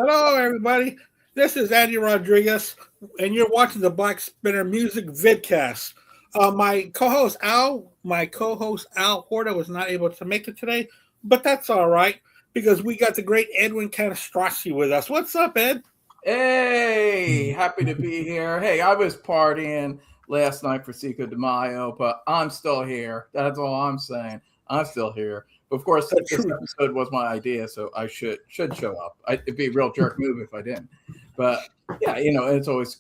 Hello, everybody. This is Andy Rodriguez, and you're watching the Black Spinner Music Vidcast. My co-host Al Horta was not able to make it today, but that's all right because we got the great Edwin Canastracci with us. What's up, Ed? Hey, happy to be here. Hey, I was partying last night for Cinco de Mayo, but I'm still here. That's all I'm saying. I'm still here. Of course, this episode was my idea, so I should show up. It'd be a real jerk move if I didn't. But yeah, it's always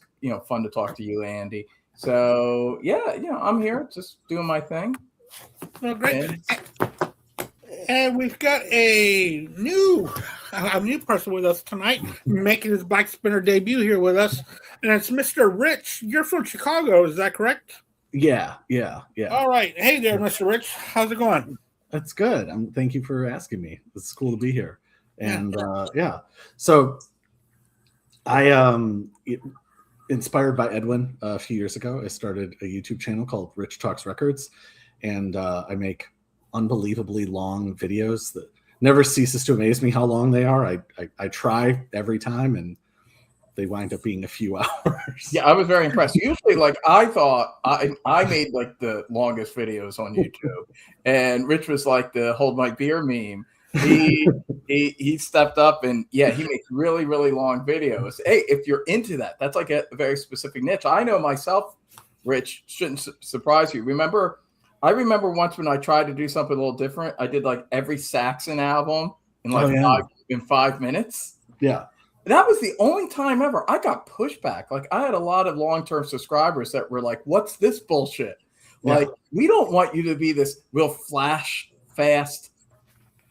fun to talk to you, Andy. So yeah, I'm here, just doing my thing. Well, great. And we've got a new person with us tonight, making his Black Spinner debut here with us, and it's Mr. Rich. You're from Chicago, is that correct? Yeah. All right. Hey there, Mr. Rich. How's it going? That's good. Thank you for asking me. It's cool to be here. And so I inspired by Edwin a few years ago. I started a YouTube channel called Rich Talks Records, and I make unbelievably long videos that never ceases to amaze me how long they are. I try every time, and they wind up being a few hours. Yeah, I was very impressed. Usually, I thought I made the longest videos on YouTube, and Rich was like the hold my beer meme. He stepped up, and he makes really, really long videos. Hey, if you're into that, that's like a very specific niche. I know myself, Rich, shouldn't surprise you. I remember once when I tried to do something a little different. I did every Saxon album in 5 minutes. Yeah. That was the only time ever I got pushback. I had a lot of long-term subscribers that were like, what's this bullshit? We don't want you to be this real flash fast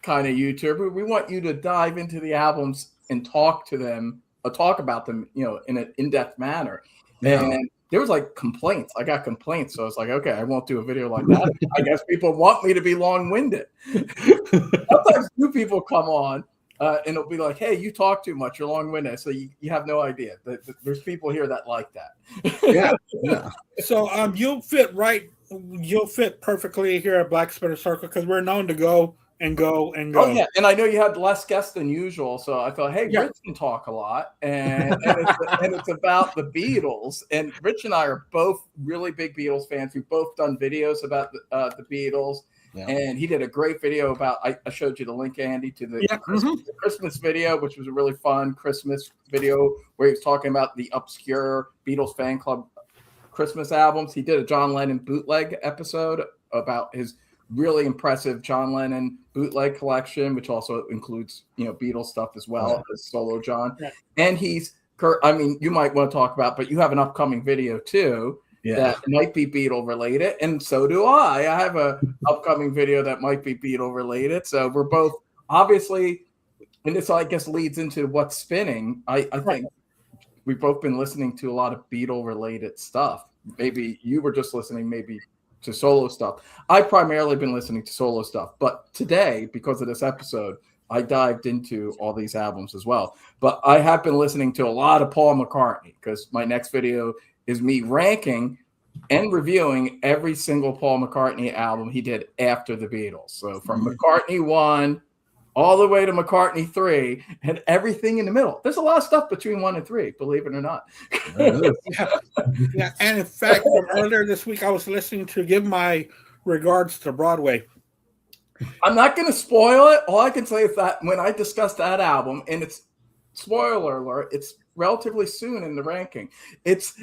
kind of YouTuber. We want you to dive into the albums and talk about them, in an in-depth manner. Yeah. And there was complaints. I got complaints. So I was like, okay, I won't do a video like that. I guess people want me to be long-winded. Sometimes new people come on. And it'll be like, hey, you talk too much. You're long-winded. So you have no idea. There's people here that like that. Yeah. So you'll fit perfectly here at Black Spinner Circle because we're known to go and go and go. Oh, yeah. And I know you had less guests than usual. So I thought, hey, Rich can talk a lot. And it's about the Beatles. And Rich and I are both really big Beatles fans. We've both done videos about the Beatles. Yeah. And he did a great video about, I showed you the link, Andy, to the Christmas video, which was a really fun Christmas video where he was talking about the obscure Beatles fan club Christmas albums. He did a John Lennon bootleg episode about his really impressive John Lennon bootleg collection, which also includes, Beatles stuff as well as solo John. Yeah. And you might want to talk about, but you have an upcoming video too. Yeah. That might be Beatle related, and so do I. I have a upcoming video that might be Beatle related. So we're both obviously, and this I guess leads into what's spinning. I think we've both been listening to a lot of Beatle related stuff. Maybe you were just listening, maybe to solo stuff. I've primarily been listening to solo stuff, but today, because of this episode, I dived into all these albums as well. But I have been listening to a lot of Paul McCartney because my next video is me ranking and reviewing every single Paul McCartney album he did after the Beatles. So from McCartney 1 all the way to McCartney 3 and everything in the middle. There's a lot of stuff between 1 and 3, believe it or not. Yeah. And in fact, earlier this week, I was listening to Give My Regards to Broadway. I'm not going to spoil it. All I can say is that when I discuss that album, and it's spoiler alert, it's relatively soon in the ranking. It's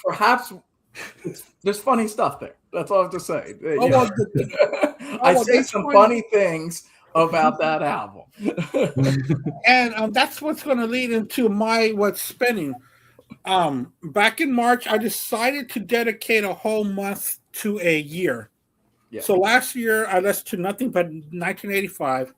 perhaps there's funny stuff there. That's all I have to say. I say some funny things about that album. And that's what's going to lead into what's spinning. Back in March, I decided to dedicate a whole month to a year. Yeah. So last year, I listened to nothing but 1985.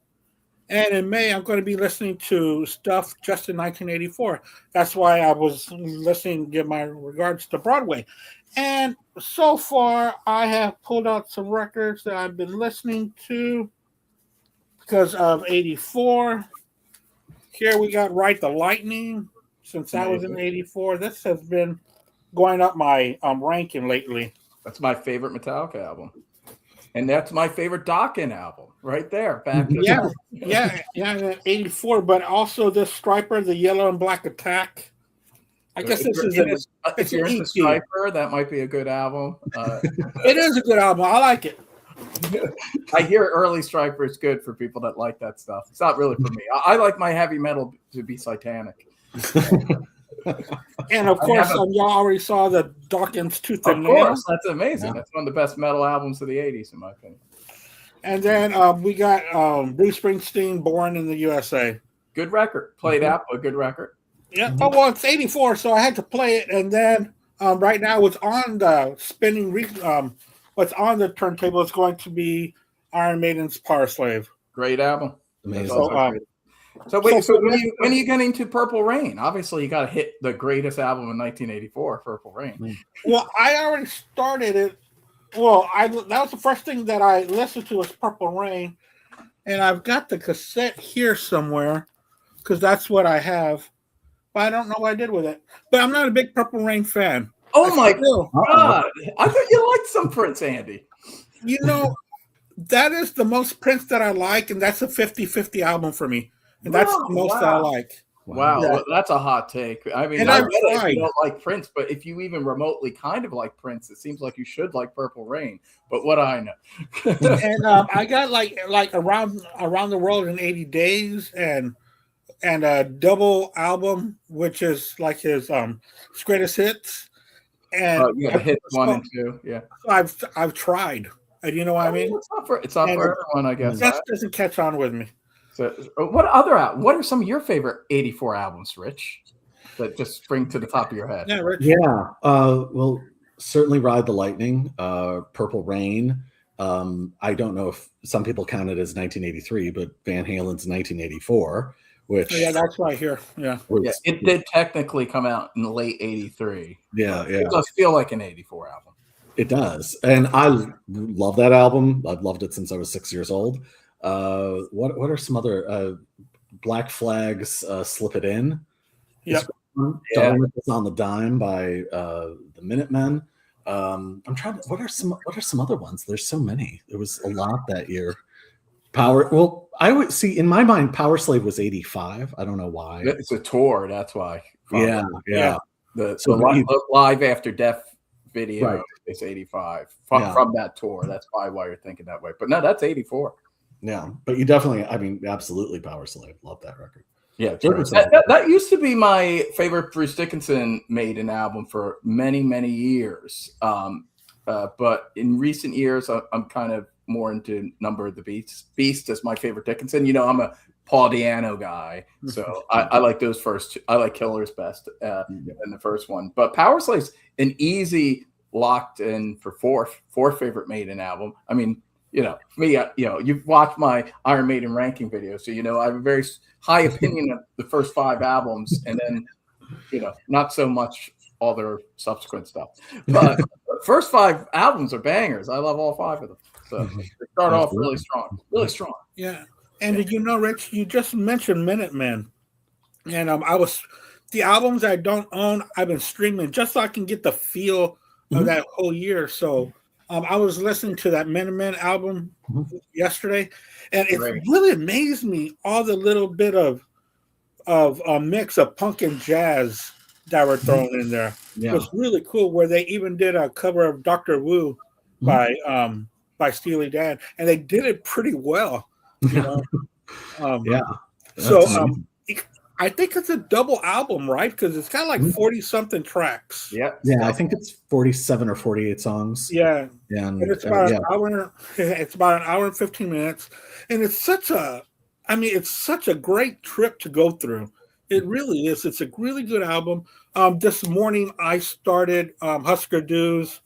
And in May, I'm going to be listening to stuff just in 1984. That's why I was listening, give my regards to Broadway. And so far, I have pulled out some records that I've been listening to because of 84. Here we got Ride the Lightning, since that was in 84. This has been going up my ranking lately. That's my favorite Metallica album. And that's my favorite Dokken album right there. Back in yeah, 84. But also this Striper, the Yellow and Black Attack. I guess this is if you're into Striper, that might be a good album. It is a good album. I like it. I hear early Striper is good for people that like that stuff. It's not really for me. I like my heavy metal to be satanic. And of course, y'all already saw the Dawkins Tooth and Nail. Of course, that's amazing. Yeah. That's one of the best metal albums of the 80s, in my opinion. And then we got Bruce Springsteen, Born in the USA. Good record. Played out, a good record. Yeah. Oh, well, it's 84, so I had to play it. And then right now it's on the spinning, what's on the turntable is going to be Iron Maiden's Power Slave. Great album. Amazing. So when are you getting to Purple Rain? Obviously, you got to hit the greatest album in 1984, Purple Rain. Well, I already started it. Well, that was the first thing that I listened to was Purple Rain, and I've got the cassette here somewhere because that's what I have. But I don't know what I did with it. But I'm not a big Purple Rain fan. Oh my God! I thought you liked some Prince, Andy. You know, that is the most Prince that I like, and that's a 50-50 album for me. And that's the most that I like. Wow, yeah. Well, that's a hot take. I mean, I get it if you don't like Prince, but if you even remotely kind of like Prince, it seems like you should like Purple Rain. But what I know, and I got like around the world in 80 days, and a double album, which is like his greatest hits, and the hits 1 and 2. Yeah, I've tried. You know what I mean? It's not for everyone, I guess. That doesn't catch on with me. So, what are some of your favorite 84 albums, Rich, that just spring to the top of your head? Yeah, Rich. Yeah. Well, certainly Ride the Lightning, Purple Rain. I don't know if some people count it as 1983, but Van Halen's 1984, which... Yeah, that's right here. Yeah. It did technically come out in late 83. Yeah. It does feel like an 84 album. It does. And I love that album. I've loved it since I was 6 years old. What are some other Black Flag's Slip It In? Yep. Darling It's on the Dime by the Minutemen. I'm trying to what are some other ones? There's so many. There was a lot that year. I would see in my mind Power Slave was 85. I don't know why. It's a tour, that's why. Yeah. The Live After Death video is 85 from that tour. That's probably why you're thinking that way. But no, that's 84. Yeah, but you definitely, absolutely Power Slave. Love that record. Yeah, that used to be my favorite Bruce Dickinson Maiden album for many, many years. But in recent years, I'm kind of more into Number of the Beast. Beast is my favorite Dickinson. You know, I'm a Paul Di'Anno guy, so I like those first two. I like Killers best than the first one. But Power Slave's an easy locked in for fourth favorite Maiden album. I mean, you know, me, you've watched my Iron Maiden ranking video, so I have a very high opinion of the first 5 albums, and then, not so much all their subsequent stuff. But the first 5 albums are bangers. I love all 5 of them. So they start off really strong. Yeah. And did you know, Rich, you just mentioned Minutemen, and the albums I don't own, I've been streaming just so I can get the feel of that whole year. So. I was listening to that Minutemen album yesterday, and it really amazed me all the little bit of a mix of punk and jazz that were thrown in there. Yeah. It was really cool. Where they even did a cover of Dr. Wu by Steely Dan, and they did it pretty well. So I think it's a double album, right? Because it's got like 40-something tracks. Yeah, I think it's 47 or 48 songs. Yeah, and it's about an hour. It's about an hour and 15 minutes, and it's such a great trip to go through. It really is. It's a really good album. This morning I started Husker Du's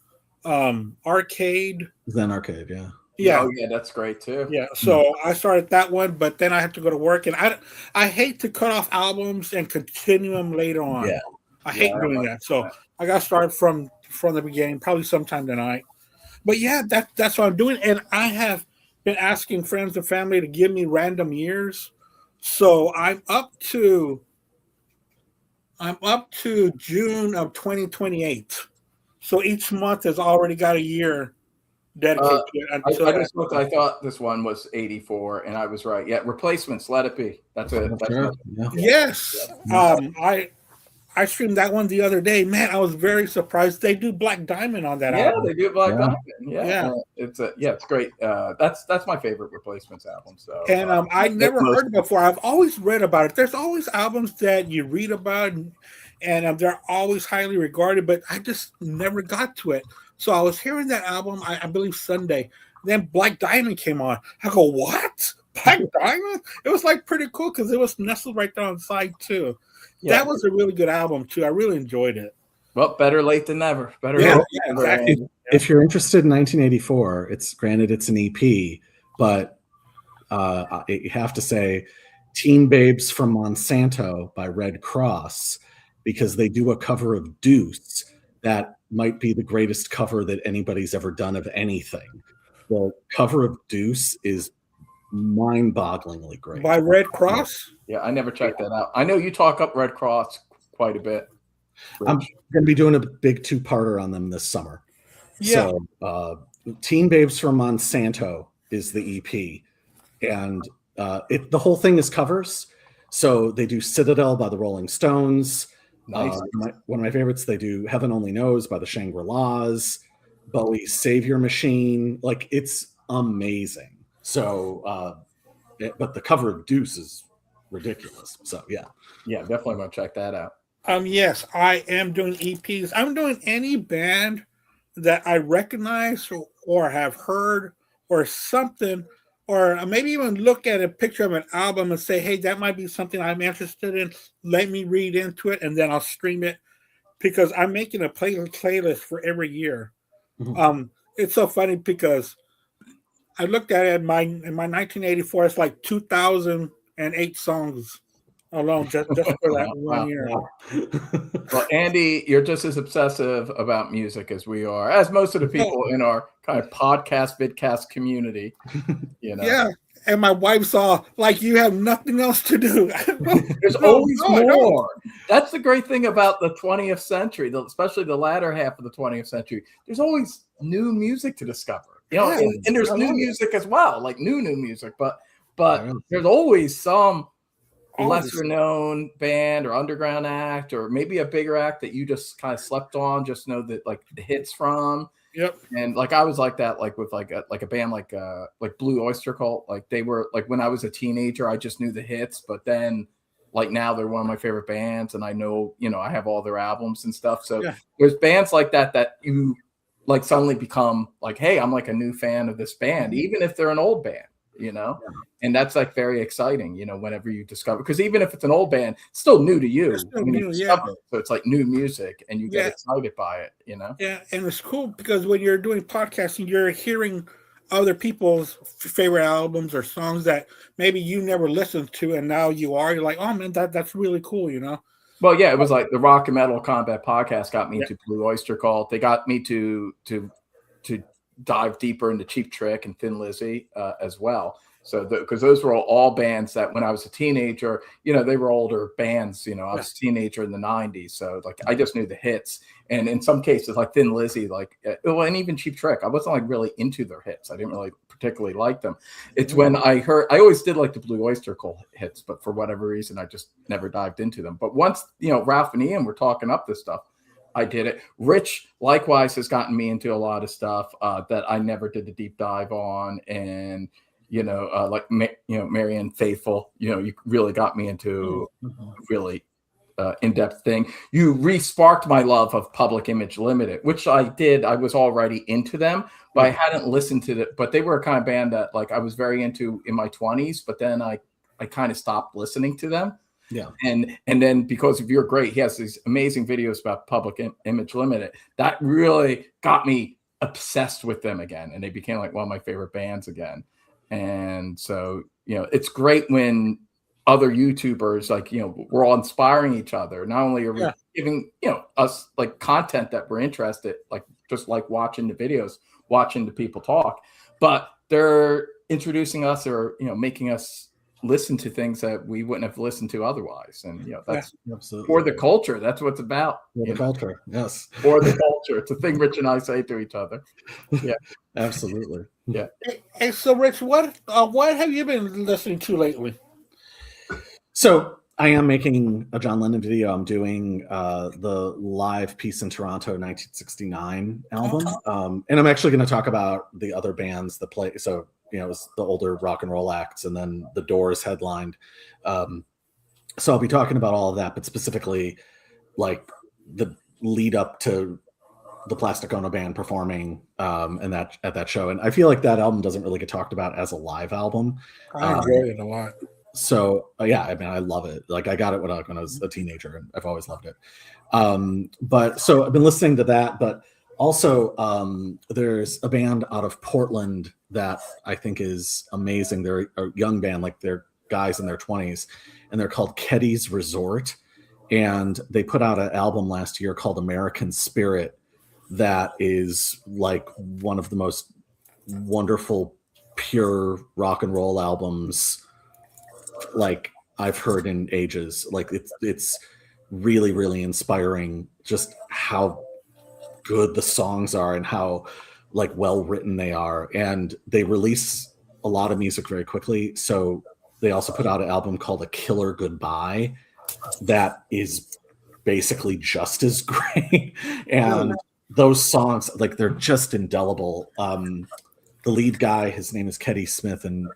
Arcade. Then Arcade, yeah. Yeah. Oh, yeah, that's great too. Yeah. So I started that one, but then I had to go to work, and I hate to cut off albums and continue them later on. Yeah. I hate doing that. So I got to start from the beginning, probably sometime tonight. But yeah, that's what I'm doing. And I have been asking friends and family to give me random years. So I'm up to June of 2028. So each month has already got a year dedicate to it until I just looked. I thought this one was 84, and I was right. Yeah, Replacements. Let It Be. That's it. Sure. Yeah. Yes. I streamed that one the other day. Man, I was very surprised. They do Black Diamond on that album. They do Black Diamond. Yeah. It's great. That's my favorite Replacements album. So, and I never heard it before. I've always read about it. There's always albums that you read about, and they're always highly regarded, but I just never got to it. So I was hearing that album, I believe Sunday. Then Black Diamond came on. I go, what? Black Diamond? It was like pretty cool because it was nestled right there on the side too. Yeah. That was a really good album too. I really enjoyed it. Well, better late than never. Exactly. If you're interested in 1984, it's granted it's an EP, but you have to say Teen Babes from Monsanto by Red Cross, because they do a cover of Deuce that might be the greatest cover that anybody's ever done of anything. The cover of Deuce is mind-bogglingly great. By Red Cross? Yeah, I never checked that out. I know you talk up Red Cross quite a bit. I'm going to be doing a big two-parter on them this summer. Yeah. So Teen Babes from Monsanto is the EP. And the whole thing is covers. So they do Citadel by the Rolling Stones. Nice. One of my favorites, they do Heaven Only Knows by the Shangri-Las, Bowie's Savior Machine. Like, it's amazing. So, but the cover of Deuce is ridiculous. So, yeah. Yeah, definitely going to check that out. Yes, I am doing EPs. I'm doing any band that I recognize or have heard or something, or maybe even look at a picture of an album and say, hey, that might be something I'm interested in. Let me read into it, and then I'll stream it, because I'm making a playlist for every year. Mm-hmm. It's so funny because I looked at it in my 1984, it's like 2008 songs alone just for that 1 year. Well, Andy, you're just as obsessive about music as we are, as most of the people in our kind of podcast, vidcast community. You know? Yeah. And my wife saw, like, you have nothing else to do. There's always more. That's the great thing about the 20th century, especially the latter half of the 20th century. There's always new music to discover. You know, and there's new music as well, like new music. But there's always some lesser known band or underground act, or maybe a bigger act that you just kind of slept on, just know that like the hits from. Yep. And like I was like that, like with like a band like Blue Oyster Cult. Like they were like, when I was a teenager, I just knew the hits, but then like now they're one of my favorite bands, and I know, you know, I have all their albums and stuff. So there's bands like that you like suddenly become like, hey, I'm like a new fan of this band, even if they're an old band, you know. And that's like very exciting, you know, whenever you discover, because even if it's an old band, it's still new to you. So it's like new music, and you get excited by it, you know. Yeah, and it's cool because when you're doing podcasting, you're hearing other people's favorite albums or songs that maybe you never listened to, and now you are. You're like, oh man, that's really cool, you know. Well, yeah, it was like the Rock and Metal Combat podcast got me into Blue Oyster Cult. They got me to dive deeper into Cheap Trick and Thin Lizzy as well. So because those were all bands that when I was a teenager, you know, they were older bands, you know, I was a teenager in the 90s. So like, I just knew the hits. And in some cases, like Thin Lizzy, like, well, and even Cheap Trick, I wasn't like really into their hits. I didn't really particularly like them. It's when I always did like the Blue Oyster Cult hits, but for whatever reason, I just never dived into them. But once, you know, Ralph and Ian were talking up this stuff, I did it. Rich likewise has gotten me into a lot of stuff that I never did the deep dive on. And, you know, like, you know, Marianne Faithful, you know, you really got me into really in-depth thing. You re-sparked my love of Public Image Limited, which I did. I was already into them, but I hadn't listened to it. But they were a kind of band that like I was very into in my 20s, but then I kind of stopped listening to them. Yeah. And then because of You're Great, he has these amazing videos about Public Image Limited. That really got me obsessed with them again. And they became like one of my favorite bands again. And so, you know, it's great when other YouTubers, like, you know, we're all inspiring each other. Not only are we giving, you know, us like content that we're interested, like just like watching the videos, watching the people talk, but they're introducing us or, you know, making us listen to things that we wouldn't have listened to otherwise. And that's Absolutely. for the culture. That's what it's about. For the culture, yes. For the culture. It's a thing Rich and I say to each other. Yeah, absolutely. Yeah. Hey, so Rich, what have you been listening to lately? So I am making a John Lennon video. I'm doing the live Peace in Toronto 1969 album. And I'm actually going to talk about the other bands that play. So, it was the older rock and roll acts, and then the Doors headlined. So I'll be talking about all of that, but specifically like the lead up to the Plastic Ono Band performing and that at that show. And I feel like that album doesn't really get talked about as a live album. I enjoy it a lot. So yeah, I mean, I love it. Like I got it when I was a teenager, and I've always loved it. But so I've been listening to that, but also there's a band out of Portland that I think is amazing. They're a young band, like they're guys in their 20s, and they're called Keddy's Resort. And they put out an album last year called American Spirit that is like one of the most wonderful, pure rock and roll albums like I've heard in ages. Like it's really, really inspiring just how good the songs are and how like well written they are. And they release a lot of music very quickly. So they also put out an album called A Killer Goodbye that is basically just as great. And those songs, like they're just indelible. The lead guy, his name is Keddy Smith, and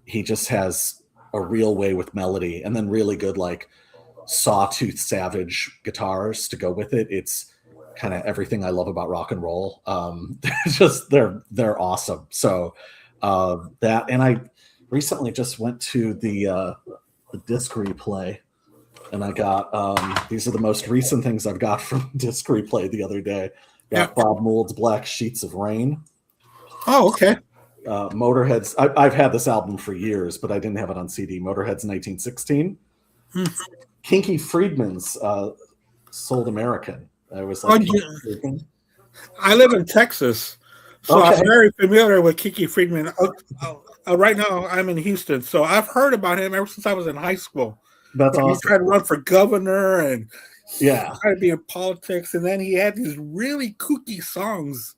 he just has a real way with melody, and then really good like Sawtooth Savage guitars to go with it. It's kind of everything I love about rock and roll. They're awesome. So that, and I recently just went to the disc replay, and I got these are the most recent things I've got from disc replay the other day. Got Bob Mould's Black Sheets of Rain. Oh, okay. Motorhead's I've had this album for years, but I didn't have it on CD. Motorhead's 1916. Kinky Friedman's Sold American. I was like, I live in Texas, so I'm very familiar with Kiki Friedman. Right now, I'm in Houston, so I've heard about him ever since I was in high school. That's awesome. He tried to run for governor and tried to be in politics, and then he had these really kooky songs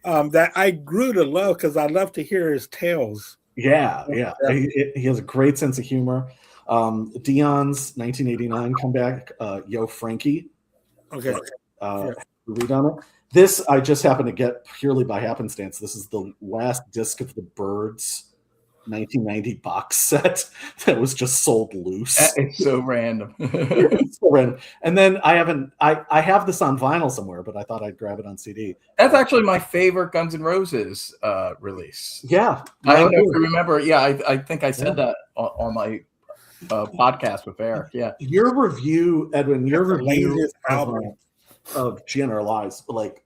that I grew to love because I love to hear his tales. Yeah. He has a great sense of humor. Dion's 1989 comeback, Yo Frankie. Okay. Read on it. This I just happened to get purely by happenstance. This is the last disc of the Byrds 1990 box set that was just sold loose. It's so random. It's so random. And then I have this on vinyl somewhere, but I thought I'd grab it on CD. That's actually my favorite Guns N' Roses release. Yeah. I don't know if you remember. Yeah, I think I said that on my podcast with Eric. Yeah. Your review, Edwin, of GNR Lives, like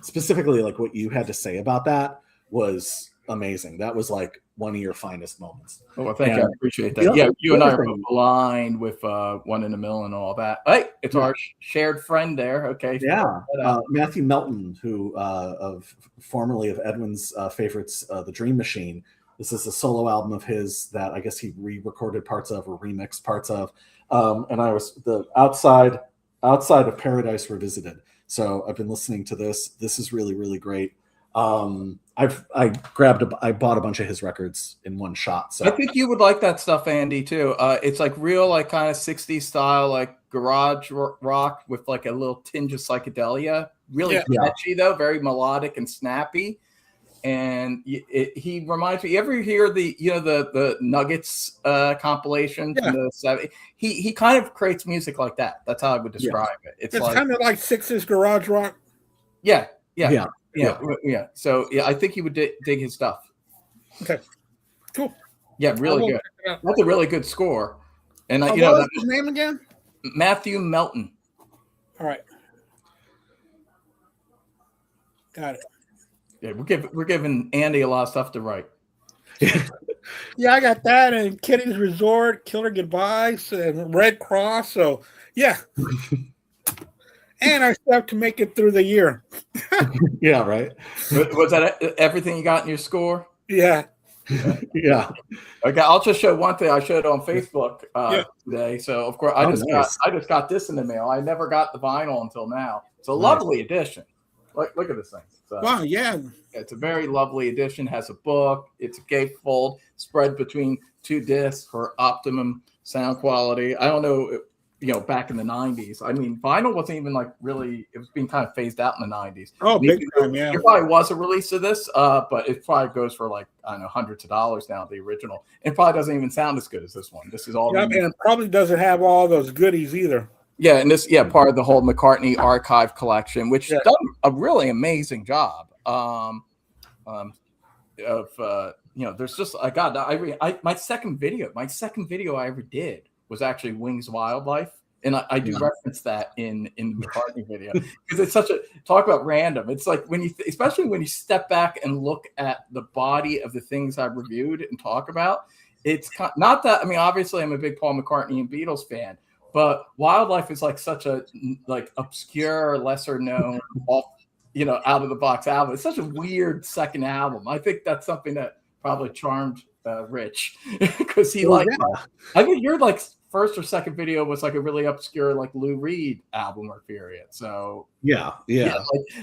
specifically like what you had to say about that was amazing. That was like one of your finest moments. Oh, well, thank you. I appreciate that. Yeah, you and I are both aligned with One in a Mill and all that. Hey, it's our shared friend there. Okay. Yeah. Matthew Melton, who formerly of Edwin's favorites, The Dream Machine. This is a solo album of his that I guess he re-recorded parts of or remixed parts of. And I was the outside of Paradise Revisited. So I've been listening to this. This is really, really great. I bought a bunch of his records in one shot. So I think you would like that stuff, Andy, too. It's like real, like kind of 60s style, like garage rock with like a little tinge of psychedelia. Really catchy though, very melodic and snappy. And he reminds me. You ever hear the Nuggets compilation from the 70s? He kind of creates music like that. That's how I would describe it. It's like, kind of like Six's garage rock. Yeah. So I think you would dig his stuff. Okay, cool. Yeah, really good. That's a really good score. And what was his name again? Matthew Melton. All right, got it. Yeah, we're giving Andy a lot of stuff to write. Yeah, I got that, and Kitty's Resort, Killer Goodbyes, and Red Cross. So yeah. And I still have to make it through the year. Yeah, right. Was that everything you got in your score? Yeah. Yeah. Okay, I'll just show one thing I showed on Facebook today. So of course I just got this in the mail. I never got the vinyl until now. It's a lovely edition. Look at this thing. Wow, yeah. It's a very lovely edition. Has a book. It's a gatefold spread between 2 discs for optimum sound quality. I don't know, back in the 90s. I mean, vinyl wasn't even like really, it was being kind of phased out in the 90s. Oh, big time, yeah. There probably was a release of this, but it probably goes for like, I don't know, hundreds of dollars now, the original. It probably doesn't even sound as good as this one. This is all. Yeah, and it probably doesn't have all those goodies either. Yeah, and this, part of the whole McCartney archive collection, which done a really amazing job. There's just my second video I ever did was actually Wings Wildlife, and I do reference that in the McCartney video because it's such a talk about random. It's like especially when you step back and look at the body of the things I've reviewed and talk about. It's not that, I mean, obviously I'm a big Paul McCartney and Beatles fan, but Wildlife is like such a obscure, lesser known, out of the box album. It's such a weird second album. I think that's something that probably charmed Rich because he I think your first or second video was like a really obscure Lou Reed album or period. So yeah.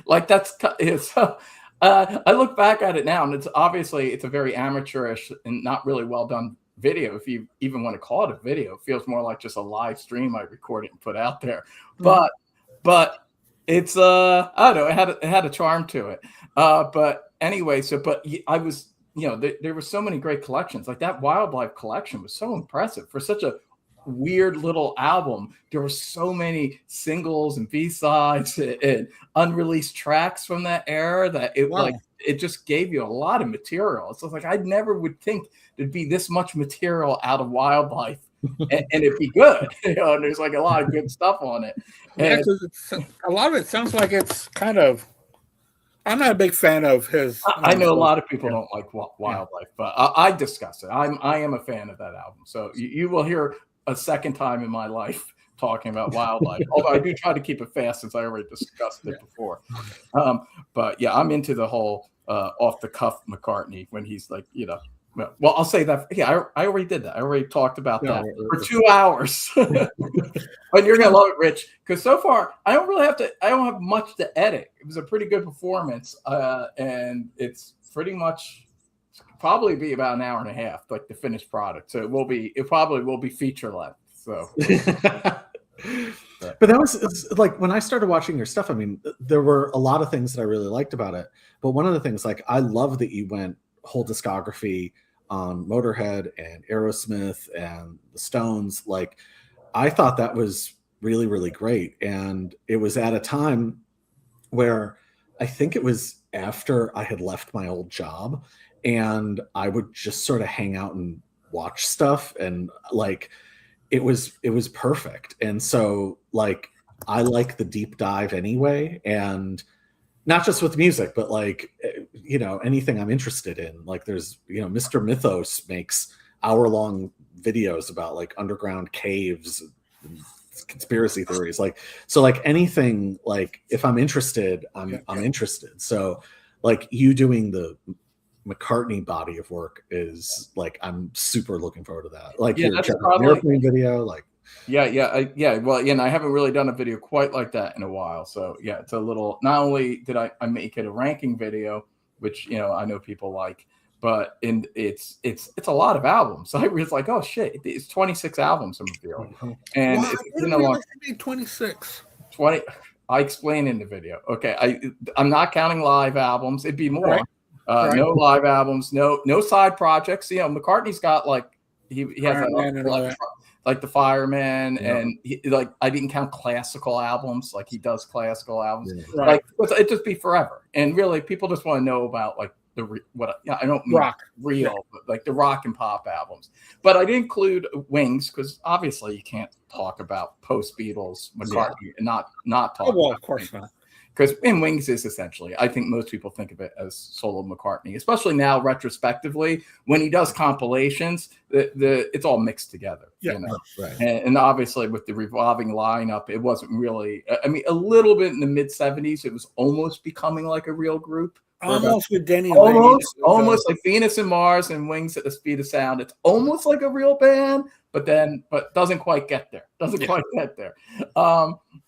That's so. I look back at it now, and it's a very amateurish and not really well done video, if you even want to call it a video. It feels more like just a live stream I recorded and put out there. But it's I don't know, it had a charm to it. But anyway, I was there were so many great collections. Like that Wildlife collection was so impressive for such a weird little album. There were so many singles and B-sides and unreleased tracks from that era that it just gave you a lot of material. So it's like I never would think there'd be this much material out of Wildlife and it'd be good. And there's like a lot of good stuff on it. And a lot of it sounds like it's kind of. I'm not a big fan of his. I know a lot of people don't like Wildlife, but I discuss it. I am a fan of that album. So you will hear a second time in my life talking about Wildlife. Although I do try to keep it fast since I already discussed it before. But yeah, I'm into the whole off the cuff McCartney when he's like, well, I'll say that. Yeah, I already did that. I already talked about that for 2 hours. But you're going to love it, Rich, because so far I don't have much to edit. It was a pretty good performance. And it's pretty much probably be about an hour and a half, like the finished product. So it probably will be feature length. So, but that was like when I started watching your stuff. I mean, there were a lot of things that I really liked about it. But one of the things, like, I love that you went whole discography on Motorhead and Aerosmith and the Stones. Like, I thought that was really, really great. And it was at a time where I think it was after I had left my old job, and I would just sort of hang out and watch stuff, and like it was perfect. And so like I like the deep dive anyway, and not just with music, but like anything I'm interested in. Like there's Mr. Mythos makes hour-long videos about like underground caves and conspiracy theories. Like so like anything, like if I'm interested, I'm interested. So like you doing the McCartney body of work is like, I'm super looking forward to that. Like your airplane video, like well, and I haven't really done a video quite like that in a while. So yeah, it's a little. Not only did I make it a ranking video, which I know people like, but it's a lot of albums. So I was like, oh shit, it's 26 albums I'm reviewing, and wow, it's been a long 26. 20. I explain in the video. Okay, I'm not counting live albums. It'd be more. Right. No live albums, no side projects. McCartney's got like he has like the Fireman, and I didn't count classical albums. Like he does classical albums. Yeah. Right. Like it'd just be forever. And really, people just want to know about like I don't mean rock, real, but like the rock and pop albums. But I did include Wings because obviously you can't talk about post Beatles McCartney and not talk. Oh, well, of course not. Because in Wings is essentially, I think most people think of it as solo McCartney, especially now retrospectively when he does compilations. It's all mixed together, right. And obviously with the revolving lineup, it wasn't really. I mean, a little bit in the mid '70s, it was almost becoming like a real group, Almost with Denny and Lady. Almost like Venus and Mars and Wings at the Speed of Sound. It's almost like a real band, but doesn't quite get there.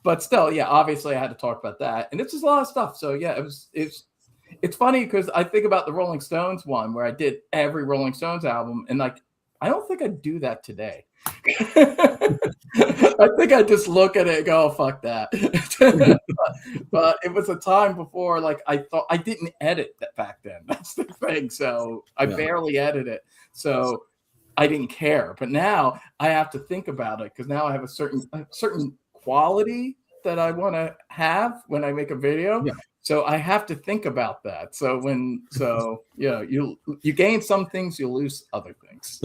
But still, yeah, obviously I had to talk about that. And it's just a lot of stuff. So yeah, it's funny because I think about the Rolling Stones one where I did every Rolling Stones album, and like I don't think I'd do that today. I think I just look at it and go, oh, fuck that. but it was a time before, like, I thought I didn't edit that back then. That's the thing. So I barely edit it. So I didn't care. But now I have to think about it because now I have a certain quality that I want to have when I make a video. Yeah. So I have to think about that. So you gain some things, you lose other things.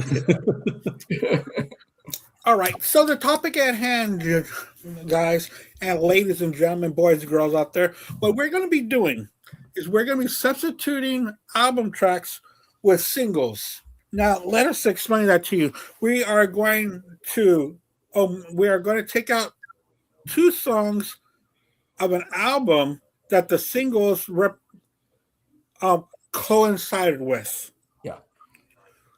All right. So the topic at hand, guys and ladies and gentlemen, boys and girls out there, what we're going to be doing is we're going to be substituting album tracks with singles. Now, let us explain that to you. We are going to take out 2 songs of an album that the singles coincided with.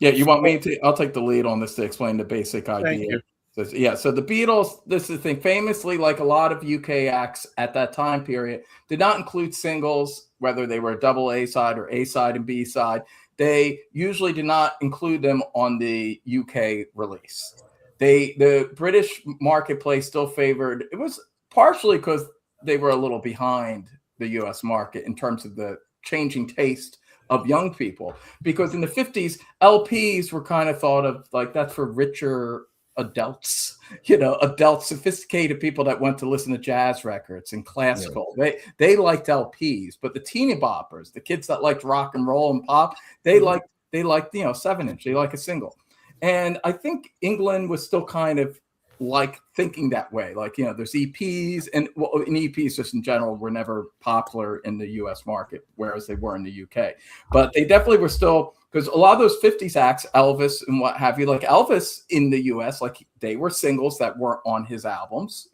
Yeah, you want me to? I'll take the lead on this to explain the basic idea. So the Beatles, this is the thing, famously, like a lot of UK acts at that time period, did not include singles, whether they were a double A side or A side and B side. They usually did not include them on the UK release. The British marketplace still favored, it was partially because they were a little behind the US market in terms of the changing taste of young people, because in the 50s LPs were kind of thought of like that's for richer adults, adult sophisticated people that went to listen to jazz records and classical. Yeah. They liked LPs, but the teeny boppers, the kids that liked rock and roll and pop, they liked 7-inch, they like a single. And I think England was still kind of like thinking that way, like, there's EPs, and EPs just in general were never popular in the US market, whereas they were in the UK. But they definitely were still, because a lot of those 50s acts, Elvis and what have you, like Elvis in the US, like they were singles that weren't on his albums,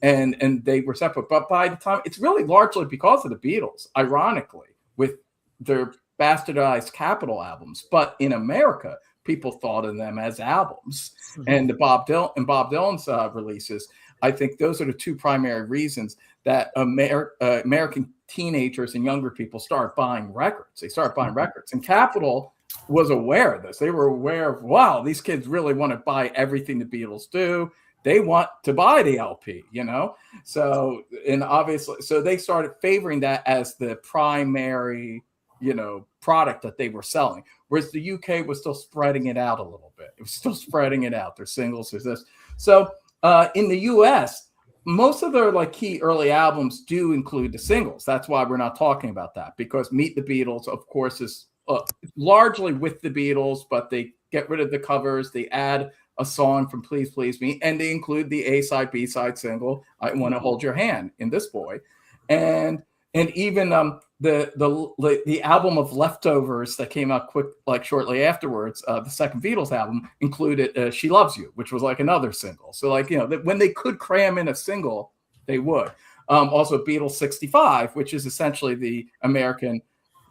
and they were separate. But by the time, it's really largely because of the Beatles, ironically, with their bastardized Capitol albums. But in America, people thought of them as albums. Mm-hmm. And Bob Dylan's releases, I think those are the 2 primary reasons that American teenagers and younger people start buying records. They start buying records. And Capitol was aware of this. They were aware of, wow, these kids really want to buy everything the Beatles do. They want to buy the LP, So, and obviously, so they started favoring that as the primary, product that they were selling. Whereas the UK was still spreading it out a little bit. It was still spreading it out. There's singles, there's this. So in the US, most of their like key early albums do include the singles. That's why we're not talking about that, because Meet the Beatles, of course, is largely with the Beatles, but they get rid of the covers. They add a song from Please Please Me, and they include the A-side, B-side single, I Want to Hold Your Hand, in This Boy. And even the album of Leftovers that came out shortly afterwards, the second Beatles album, included She Loves You, which was like another single. So like, when they could cram in a single, they would. Also Beatles 65, which is essentially the American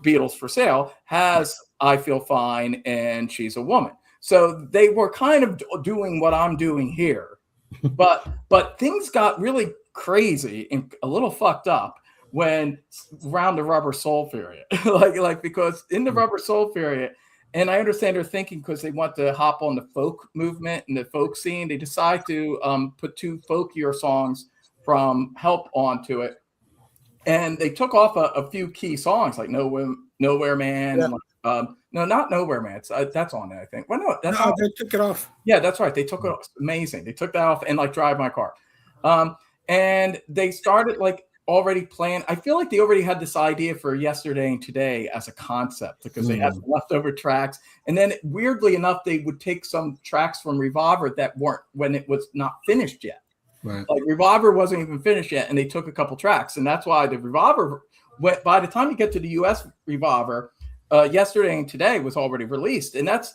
Beatles for Sale, has I Feel Fine and She's a Woman. So they were kind of doing what I'm doing here. But things got really crazy and a little fucked up when around the Rubber Soul period, like because in the Rubber Soul period, and I understand they're thinking because they want to hop on the folk movement and the folk scene, they decide to put 2 folkier songs from Help onto it, and they took off a few key songs like Nowhere Man. Yeah. And no, not Nowhere Man. That's on it, I think. Well, no, that's they took it off. Yeah, that's right. They took it off. Amazing. They took that off and like Drive My Car, and they started like already planned. I feel like they already had this idea for Yesterday and Today as a concept because they had some leftover tracks. And then weirdly enough, they would take some tracks from Revolver that weren't when it was not finished yet. Right. Like Revolver wasn't even finished yet. And they took a couple tracks. And that's why the Revolver went, by the time you get to the US Revolver, Yesterday and Today was already released. And that's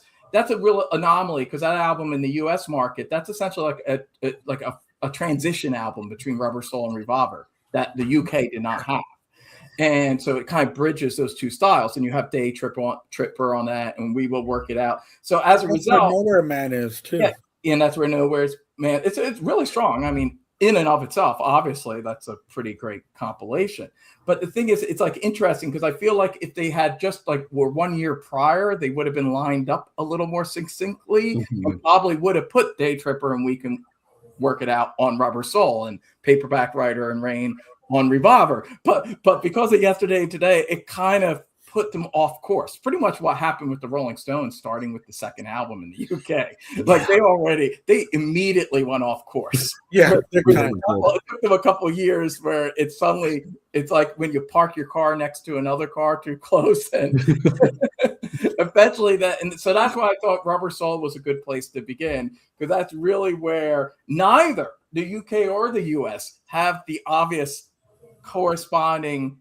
a real anomaly because that album in the US market, that's essentially like a transition album between Rubber Soul and Revolver that the UK did not have. And so it kind of bridges those two styles, and you have Day Tripper on that, and We Will Work It Out. So as a result, Nowhere Man is too. Yeah, and that's where Nowhere's Man. It's really strong. I mean, in and of itself, obviously, that's a pretty great compilation. But the thing is, it's like interesting because I feel like if they had just like were 1 year prior, they would have been lined up a little more succinctly, and probably would have put Day Tripper and We Can Work It Out on Rubber Soul and Paperback Writer and Rain on Revolver. But because of Yesterday and Today, it kind of put them off course. Pretty much what happened with the Rolling Stones, starting with the second album in the UK. Like they immediately went off course. Yeah, it took them a couple of years where it's like when you park your car next to another car too close, and eventually so that's why I thought Rubber Soul was a good place to begin, because that's really where neither the UK or the US have the obvious corresponding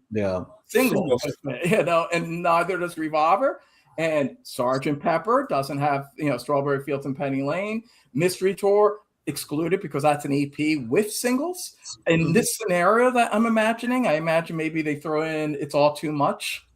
singles, and neither does Revolver, and Sgt. Pepper doesn't have, Strawberry Fields and Penny Lane. Mystery Tour excluded because that's an EP with singles. In this scenario that I'm imagining, I imagine maybe they throw in It's All Too Much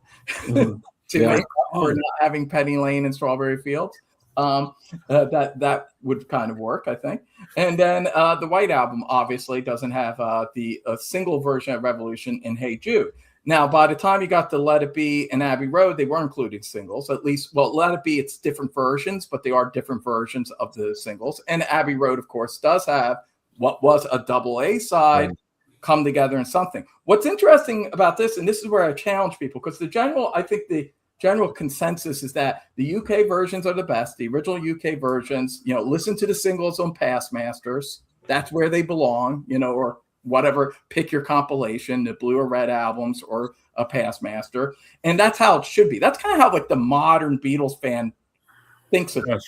to make up for not having Penny Lane and Strawberry Fields. That would kind of work, I think. And then the White Album obviously doesn't have the single version of Revolution in Hey Jude. Now, by the time you got to Let It Be and Abbey Road, they were including singles. At least, well, Let It Be, it's different versions, but they are different versions of the singles. And Abbey Road, of course, does have what was a double A side, Come Together in Something. What's interesting about this, and this is where I challenge people, because the general consensus is that the UK versions are the best, the original UK versions. Listen to the singles on Past Masters. That's where they belong, or whatever, pick your compilation, the blue or red albums or a Past Master. And that's how it should be. That's kind of how like the modern Beatles fan thinks of it.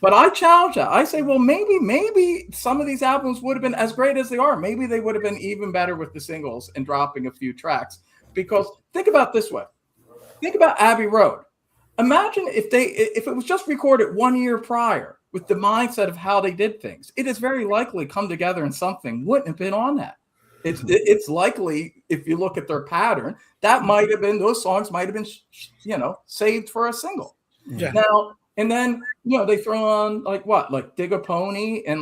But I challenge that. I say, well, maybe some of these albums would have been as great as they are. Maybe they would have been even better with the singles and dropping a few tracks. Because think about it this way. Think about Abbey Road. Imagine if it was just recorded 1 year prior with the mindset of how they did things. It is very likely Come Together in Something wouldn't have been on that. It's likely, if you look at their pattern, that might have been, those songs might have been, saved for a single. Yeah. Now, and then, they throw on like Dig a Pony and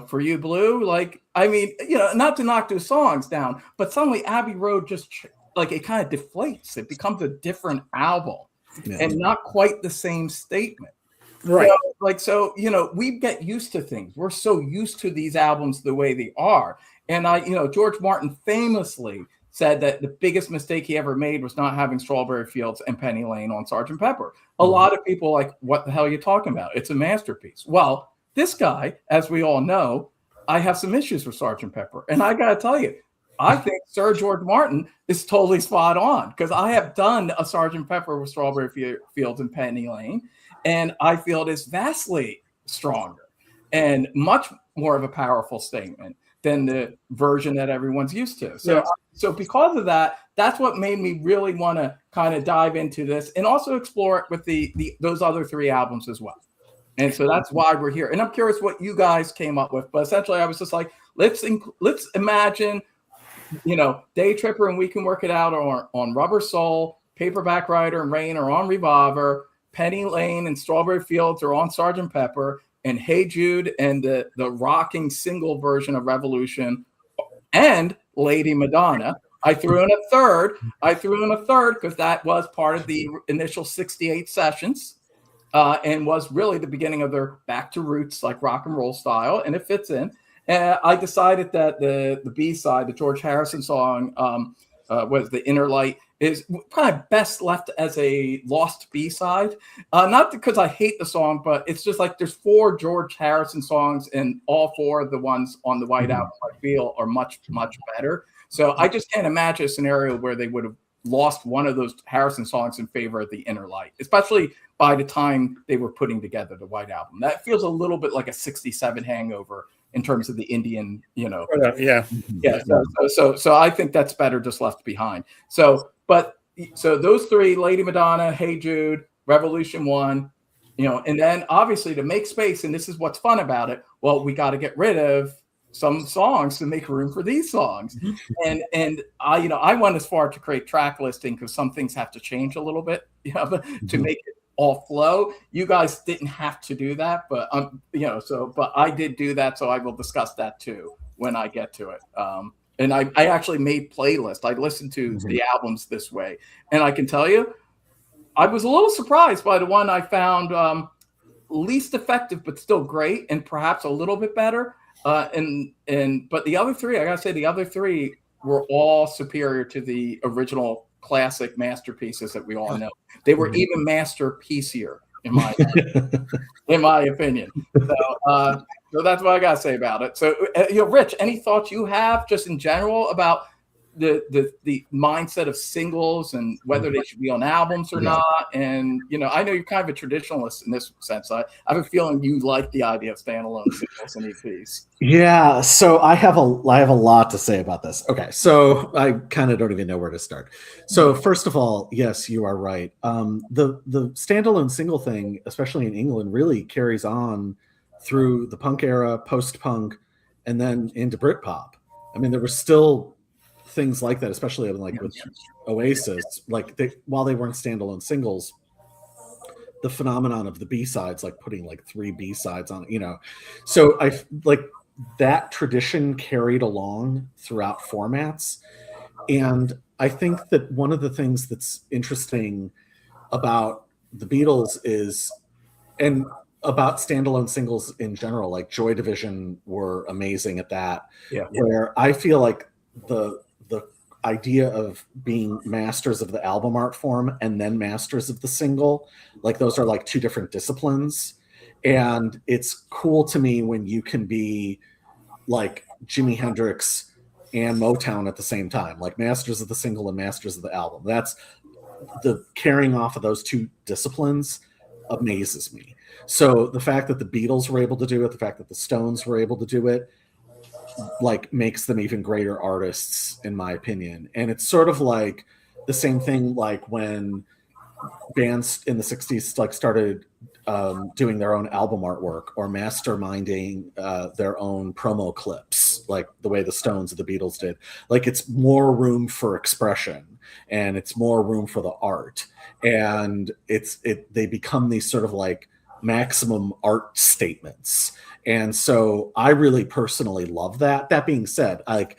For You Blue. Not to knock those songs down, but suddenly Abbey Road just it kind of deflates. It becomes a different album and not quite the same statement. Right. We get used to things. We're so used to these albums the way they are. And George Martin famously said that the biggest mistake he ever made was not having Strawberry Fields and Penny Lane on Sgt. Pepper. A lot of people like, what the hell are you talking about? It's a masterpiece. Well, this guy, as we all know, I have some issues with Sgt. Pepper. And I got to tell you, I think Sir George Martin is totally spot on, because I have done a Sgt. Pepper with Strawberry Fields and Penny Lane, and I feel it is vastly stronger and much more of a powerful statement than the version that everyone's used to. So because of that, that's what made me really want to kind of dive into this and also explore it with those other three albums as well. And so that's why we're here. And I'm curious what you guys came up with. But essentially, I was just like, let's imagine, Day Tripper and We Can Work It Out on Rubber Soul, Paperback Writer and Rain are on Revolver, Penny Lane and Strawberry Fields are on Sgt. Pepper, and Hey Jude and the rocking single version of Revolution and Lady Madonna. I threw in a third because that was part of the initial 68 sessions and was really the beginning of their back to roots, like rock and roll style, and it fits in. I decided that the B-side, the George Harrison song, was The Inner Light, is probably best left as a lost B-side. Not because I hate the song, but it's just like there's 4 George Harrison songs, and all 4 of the ones on the White Album I feel are much, much better. So I just can't imagine a scenario where they would have lost one of those Harrison songs in favor of The Inner Light, especially by the time they were putting together the White Album. That feels a little bit like a 67 hangover in terms of the Indian, So I think that's better just left behind. So those 3, Lady Madonna, Hey Jude, Revolution 1, and then obviously to make space, and this is what's fun about it. Well, we got to get rid of some songs to make room for these songs. And I went as far to create track listing because some things have to change a little bit, to make it all flow. You guys didn't have to do that, but but I did do that, so I will discuss that too when I get to it. And I actually made playlists. I listened to the albums this way, and I can tell you, I was a little surprised by the one I found least effective, but still great, and perhaps a little bit better. But the other three, I gotta say, the other three were all superior to the original classic masterpieces that we all know. They were even masterpiecier, in my opinion. So that's what I gotta say about it. So, Rich, any thoughts you have just in general about the mindset of singles and whether they should be on albums or not? And I know you're kind of a traditionalist in this sense. I have a feeling you like the idea of standalone singles and EPs. Yeah, so I have a lot to say about this. Okay, so I kind of don't even know where to start. So first of all, yes, you are right. The standalone single thing, especially in England, really carries on through the punk era, post-punk, and then into Britpop. I mean, there were still things like that, especially like with Oasis, like while they weren't standalone singles, the phenomenon of the B-sides, like putting like 3 B-sides on it, so I like that tradition carried along throughout formats. And I think that one of the things that's interesting about the Beatles is, and about standalone singles in general, like Joy Division were amazing at that, where I feel like the idea of being masters of the album art form and then masters of the single, like those are like 2 different disciplines. And it's cool to me when you can be like Jimi Hendrix and Motown at the same time, like masters of the single and masters of the album. That's the carrying off of those 2 disciplines amazes me. So the fact that the Beatles were able to do it, the fact that the Stones were able to do it, like makes them even greater artists, in my opinion. And it's sort of like the same thing, like when bands in the 60s like started doing their own album artwork or masterminding their own promo clips, like the way the Stones or the Beatles did. Like it's more room for expression and it's more room for the art, and they become these sort of like maximum art statements. And so I really personally love that. That being said, like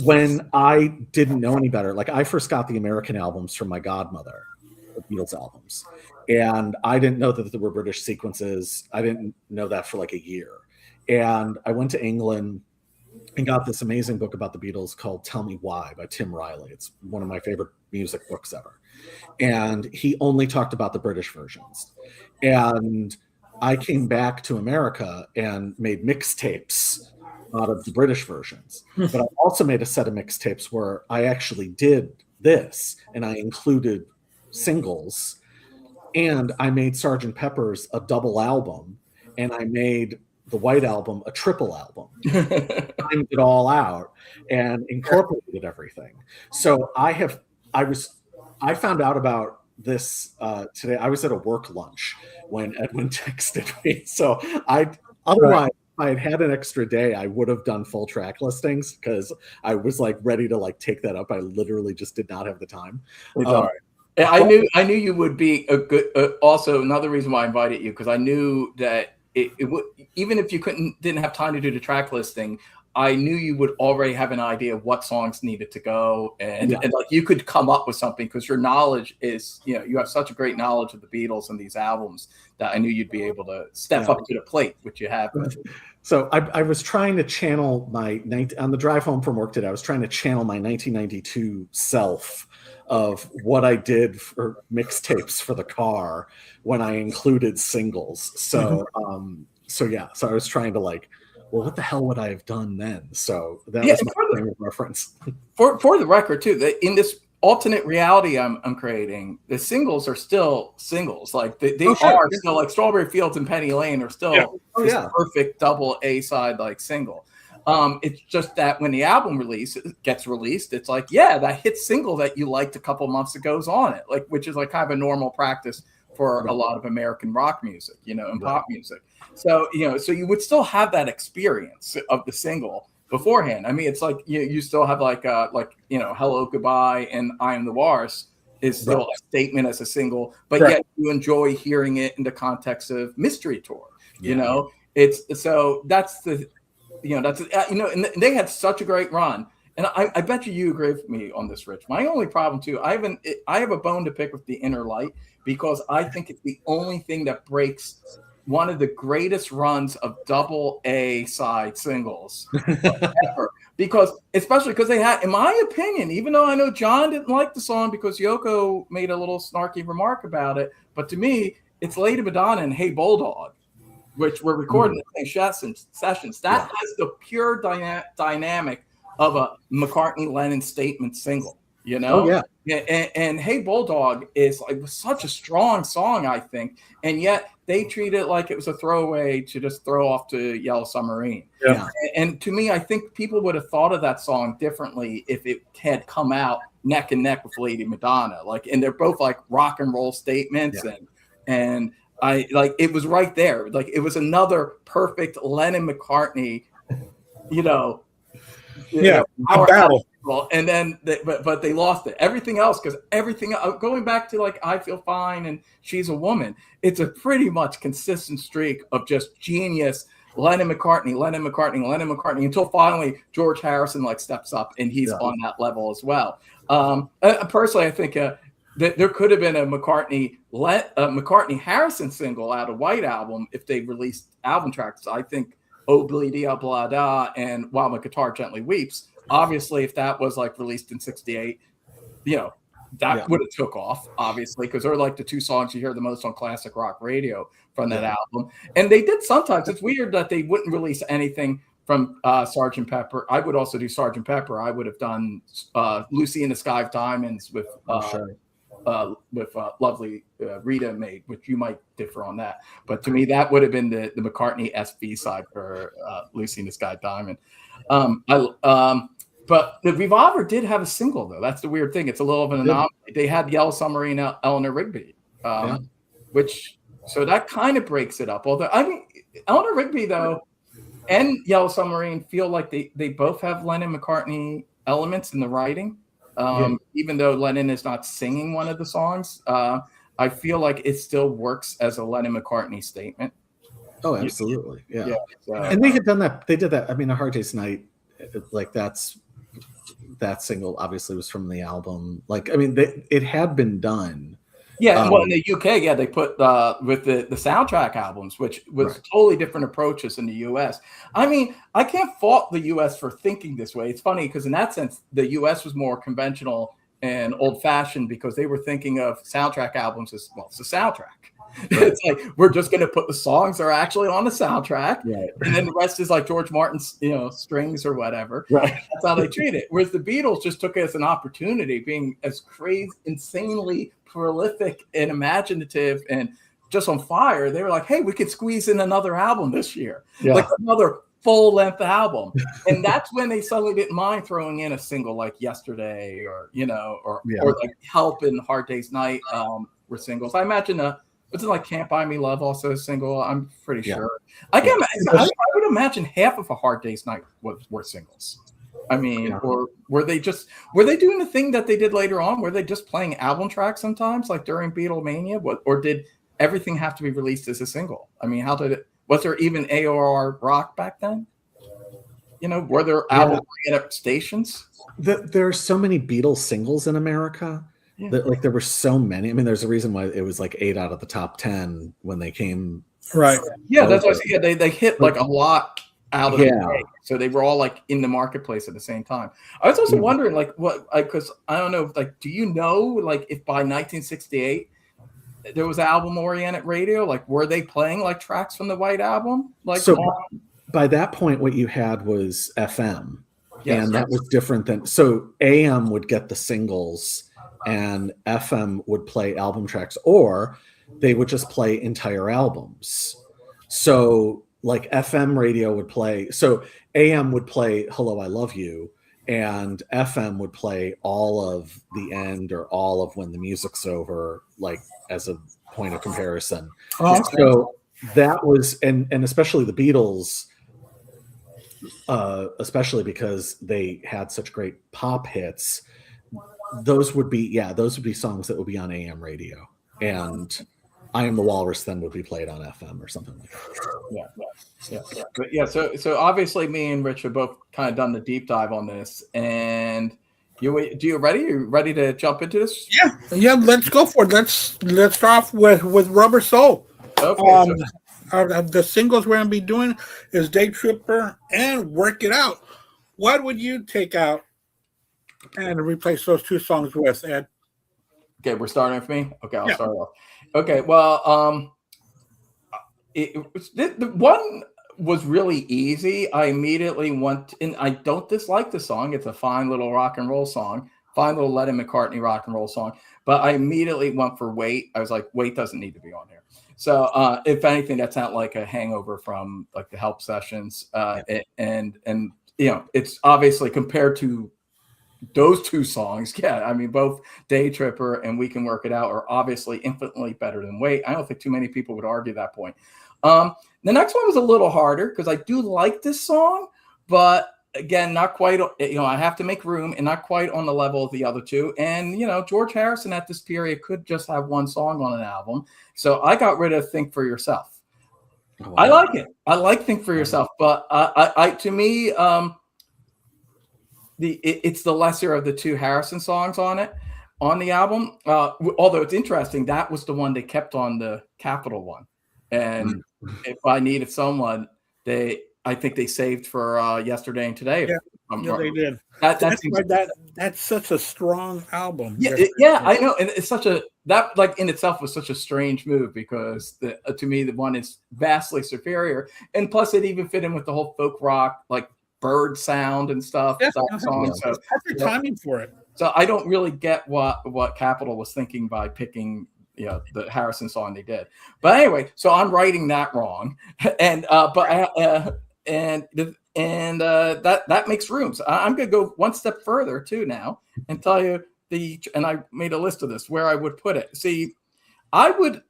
when I didn't know any better, like I first got the American albums from my godmother, the Beatles albums, and I didn't know that there were British sequences. I didn't know that for like a year. And I went to England and got this amazing book about the Beatles called Tell Me Why by Tim Riley. It's one of my favorite music books ever. And he only talked about the British versions. And I came back to America and made mixtapes out of the British versions. But I also made a set of mixtapes where I actually did this, and I included singles, and I made Sgt. Pepper's a double album, and I made the White Album a triple album. Timed it all out and incorporated everything. So I found out about this today. I was at a work lunch when Edwin texted me. So otherwise, if I had an extra day, I would have done full track listings because I was like ready to like take that up. I literally just did not have the time. It's all right. I knew you would be a good. Also, another reason why I invited you, because I knew that it would, even if you didn't have time to do the track listing, I knew you would already have an idea of what songs needed to go, and like you could come up with something because your knowledge is, you have such a great knowledge of the Beatles and these albums that I knew you'd be able to step up to the plate, which you have. So I was trying to channel on the drive home from work today. I was trying to channel my 1992 self of what I did for mixtapes for the car when I included singles. So so I was trying to like, well, what the hell would I have done then? So that was my frame of reference. For the record, too, in this alternate reality I'm creating, the singles are still singles. Like they are still like Strawberry Fields and Penny Lane are still perfect double A side like single. It's just that when the album gets released, it's like, that hit single that you liked a couple months ago is on it, like, which is like kind of a normal practice for a lot of American rock music, and pop music. So, so you would still have that experience of the single beforehand. I mean, it's like you still have like Hello, Goodbye, and I Am the Walrus is still a statement as a single, but yet you enjoy hearing it in the context of Mystery Tour. It's so that's the and they had such a great run. And I bet you agree with me on this, Rich. My only problem too, I have a bone to pick with the Inner Light, because I think it's the only thing that breaks one of the greatest runs of double A side singles ever. Especially because they had, in my opinion, even though I know John didn't like the song because Yoko made a little snarky remark about it, but to me, it's Lady Madonna and Hey Bulldog, which were recorded in the same sessions. That is the pure dynamic of a McCartney-Lennon statement single, And Hey Bulldog is like such a strong song, I think, and yet they treat it like it was a throwaway to just throw off to Yellow Submarine. And to me, I think people would have thought of that song differently if it had come out neck and neck with Lady Madonna. And they're both like rock and roll statements, and I like it was right there. Like it was another perfect Lennon McCartney, battle. And then but they lost it. Everything else, because going back to like I Feel Fine and She's a Woman, it's a pretty much consistent streak of just genius Lennon McCartney until finally George Harrison steps up and he's on that level as well. Personally, I think that there could have been a McCartney Harrison single out of White Album if they released album tracks. I think Oh Bleedy Blah Da and While My Guitar Gently Weeps. Obviously, if that was released in '68, that would have took off, obviously, because they're the two songs you hear the most on classic rock radio from that album. And they did sometimes. It's weird that they wouldn't release anything from Sgt. Pepper. I would also do Sgt. Pepper. I would have done Lucy in the Sky of Diamonds with lovely Rita made, which you might differ on that. But to me, that would have been the McCartney SV side for Lucy in the Sky Diamond. But the Revolver did have a single, though. That's the weird thing. It's a little of an anomaly. They had Yellow Submarine, Eleanor Rigby, so that kind of breaks it up. Although, I mean, Eleanor Rigby, though, and Yellow Submarine feel like they both have Lennon-McCartney elements in the writing. Even though Lennon is not singing one of the songs, I feel like it still works as a Lennon-McCartney statement. Oh, absolutely. Yeah. So, and they had done that. They did that. I mean, A Hard Day's Night, that single obviously was from the album. It had been done. Yeah, well, in the UK, they put with the soundtrack albums, which was totally different approaches in the US. I mean, I can't fault the US for thinking this way. It's funny because in that sense, the US was more conventional and old-fashioned because they were thinking of soundtrack albums as, well, it's a soundtrack. It's like, we're just going to put the songs that are actually on the soundtrack, and then the rest is like George Martin's, strings or whatever. That's how they treat it. Whereas the Beatles just took it as an opportunity, being as crazy, insanely prolific and imaginative and just on fire. They were like, hey, we could squeeze in another album this year, another full-length album. And that's when they suddenly didn't mind throwing in a single like Yesterday or like Help and Hard Day's Night were singles. I imagine wasn't like Can't Buy Me Love also a single? I'm pretty sure. I would imagine half of A Hard Day's Night were singles. I mean, or were they doing the thing that they did later on? Were they just playing album tracks sometimes, like during Beatlemania? Or did everything have to be released as a single? I mean, was there even AOR rock back then? Were there album stations? There are so many Beatles singles in America. That, there were so many. I mean, there's a reason why it was 8 out of the top 10 when they came. Right. Yeah, that's what I said. They hit a lot out of the day. So they were all in the marketplace at the same time. I was also wondering because I don't know, do you know if by 1968 there was album oriented radio? Were they playing tracks from the White Album? By that point, what you had was FM, and that was different than AM would get the singles. And FM would play album tracks, or they would just play entire albums. So FM radio would play. So AM would play Hello, I Love You, and FM would play all of The End or all of When the Music's Over, as a point of comparison. Oh, okay. So that was, and especially the Beatles, especially because they had such great pop hits. Those would be songs that would be on AM radio, and I Am the Walrus then would be played on FM or something like that. But yeah, so obviously me and Rich have both kind of done the deep dive on this, and you ready? You ready to jump into this? Yeah. Let's go for it. Let's start off with Rubber Soul. Okay. The singles we're gonna be doing is Day Tripper and Work It Out. What would you take out and replace those two songs with, Ed? Okay, we're starting with me. Okay, I'll start off. Okay, well, the one was really easy. I immediately went, and I don't dislike the song. It's a fine little rock and roll song, fine little Lennon McCartney rock and roll song. But I immediately went for Wait. I was like, Wait doesn't need to be on here. So if anything, that's not like a hangover from like the Help sessions. And you know, it's obviously compared to those two songs. Yeah, I mean, both Day Tripper and We Can Work It Out are obviously infinitely better than Wait. I don't think too many people would argue that point. The next one was a little harder because I do like this song, but again, not quite, you know, I have to make room and not quite on the level of the other two. And, you know, George Harrison at this period could just have one song on an album. So I got rid of Think for Yourself. Oh, wow. I like it. I like Think for Yourself, but to me, it's the lesser of the two Harrison songs on the album. Although it's interesting, that was the one they kept on the Capitol one. And if I needed someone, I think they saved for Yesterday and Today. Yeah, they did. That's such a strong album. Yeah, I know, and it's that like in itself was such a strange move because to me the one is vastly superior, and plus it even fit in with the whole folk rock like bird sound and stuff. Yeah, that song. So it's perfect timing for it. So I don't really get what Capitol was thinking by picking the Harrison song they did. But anyway, so I'm writing that wrong, and that makes room. So I'm going to go one step further too now and tell you and I made a list of this where I would put it. See, I would,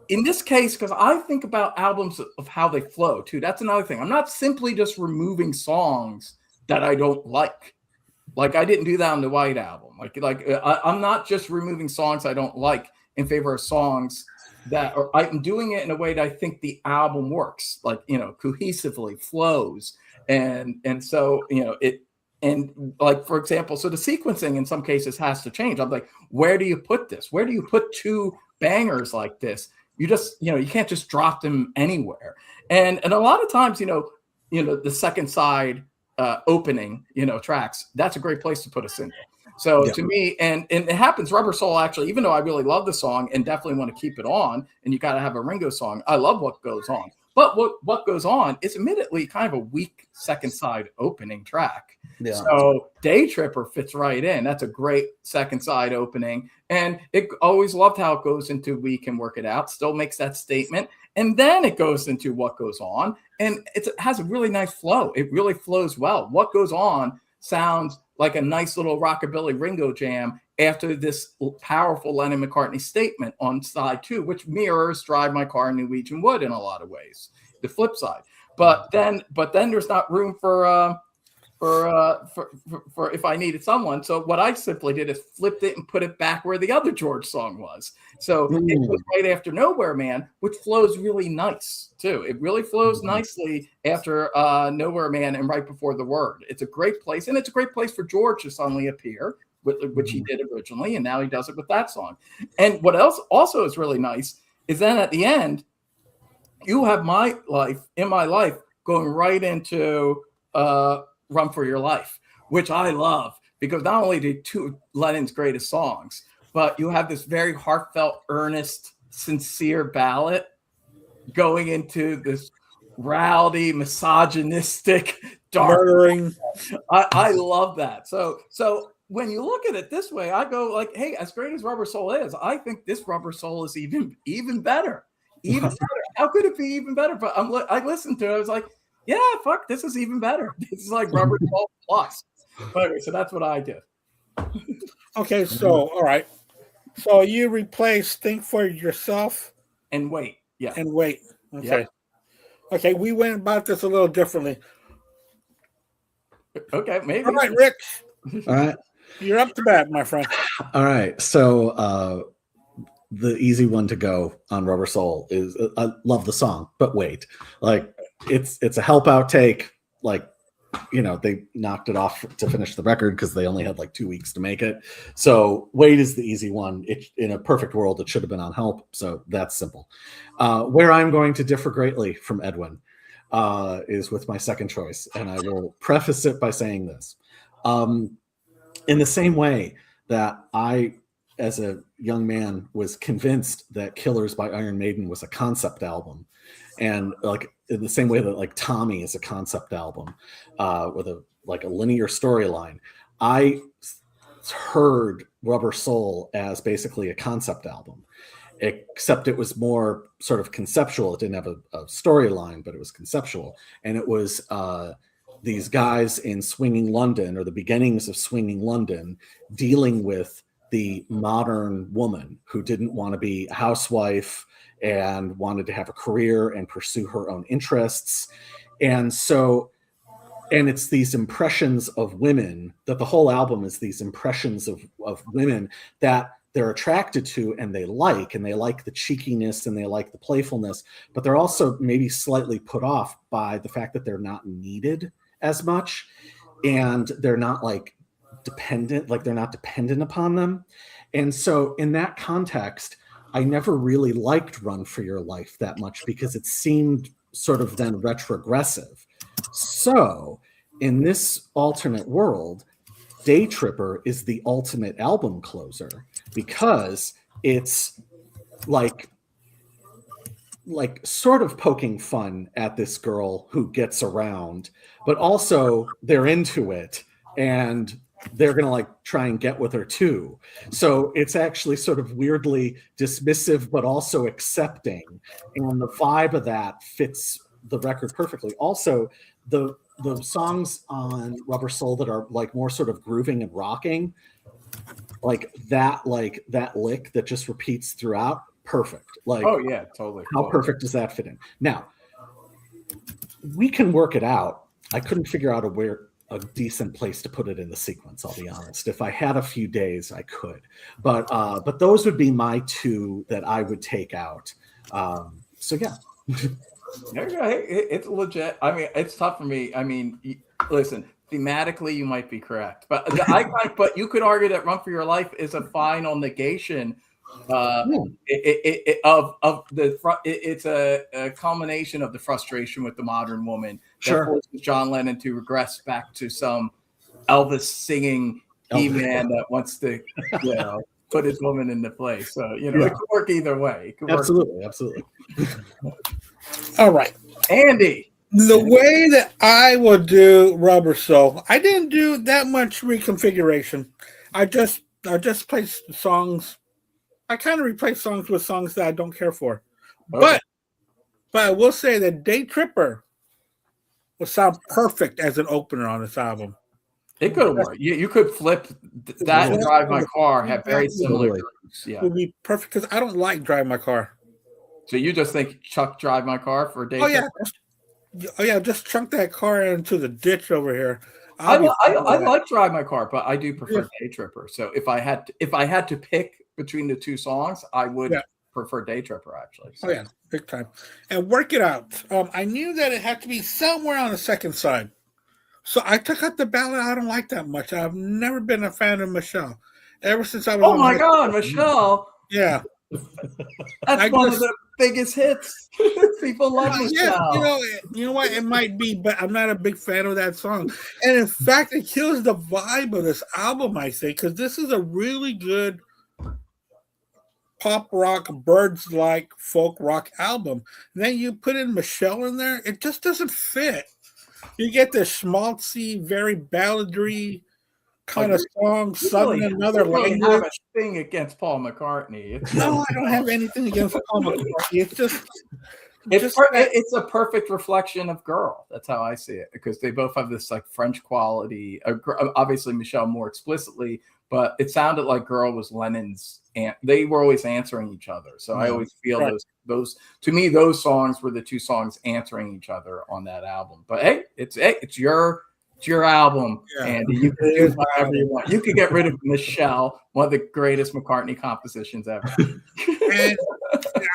in this case, because I think about albums of how they flow too. That's another thing. I'm not simply just removing songs that I don't like. Like I didn't do that on the White Album. I'm not just removing songs I don't like in favor of songs that are, I'm doing it in a way that I think the album works, like, cohesively flows. And so, and like, for example, so the sequencing in some cases has to change. I'm like, where do you put this? Where do you put two bangers like this? You just, you can't just drop them anywhere. And a lot of times, the second side opening, tracks, that's a great place to put a single. So to me, and it happens, Rubber Soul, actually, even though I really love the song and definitely want to keep it on, and you got to have a Ringo song, I love What Goes On. But what Goes On is admittedly kind of a weak second side opening track. Yeah. So Day Tripper fits right in. That's a great second side opening. And it always loved how it goes into We Can Work It Out, still makes that statement. And then it goes into What Goes On. And it has a really nice flow. It really flows well. What Goes On sounds like a nice little rockabilly Ringo jam after this powerful Lennon McCartney statement on side 2, which mirrors Drive My Car in Norwegian Wood in a lot of ways, the flip side. But then there's not room for If I Needed Someone. So what I simply did is flipped it and put it back where the other George song was. So it was right after Nowhere Man, which flows really nice too. It really flows nicely after Nowhere Man and right before The Word. It's a great place, and it's a great place for George to suddenly appear, which he did originally, and now he does it with that song. And what else also is really nice is then at the end, you have My Life going right into Run for Your Life, which I love, because not only did two Lennon's greatest songs, but you have this very heartfelt, earnest, sincere ballad going into this rowdy, misogynistic, dark murdering. I love that. So when you look at it this way, I go like, hey, as great as Rubber Soul is, I think this Rubber Soul is even better. Even better. How could it be even better? But I listened to it, I was like, yeah, fuck, this is even better. This is like Rubber Soul plus. But anyway, so that's what I did. Okay, so all right. So you replace Think for Yourself And Wait. Yeah. and Wait. Okay. Yep. Okay, we went about this a little differently. Okay, maybe. All right, Rick, All right. you're up to bat, my friend. All right. So the easy one to go on Rubber Soul is I love the song, but wait. Like it's a help out take. Like, you know, they knocked it off to finish the record because they only had like 2 weeks to make it. So Wait is the easy one. In a perfect world, it should have been on Help. So that's simple. Where I'm going to differ greatly from Edwin is with my second choice. And I will preface it by saying this. In the same way that I, as a young man, was convinced that Killers by Iron Maiden was a concept album. And like in the same way that like Tommy is a concept album with a linear storyline, I heard Rubber Soul as basically a concept album, except it was more sort of conceptual. It didn't have a storyline, but it was conceptual. And it was these guys in swinging London, or the beginnings of swinging London, dealing with the modern woman who didn't want to be a housewife and wanted to have a career and pursue her own interests. And it's these impressions of women, that the whole album is these impressions of women that they're attracted to and they like the cheekiness and they like the playfulness, but they're also maybe slightly put off by the fact that they're not needed as much, and they're not like dependent, like they're not dependent upon them. And so in that context, I never really liked Run for Your Life that much because it seemed sort of then retrogressive. So in this alternate world, Day Tripper is the ultimate album closer because it's like sort of poking fun at this girl who gets around, but also they're into it and they're going to like try and get with her too. So it's actually sort of weirdly dismissive, but also accepting. And the vibe of that fits the record perfectly. Also, the songs on Rubber Soul that are like more sort of grooving and rocking, like that lick that just repeats throughout, perfect. Like, oh yeah, totally. How perfect does that fit in? Now, we can work it out. I couldn't figure out a decent place to put it in the sequence, I'll be honest. If I had a few days, I could. But those would be my two that I would take out. So yeah. It's legit. I mean, it's tough for me. I mean, listen, thematically, you might be correct, but but you could argue that Run for Your Life is a final negation it's a culmination of the frustration with the modern woman that forces John Lennon to regress back to some Elvis singing he-man that wants to, put his woman into place. So, it could work either way. Absolutely. All right. Andy. The way that I would do Rubber Soul, I didn't do that much reconfiguration. I just placed songs. I kind of replace songs with songs that I don't care for. Okay. But I will say that Day Tripper will sound perfect as an opener on this album. It could work. You could flip that and Drive My Car, have very similar groups. Yeah. It would be perfect because I don't like Drive My Car. So you just think Chuck Drive My Car for Day Tripper? Yeah, just chunk that car into the ditch over here. I like Drive My Car, but I do prefer Day Tripper. So if I had to pick between the two songs, I would prefer Day Tripper actually. So. Oh yeah, big time. And Work It Out. I knew that it had to be somewhere on the second side, so I took out the ballad. I don't like that much. I've never been a fan of Michelle. Ever since I was. Oh my God, Michelle! Yeah, that's one of the biggest hits. People love Michelle. Yeah, you know what? It might be, but I'm not a big fan of that song. And in fact, it kills the vibe of this album, I think, because this is a really good pop rock, birds-like folk rock album. And then you put in Michelle in there, it just doesn't fit. You get this schmaltzy, very balladry kind of song sung in another language. I have a thing against Paul McCartney. No, I don't have anything against Paul McCartney. It's just it's a perfect reflection of Girl. That's how I see it, because they both have this like French quality. Obviously, Michelle more explicitly, but it sounded like Girl was Lennon's, and they were always answering each other. So I always feel those to me, those songs were the two songs answering each other on that album. But hey, it's your album, Andy. You can do whatever you want. You could get rid of Michelle, one of the greatest McCartney compositions ever. And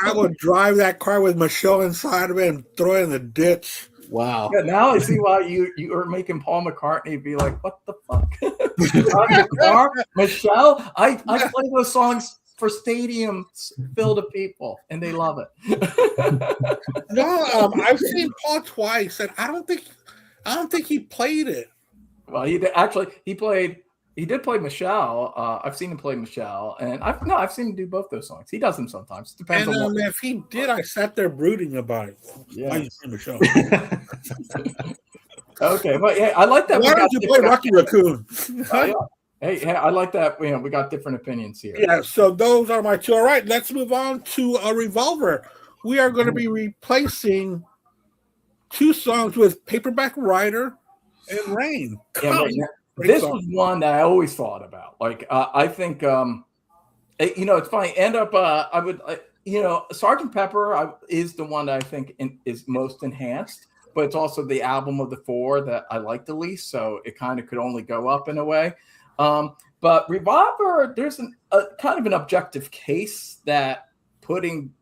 I would drive that car with Michelle inside of it and throw it in the ditch. Wow. Yeah, now I see why you are making Paul McCartney be like, what the fuck? On your car? Michelle? I play those songs for stadiums filled of people, and they love it. No, I've seen Paul twice, and I don't think he played it. Well, he did play Michelle. I've seen him play Michelle, and I've seen him do both those songs. He does them sometimes. Depends and, on what. If he did, I sat there brooding about it. Yeah. I play Michelle. Okay, but yeah, I like that. Why don't you play Rocky Raccoon? Yeah. Hey, I like that. We got different opinions here. Yeah, so those are my two. All right, let's move on to a Revolver. We are going to be replacing two songs with Paperback Writer and Rain. Yeah, this was one that I always thought about. Like, I think, it's funny. Sgt. Pepper is the one that I think is most enhanced, but it's also the album of the four that I like the least. So it kind of could only go up in a way. But Revolver, there's a kind of an objective case that putting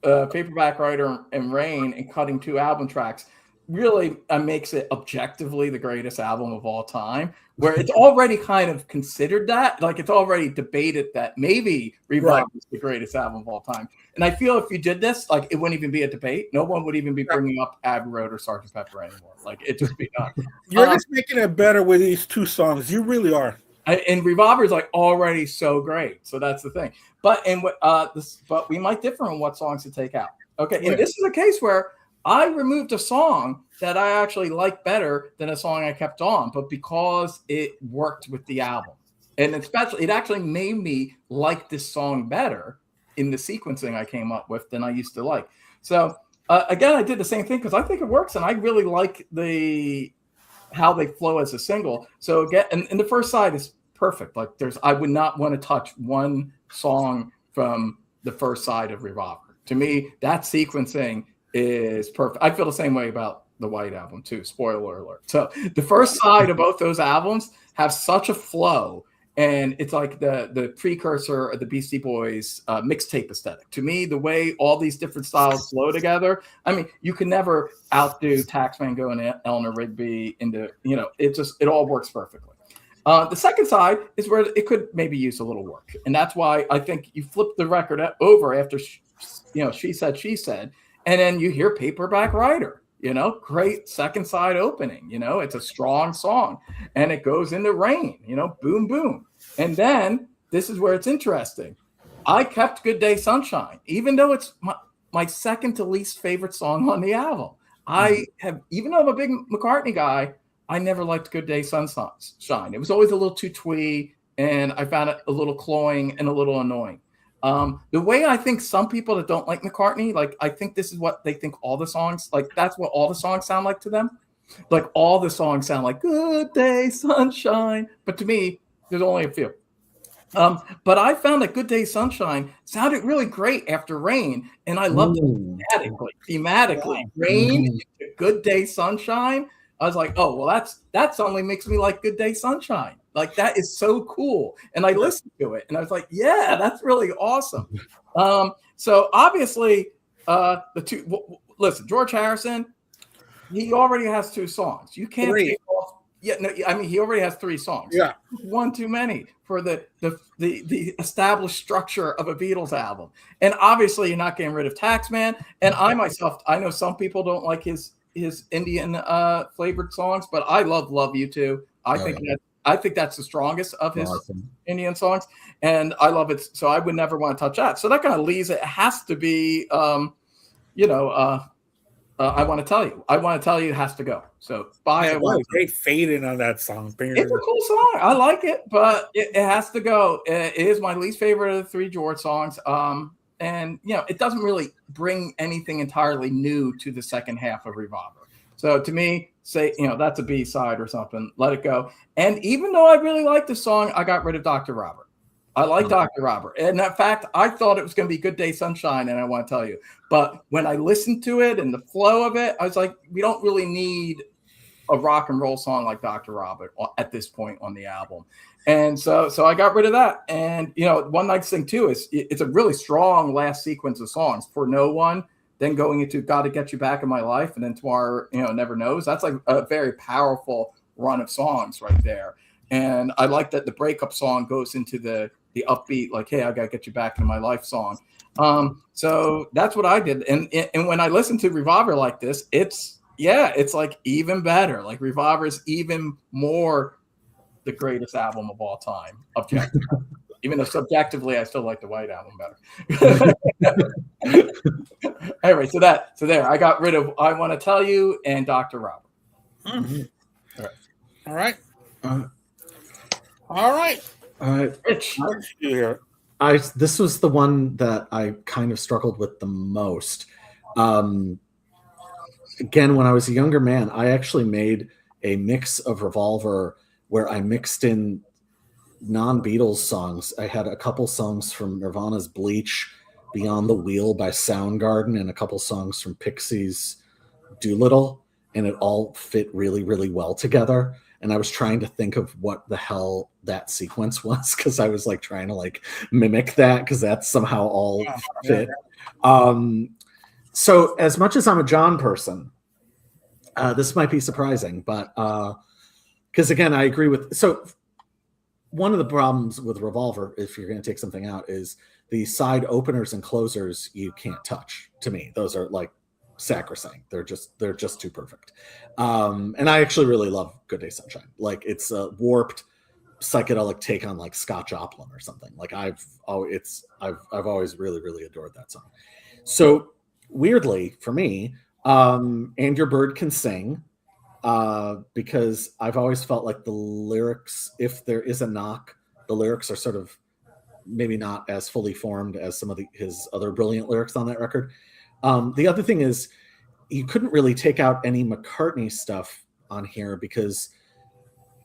Paperback Writer and Rain and cutting two album tracks really makes it objectively the greatest album of all time, where it's already kind of considered that, like it's already debated that maybe Revolver is the greatest album of all time. And I feel if you did this, like it wouldn't even be a debate. No one would even be bringing up Abbey Road or Sgt. Pepper anymore. Like it just be done. You're just making it better with these two songs. You really are. And Revolver is like already so great. So that's the thing. But we might differ on what songs to take out. Okay. And this is a case where I removed a song that I actually like better than a song I kept on, but because it worked with the album. And especially, it actually made me like this song better in the sequencing I came up with than I used to like. So again, I did the same thing because I think it works, and I really like how they flow as a single. So again, and the first side is perfect. Like I would not want to touch one song from the first side of Revolver. To me, that sequencing is perfect. I feel the same way about the White Album too. Spoiler alert. So the first side of both those albums have such a flow, and it's like the precursor of the Beastie Boys mixtape aesthetic. To me, the way all these different styles flow together, I mean, you can never outdo Taxman Go and Eleanor Rigby it all works perfectly. The second side is where it could maybe use a little work, and that's why I think you flip the record over after She Said, and then you hear Paperback Writer, great second side opening, it's a strong song, and it goes into Rain, boom, boom. And then this is where it's interesting. I kept Good Day Sunshine, even though it's my second to least favorite song on the album. Even though I'm a big McCartney guy, I never liked Good Day Sunshine. It was always a little too twee, and I found it a little cloying and a little annoying. The way I think some people that don't like McCartney, like I think this is what they think all the songs, like that's what all the songs sound like to them. Like all the songs sound like Good Day Sunshine, but to me, there's only a few. But I found that Good Day Sunshine sounded really great after Rain, and I loved it thematically. Rain, Good Day Sunshine. I was like, oh, well, that suddenly makes me like Good Day Sunshine. Like, that is so cool. And I listened to it, and I was like, yeah, that's really awesome. So obviously, listen, George Harrison, he already has two songs. You can't take off. Yeah, no, I mean, he already has three songs. Yeah. One too many for the established structure of a Beatles album. And obviously, you're not getting rid of Taxman. And I know some people don't like his Indian flavored songs, but I love You Too. I think that's the strongest of his Indian songs, and I love it. So I would never want to touch that. So that kind of leaves it has to be, I Want to Tell You. I Want to Tell You has to go. So great fading on that song. It's a cool song. I like it, but it has to go. It is my least favorite of the three George songs. And it doesn't really bring anything entirely new to the second half of Revolver. So to me, say, that's a B-side or something. Let it go. And even though I really like the song, I got rid of Dr. Robert. I like Dr. Robert. And in fact, I thought it was going to be Good Day Sunshine, and I want to tell you. But when I listened to it and the flow of it, I was like, we don't really need a rock and roll song like Dr. Robert at this point on the album. And so I got rid of that. And, one nice thing, too, is it's a really strong last sequence of songs. For No One, then going into Gotta Get You Back in My Life, and then Tomorrow, Never Knows. That's like a very powerful run of songs right there. And I like that the breakup song goes into the upbeat, like, hey, I gotta get you back into my life song. So that's what I did. And when I listen to Revolver like this, it's like even better. Like Revolver is even more the greatest album of all time, objectively. Even though subjectively I still like the White Album better. Anyway, so there, I got rid of I Want to Tell You and Dr. Robert. Mm-hmm. All right. All right. Rich. This was the one that I kind of struggled with the most. Again, when I was a younger man, I actually made a mix of Revolver where I mixed in non-Beatles songs. I had a couple songs from Nirvana's Bleach, Beyond the Wheel by Soundgarden, and a couple songs from Pixies' Doolittle, and it all fit really, really well together. And I was trying to think of what the hell that sequence was, because I was like trying to like mimic that, because that's somehow all fit. So as much as I'm a John person, this might be surprising, but because again, I agree with. So one of the problems with Revolver, if you're going to take something out, is the side openers and closers you can't touch. To me, those are like sacrosanct. They're just too perfect. And I actually really love Good Day Sunshine. Like it's a warped psychedelic take on like Scott Joplin or something. Like I've always really, really adored that song. So weirdly for me, And Your Bird Can Sing, because I've always felt like the lyrics, if there is a knock, the lyrics are sort of maybe not as fully formed as some of his other brilliant lyrics on that record. The other thing is you couldn't really take out any McCartney stuff on here because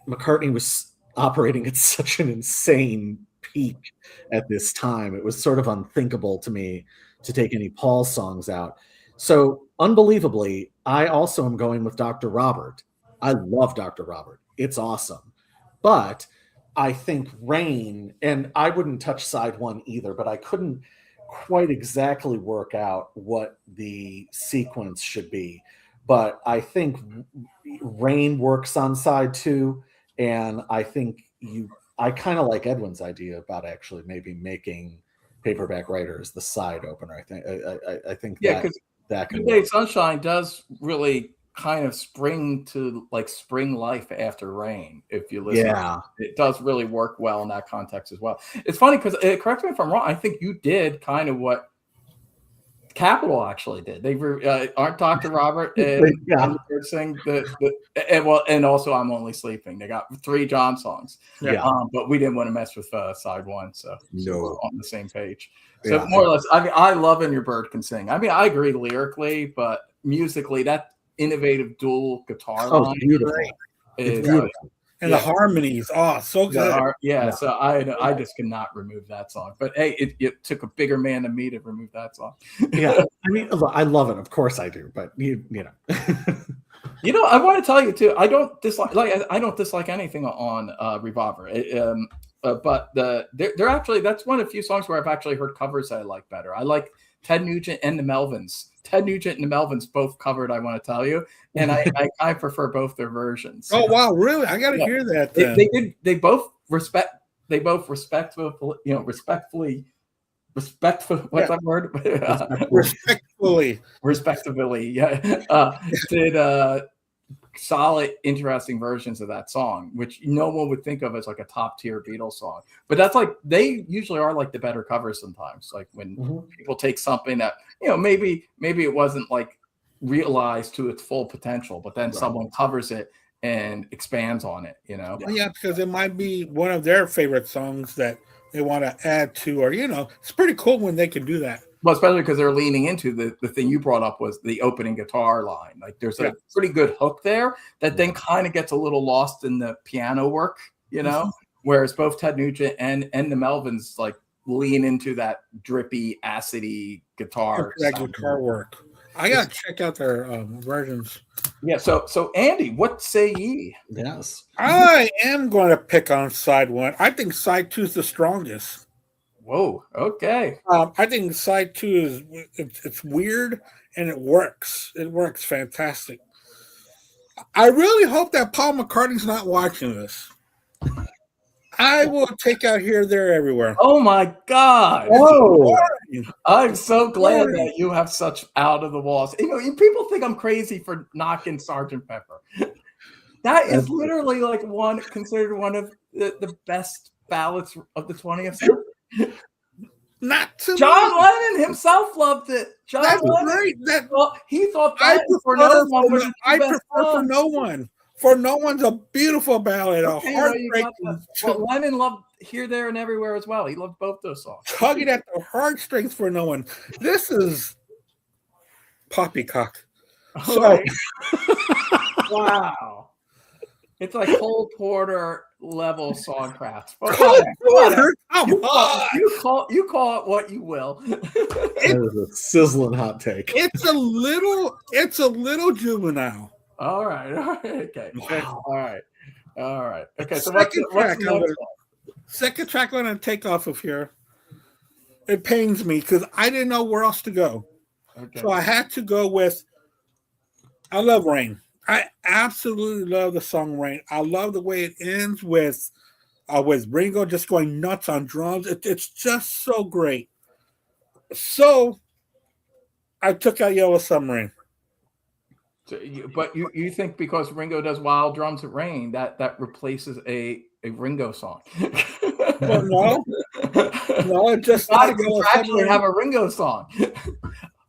McCartney was operating at such an insane peak at this time. It was sort of unthinkable to me to take any Paul songs out. So unbelievably, I also am going with Dr. Robert. I love Dr. Robert. It's awesome. But I think Rain, and I wouldn't touch side one either, but I couldn't quite exactly work out what the sequence should be. But I think Rain works on side two, and I think I kind of like Edwin's idea about actually maybe making Paperback Writers the side opener. I think that Good Day Sunshine does really kind of spring life after rain. If you listen, it does really work well in that context as well. It's funny because correct me if I'm wrong. I think you did kind of what Capitol actually did. They aren't Dr. Robert and sing and also I'm Only Sleeping. They got 3 John songs. But we didn't want to mess with side one, so we're on the same page. So more or less, I mean, I love And Your Bird Can Sing. I mean, I agree lyrically, but musically, that innovative dual guitar line is beautiful. And the harmonies, so good. So I just cannot remove that song. But hey, it took a bigger man than me to remove that song. I mean, I love it. Of course I do. But you know. I want to tell you too. I don't dislike anything on Revolver. But they're actually, that's one of the few songs where I've actually heard covers that I like better. I like Ted Nugent and the Melvins. Ted Nugent and the Melvins both covered I Want to Tell You, and I prefer both their versions. Oh wow, really? I got to hear that. Then. They both respectfully. What's that word? Respectfully, did solid, interesting versions of that song, which no one would think of as like a top tier Beatles song. But that's like, they usually are like the better covers sometimes. Like when people take something that, maybe it wasn't like realized to its full potential, but then someone covers it and expands on it, Yeah, because it might be one of their favorite songs that they want to add to, or, it's pretty cool when they can do that. Well, especially because they're leaning into the thing you brought up was the opening guitar line. Like there's a pretty good hook there that then kind of gets a little lost in the piano work, you know, whereas both Ted Nugent and the Melvins like lean into that drippy, acidy guitar. That guitar work. I gotta check out their versions. Yeah. So Andy, what say ye? Yes. I am going to pick on side one. I think side two is the strongest. Whoa. Okay. I think side two it's weird and it works. It works fantastic. I really hope that Paul McCartney's not watching this. I will take out here, there, everywhere. Oh my God! Oh, I'm so glad that you have such out of the walls. You know, people think I'm crazy for knocking Sgt. Pepper. That is literally like considered one of the best ballads of the 20th century. Not to John me. Lennon himself loved it. That's great. He thought I that for no one was I prefer For No One. For No One's a beautiful ballad, okay, a heartbreaking. Well, Lennon loved Here, There, and Everywhere as well. He loved both those songs. Tugging at the heartstrings For No One. This is poppycock. So, wow. It's like Cole Porter level songcraft. Cole Porter, come on. You call it what you will. That is a sizzling hot take. It's a little juvenile. All right. Okay. Wow. All right. Okay. So second track I'm going to take off of here. It pains me because I didn't know where else to go. Okay. So I had to go with I Love Rain. I absolutely love the song Rain. I love the way it ends with Ringo just going nuts on drums. It's just so great. So I took out Yellow Submarine. So but you think because Ringo does wild drums at Rain that replaces a Ringo song? Well, no, it just actually have a Ringo song.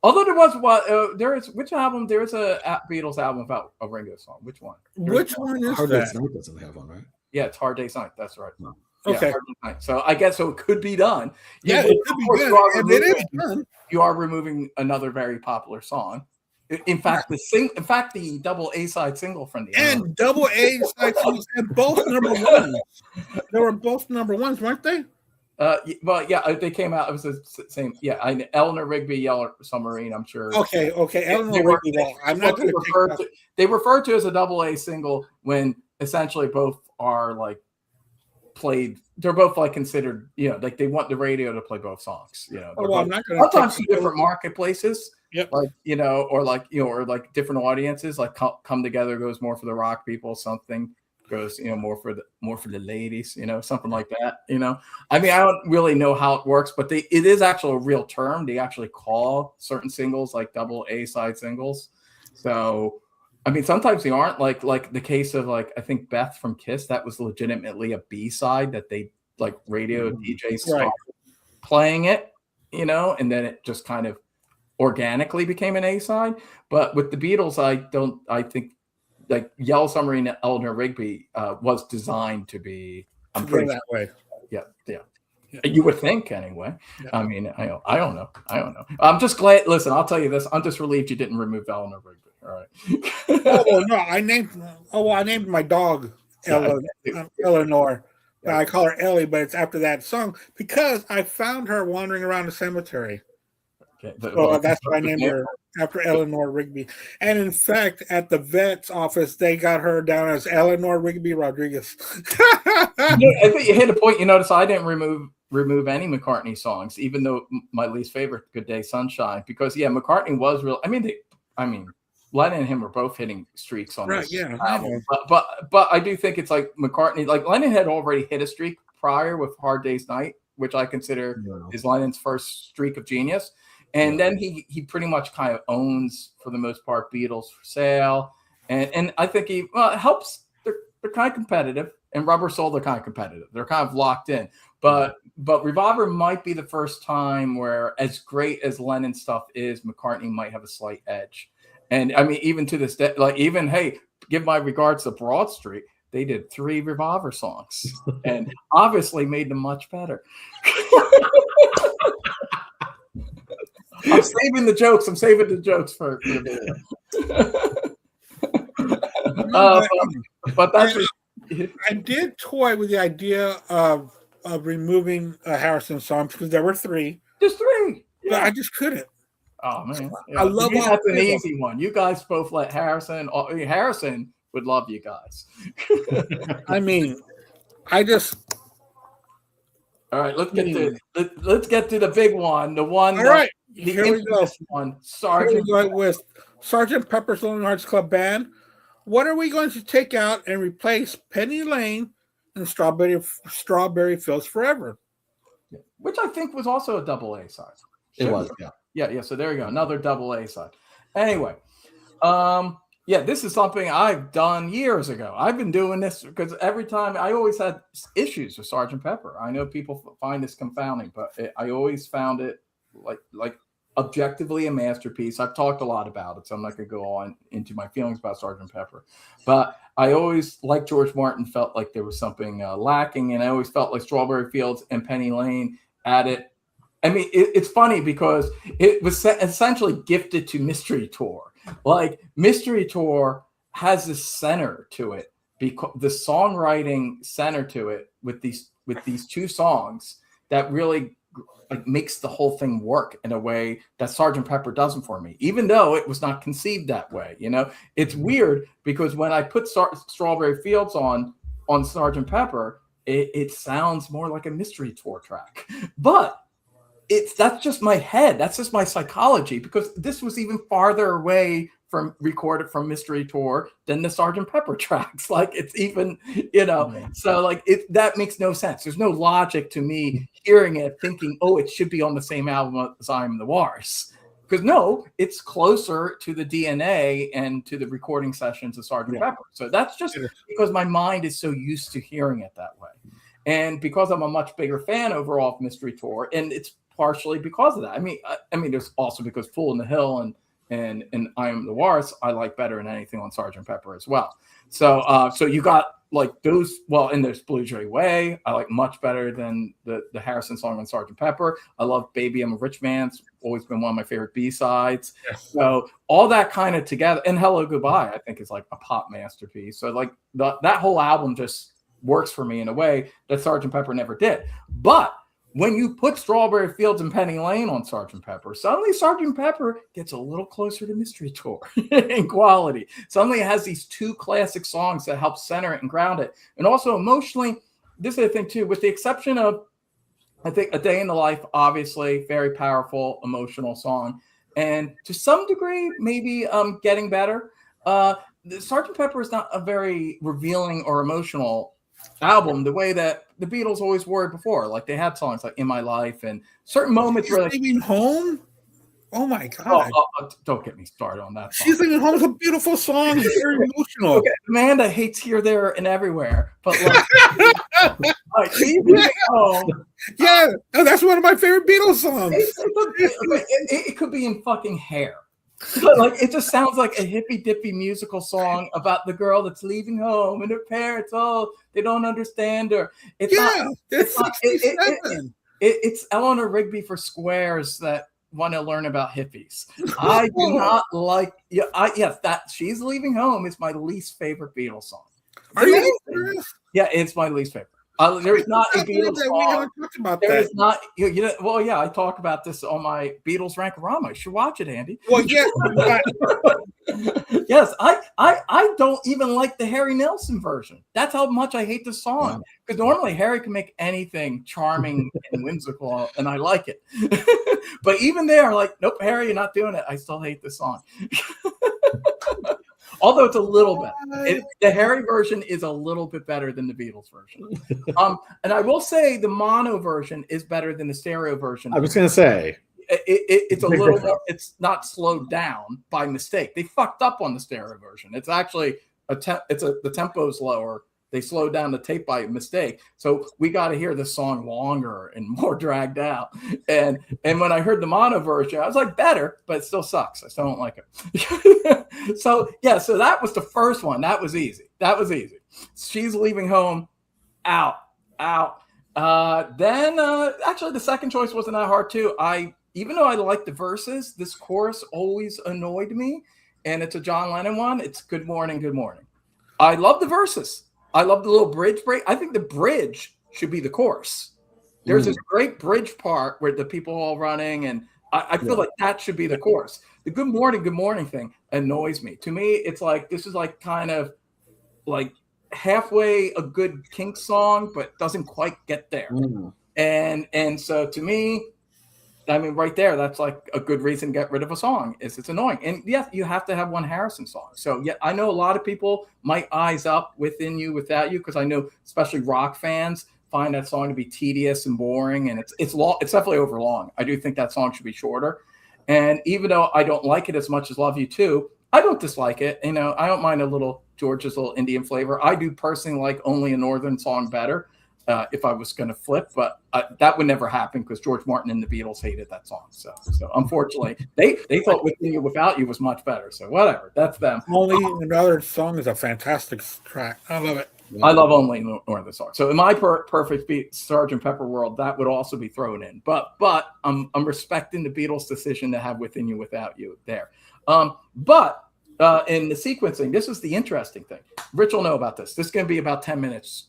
Although there is which album? There is a Beatles album about a Ringo song. Which one? Which one is Hard that? Day's Night doesn't have one, right? Yeah, it's Hard Day's Night. That's right. No. Okay. Yeah, so I guess it could be done. Yeah, it could be done. And it is done. You are removing another very popular song. In fact, the double A side single from the and double A side singles and both number ones. They were both number ones, weren't they? Well, yeah, they came out. It was the same. Yeah, Eleanor Rigby, Yellow Submarine. I'm sure. Okay. Eleanor Rigby. Well, I'm not going to. They refer to as a double A single when essentially both are like played. They're both like considered. You know, like they want the radio to play both songs. You know, I'm not going to. Sometimes different marketplaces. Yep. Like or like different audiences. Like Come Together goes more for the rock people. Something goes more for the ladies, something like that. I mean, I don't really know how it works, but it is actually a real term. They actually call certain singles like double A side singles. So I mean, sometimes they aren't like the case of like I think Beth from Kiss, that was legitimately a B side that they like radio DJs started playing it, and then it just kind of organically became an A side. But with the Beatles, I think like Yellow Submarine and Eleanor Rigby was designed to be that way. Yeah. You would think anyway. Yeah. I mean, I don't know. I'm just glad. Listen, I'll tell you this. I'm just relieved you didn't remove Eleanor Rigby. All right. No, I named my dog Eleanor. Yeah. I call her Ellie, but it's after that song because I found her wandering around the cemetery. Okay. So that's why I named her after Eleanor Rigby. And in fact, at the vet's office, they got her down as Eleanor Rigby Rodriguez. I think you hit a point. You notice I didn't remove any McCartney songs, even though my least favorite, Good Day Sunshine, because McCartney was real. I mean, Lennon and him were both hitting streaks on this album. But I do think it's like McCartney, like Lennon had already hit a streak prior with Hard Day's Night, which I consider is Lennon's first streak of genius. And then he pretty much kind of owns, for the most part, Beatles for Sale. And I think it helps. They're kind of competitive. And Rubber Soul, they're kind of competitive. They're kind of locked in. But Revolver might be the first time where, as great as Lennon stuff is, McCartney might have a slight edge. And I mean, even to this day, like even, hey, give my regards to Broad Street. They did 3 Revolver songs and obviously made them much better. I'm saving the jokes. I'm saving the jokes for the video. But that's. I did toy with the idea of removing Harrison's songs because there were 3. Just 3. Yeah. But I just couldn't. Oh man, I love all that's an easy one. You guys both let Harrison. Harrison would love you guys. I mean, I just. All right, let's get to the big one. The one. All right, here we go. One, Sergeant. With Sergeant Pepper's Lonely Hearts Club Band. What are we going to take out and replace Penny Lane and Strawberry Fields Forever? Which I think was also a double A side. It was, yeah. Yeah. So there you go, another double A side. Anyway, this is something I've done years ago. I've been doing this because every time I always had issues with Sergeant Pepper. I know people find this confounding, but I always found it like objectively a masterpiece. I've talked a lot about it, so I'm not going to go on into my feelings about Sergeant Pepper. But I always, like George Martin, felt like there was something lacking, and I always felt like Strawberry Fields and Penny Lane added. I mean, it's funny because it was essentially gifted to Mystery Tour. Like Mystery Tour has this center to it, because the songwriting center to it with these 2 songs that really makes the whole thing work in a way that Sergeant Pepper doesn't for me, even though it was not conceived that way. It's weird because when I put Strawberry Fields on Sergeant Pepper, it sounds more like a Mystery Tour track, but that's just my head. That's just my psychology, because this was even farther away from recorded from Mystery Tour than the Sergeant Pepper tracks. Like it's even, so like that makes no sense. There's no logic to me hearing it thinking, oh, it should be on the same album as I'm the Wars. Because no, it's closer to the DNA and to the recording sessions of Sergeant Pepper. So that's just because my mind is so used to hearing it that way. And because I'm a much bigger fan overall of Mystery Tour, and it's partially because of that. I mean, there's also because Fool in the Hill and I Am the Wars I like better than anything on Sergeant Pepper as well. So you got like those. Well, and there's Blue Jay Way I like much better than the Harrison song on Sergeant Pepper. I love Baby I'm a Rich Man. It's always been one of my favorite B-sides. Yes. So all that kind of together, and Hello Goodbye I think is like a pop masterpiece. So like that whole album just works for me in a way that Sergeant Pepper never did. But when you put Strawberry Fields and Penny Lane on Sergeant Pepper, suddenly Sergeant Pepper gets a little closer to Mystery Tour in quality. Suddenly it has these 2 classic songs that help center it and ground it. And also emotionally, this is the thing too, with the exception of, I think, A Day in the Life, obviously, very powerful, emotional song. And to some degree, maybe getting better. Sergeant Pepper is not a very revealing or emotional album the way that the Beatles always were before. Like they had songs like In My Life and certain moments where Leaving Home. Oh my God. Don't get me started on that song. She's Leaving Home is a beautiful song. It's very emotional. Okay. Amanda hates Here, There, and Everywhere. But like She's Leaving Home. Yeah, that's one of my favorite Beatles songs. It could be in fucking Hair. Like it just sounds like a hippy dippy musical song about the girl that's leaving home and her parents, they don't understand her. It's Eleanor Rigby for Squares that want to learn about hippies. I do not like. That She's Leaving Home is my least favorite Beatles song. Are you serious? Yeah, it's my least favorite. There's not a Beatles song. We haven't talked about there that. Is not. Well, yeah, I talk about this on my Beatles Rankorama. You should watch it, Andy. Well, yes. Yes, I don't even like the Harry Nilsson version. That's how much I hate the song. Because normally Harry can make anything charming and whimsical, and I like it. But even there, like, nope, Harry, you're not doing it. I still hate the song. Although it's a little bit. The Harry version is a little bit better than the Beatles version. And I will say the mono version is better than the stereo version. I was going to say. It's a little more, it's not slowed down by mistake. They fucked up on the stereo version. It's actually, the tempo's lower. They slowed down the tape by mistake. So we got to hear the song longer and more dragged out. And when I heard the mono version, I was like, better, but it still sucks. I still don't like it. So that was the first one. That was easy. She's Leaving Home, out. Then actually the second choice wasn't that hard too. even though I like the verses, this chorus always annoyed me. And it's a John Lennon one. It's good morning, good morning. I love the verses. I love the little bridge break. I think the bridge should be the chorus. There's this great bridge part where the people are all running, and I feel like that should be the chorus. The good morning thing annoys me. To me, it's like this is like kind of like halfway a good Kinks song, but doesn't quite get there. And so to me, I mean, right there, that's like a good reason to get rid of a song. Is it's annoying. And yes, you have to have one Harrison song. So yeah, I know a lot of people might eyes up Within You, Without You, because I know especially rock fans find that song to be tedious and boring, and it's long. It's definitely over long. I do think that song should be shorter. And even though I don't like it as much as Love You Too, I don't dislike it. You know, I don't mind a little George's little Indian flavor. I do personally like Only a Northern Song better. If I was going to flip, but that would never happen because George Martin and the Beatles hated that song. So unfortunately, they thought Within You, Without You was much better. So whatever, that's them. Only Another Song is a fantastic track. I love it. I love Only Northern Song. So in my perfect Sgt. Pepper world, that would also be thrown in. But I'm respecting the Beatles' decision to have Within You, Without You there. But in the sequencing, this is the interesting thing. Rich will know about this. This is going to be about 10 minutes.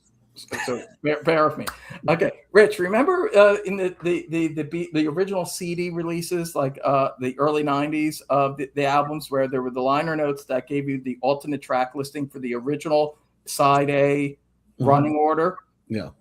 So bear with me. Okay, Rich, remember in the original CD releases, like the early 90s of the albums, where there were the liner notes that gave you the alternate track listing for the original side A running order of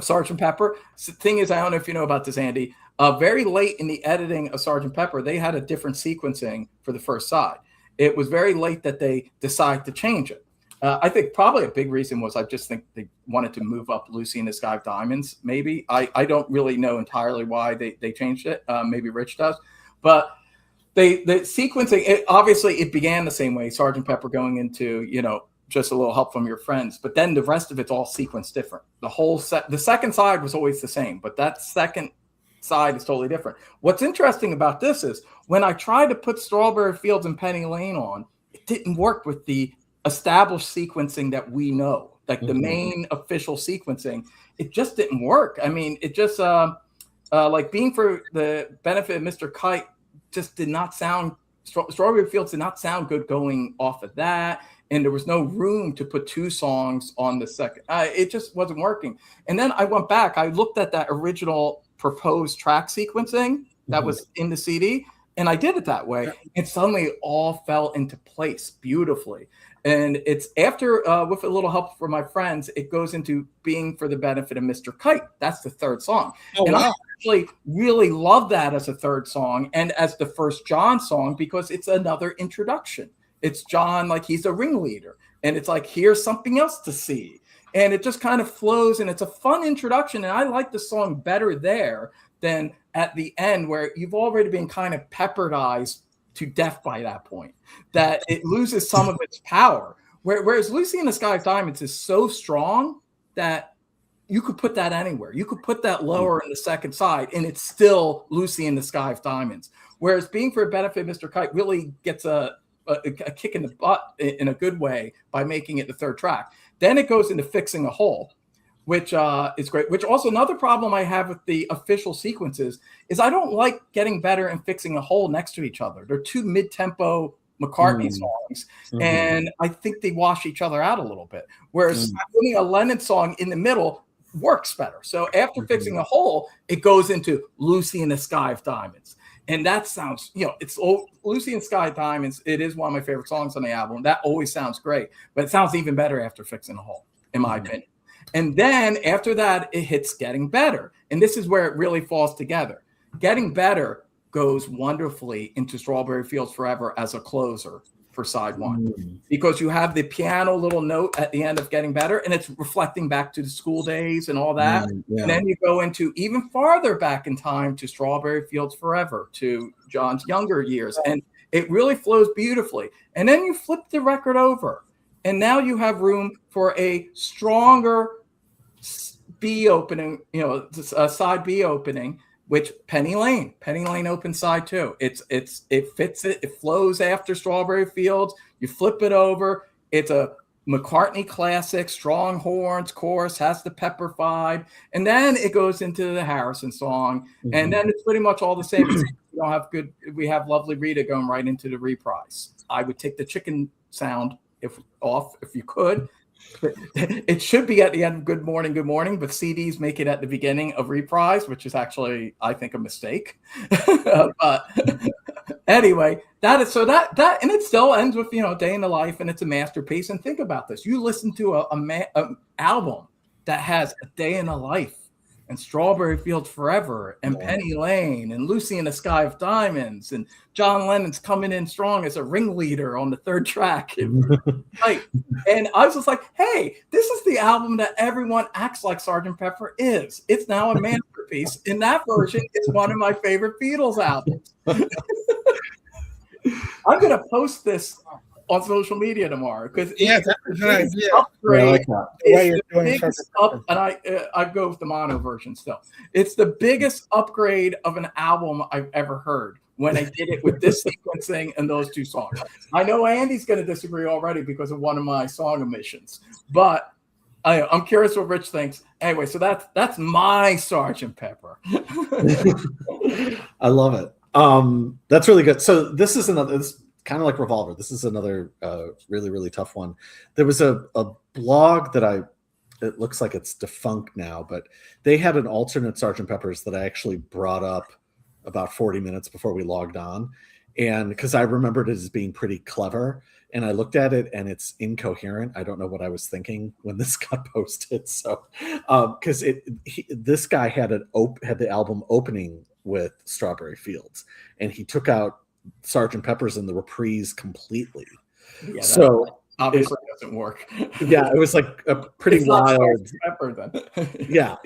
Sgt. Pepper? So the thing is, I don't know if you know about this, Andy, very late in the editing of Sgt. Pepper, they had a different sequencing for the first side. It was very late that they decided to change it. I think probably a big reason was I just think they wanted to move up Lucy in the Sky of Diamonds, maybe. I don't really know entirely why they changed it. Maybe Rich does. But the sequencing, obviously it began the same way, Sgt. Pepper going into, you know, just a little help from your friends. But then the rest of it's all sequenced different. The second side was always the same, but that second side is totally different. What's interesting about this is when I tried to put Strawberry Fields and Penny Lane on, it didn't work with the established sequencing that we know, like the main official sequencing. It just didn't work. I mean, it just like Being for the Benefit of Mr. Kite just did not sound, Strawberry Fields did not sound good going off of that. And there was no room to put two songs on the second. It just wasn't working. And then I went back, I looked at that original proposed track sequencing that was in the CD, and I did it that way. And suddenly it all fell into place beautifully. And it's after, with a little help from my friends, it goes into Being for the Benefit of Mr. Kite. That's the third song. I actually really love that as a third song and as the first John song, because it's another introduction. It's John, like he's a ringleader. And it's like, here's something else to see. And it just kind of flows, and it's a fun introduction. And I like the song better there than at the end, where you've already been kind of pepperdized to death by that point, that it loses some of its power. Whereas Lucy in the Sky of Diamonds is so strong that you could put that anywhere. You could put that lower in the second side, and it's still Lucy in the Sky of Diamonds. Whereas Being for a Benefit of Mr. Kite really gets a kick in the butt in a good way by making it the third track. Then it goes into Fixing a Hole, which is great. Which also another problem I have with the official sequences is I don't like Getting Better and Fixing a Hole next to each other. They're two mid-tempo McCartney songs, and I think they wash each other out a little bit. Whereas putting a Lennon song in the middle works better. So after Fixing a Hole, it goes into Lucy in the Sky of Diamonds. And that sounds, you know, it's Lucy in the Sky of Diamonds. It is one of my favorite songs on the album. That always sounds great, but it sounds even better after Fixing a Hole, in my opinion. And then after that, it hits Getting Better. And this is where it really falls together. Getting Better goes wonderfully into Strawberry Fields Forever as a closer for side one, because you have the piano little note at the end of Getting Better, and it's reflecting back to the school days and all that. And then you go into even farther back in time to Strawberry Fields Forever, to John's younger years. And it really flows beautifully. And then you flip the record over, and now you have room for a stronger B opening, you know, side B opening, which Penny Lane opens side two. It fits it. It flows after Strawberry Fields. You flip it over. It's a McCartney classic, strong horns, chorus, has the pepper vibe. And then it goes into the Harrison song. And then it's pretty much all the same. It's we have Lovely Rita going right into the reprise. I would take the chicken sound if you could. It should be at the end of Good Morning, but CDs make it at the beginning of reprise, which is actually, I think, a mistake. But anyway, that and it still ends with, Day in the Life, and it's a masterpiece. And think about this. You listen to a album that has A Day in the Life and Strawberry Fields Forever and Penny Lane and Lucy in the Sky of Diamonds, and John Lennon's coming in strong as a ringleader on the third track. Right. And I was just like, hey, this is the album that everyone acts like Sgt. Pepper is. It's now a masterpiece. And that version is one of my favorite Beatles albums. I'm going to post this on social media tomorrow, because that's a good idea. Upgrade and I go with the mono version still. It's the biggest upgrade of an album I've ever heard when I did it with this sequencing and those two songs. I know Andy's going to disagree already because of one of my song omissions, but I'm curious what Rich thinks. Anyway, so that's my Sgt. Pepper. I love it. That's really good. So this is kind of like Revolver. This is another really, really tough one. There was a blog that it looks like it's defunct now, but they had an alternate Sgt. Pepper's that I actually brought up about 40 minutes before we logged on. And because I remembered it as being pretty clever, and I looked at it and it's incoherent. I don't know what I was thinking when this got posted. So, because this guy had the album opening with Strawberry Fields, and he took out Sgt. Pepper's in the reprise completely. Yeah, so obviously it doesn't work. Yeah, it was like a pretty wild. Pepper, then. Yeah.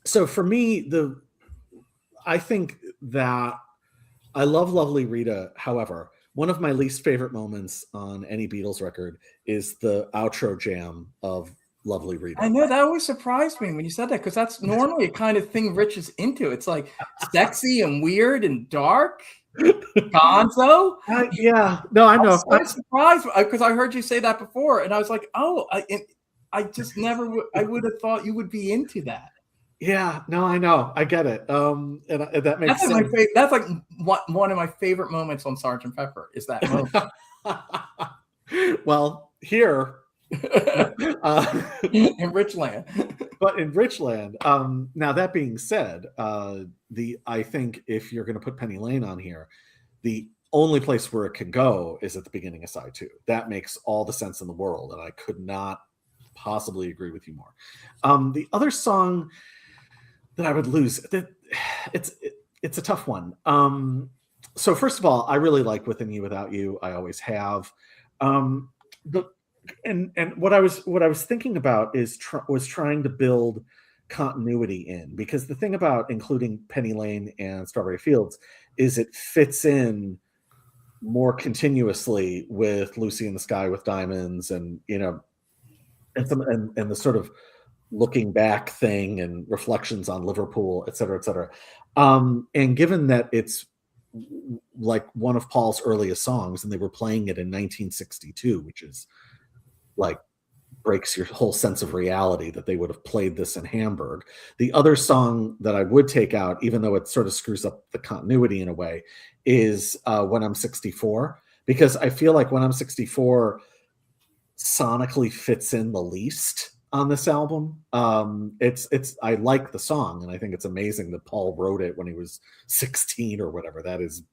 So for me, I think that I love Lovely Rita. However, one of my least favorite moments on any Beatles record is the outro jam of Lovely Rita. I know, that always surprised me when you said that, because that's normally a kind of thing Rich is into. It's like sexy and weird and dark. Gonzo? Yeah. No, I know. I'm so surprised because I heard you say that before, and I was like, oh, I just never I would have thought you would be into that. Yeah, no, I know. I get it. And that makes sense. That's like one of my favorite moments on Sgt. Pepper is that moment. Well, here in Richland. But in Richland, now that being said, I think if you're going to put Penny Lane on here, the only place where it can go is at the beginning of side 2. That makes all the sense in the world, and I could not possibly agree with you more. The other song that I would lose, it's a tough one. So first of all, I really like Within You Without You. I always have. And what I was thinking about was trying to build continuity in, because the thing about including Penny Lane and Strawberry Fields is it fits in more continuously with Lucy in the Sky with Diamonds, and and the sort of looking back thing and reflections on Liverpool, et cetera, et cetera. And given that it's like one of Paul's earliest songs, and they were playing it in 1962, which is like breaks your whole sense of reality that they would have played this in Hamburg. The other song that I would take out, even though it sort of screws up the continuity in a way, is When I'm 64, because I feel like When I'm 64 sonically fits in the least on this album. I like the song, and I think it's amazing that Paul wrote it when he was 16 or whatever. That is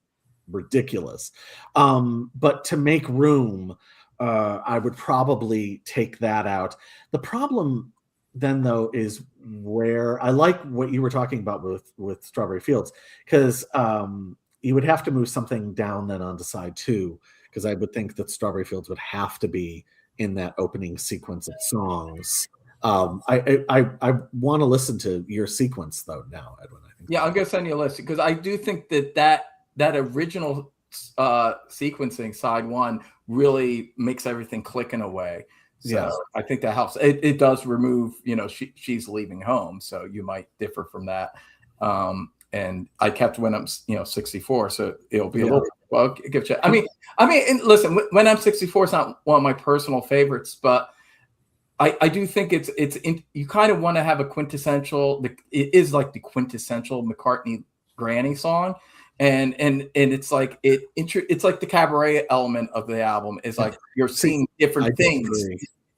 ridiculous. But to make room, I would probably take that out. The problem then, though, is where I like what you were talking about with Strawberry Fields, because you would have to move something down then onto side 2, because I would think that Strawberry Fields would have to be in that opening sequence of songs. I want to listen to your sequence though now, Edwin. I think. Yeah, I'm gonna send you a list, because I do think that original sequencing side 1 really makes everything click in a way. So yes. I think that helps. It does remove, she's leaving home, so you might differ from that. And I kept When I'm 64, so it'll be a little. Well, give you. I mean, and listen, When I'm 64 is not one of my personal favorites, but I do think you kind of want to have a quintessential. It is like the quintessential McCartney Granny song. And it's like it's like the cabaret element of the album is like you're seeing different things.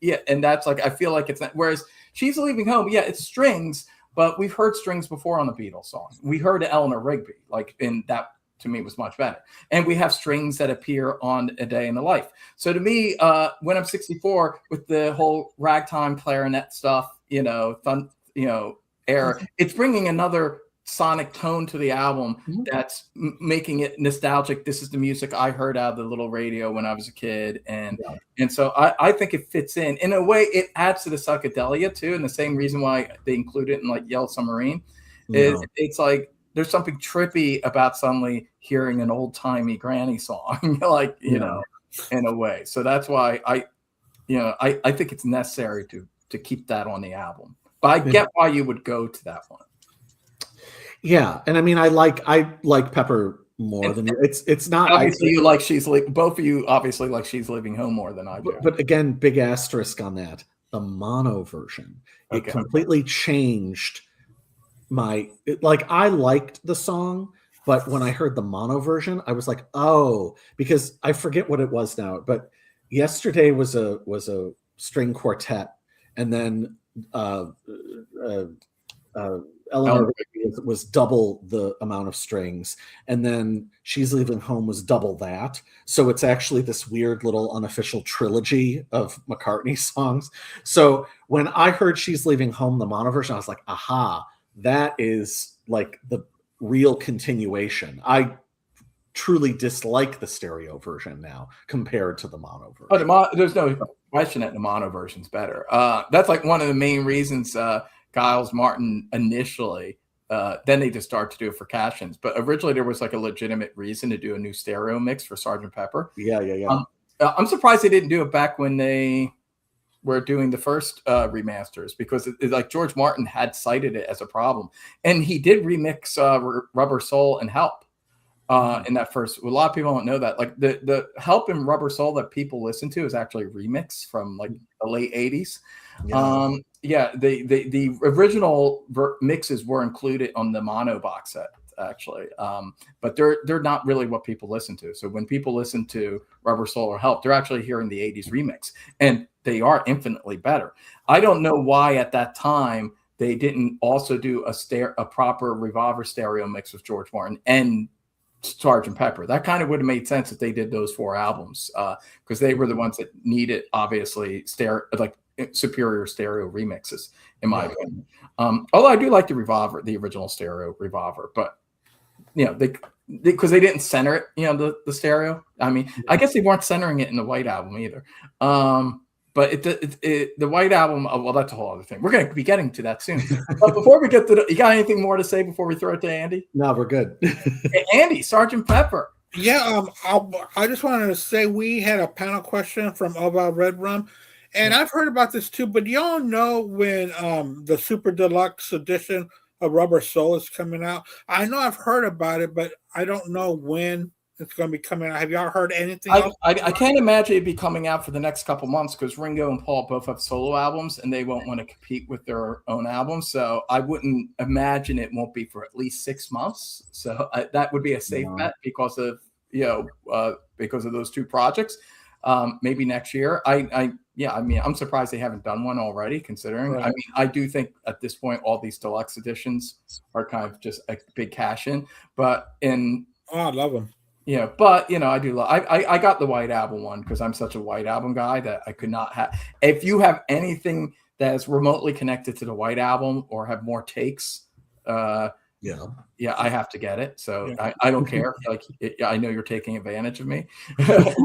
Yeah, and that's like I feel like it's not. Whereas She's Leaving Home, yeah, it's strings, but we've heard strings before on the Beatles song. We heard Eleanor Rigby, like, in that to me was much better. And we have strings that appear on A Day in the Life. So to me, when I'm 64, with the whole ragtime clarinet stuff, era, it's bringing another sonic tone to the album that's making it nostalgic. This is the music I heard out of the little radio when I was a kid, and so I think it fits in a way. It adds to the psychedelia too, and the same reason why they include it in like Yellow Submarine is it's like there's something trippy about suddenly hearing an old timey Granny song, like in a way. So that's why I think it's necessary to keep that on the album. But I get why you would go to that one. Yeah, and I mean, I like Pepper more than you. It's not obviously you like both of you obviously like She's Leaving Home more than I do. But again, big asterisk on that. The mono version, it completely changed I liked the song, but when I heard the mono version, I was like, oh, because I forget what it was now. But Yesterday was a string quartet, and then Eleanor was double the amount of strings, and then She's Leaving Home was double that. So it's actually this weird little unofficial trilogy of McCartney songs. So when I heard She's Leaving Home, the mono version, I was like, aha, that is like the real continuation. I truly dislike the stereo version now compared to the mono version. There's no question that the mono version's better. That's like one of the main reasons Giles Martin initially, then they just started to do it for cash-ins. But originally there was like a legitimate reason to do a new stereo mix for Sgt. Pepper. Yeah. I'm surprised they didn't do it back when they were doing the first remasters, because like George Martin had cited it as a problem. And he did remix Rubber Soul and Help in that first. A lot of people don't know that. Like the Help and Rubber Soul that people listen to is actually a remix from like the late 80s. The original mixes were included on the mono box set actually, but they're not really what people listen to. So when people listen to Rubber Soul or Help, they're actually hearing the 80s remix, and they are infinitely better. I don't know why at that time they didn't also do a proper Revolver stereo mix with George Martin and Sgt. Pepper. That kind of would have made sense if they did those 4 albums, because they were the ones that needed obviously superior stereo remixes, in my opinion. Although I do like the original stereo Revolver, but because they didn't center it, the stereo. I mean, I guess they weren't centering it in the White Album either. But the White Album, well, that's a whole other thing. We're going to be getting to that soon. But before we get to you got anything more to say before we throw it to Andy? No, we're good. Hey, Andy, Sgt. Pepper. Yeah, I just wanted to say we had a panel question from About Red Rum, and I've heard about this too. But do y'all know when the Super Deluxe edition of Rubber Soul is coming out? I know I've heard about it, but I don't know when it's going to be coming out. Have y'all heard anything else? I can't imagine it be coming out for the next couple months, because Ringo and Paul both have solo albums, and they won't want to compete with their own albums. So I wouldn't imagine it won't be for at least 6 months. So that would be a safe bet because of those 2 projects. Maybe next year. I mean, I'm surprised they haven't done one already, considering. Right. I mean, I do think at this point all these deluxe editions are kind of just a big cash in. But I love them. Yeah, but I do love. I got the White Album one because I'm such a White Album guy that I could not have. If you have anything that is remotely connected to the White Album or have more takes, I have to get it. So I don't care. I know you're taking advantage of me. But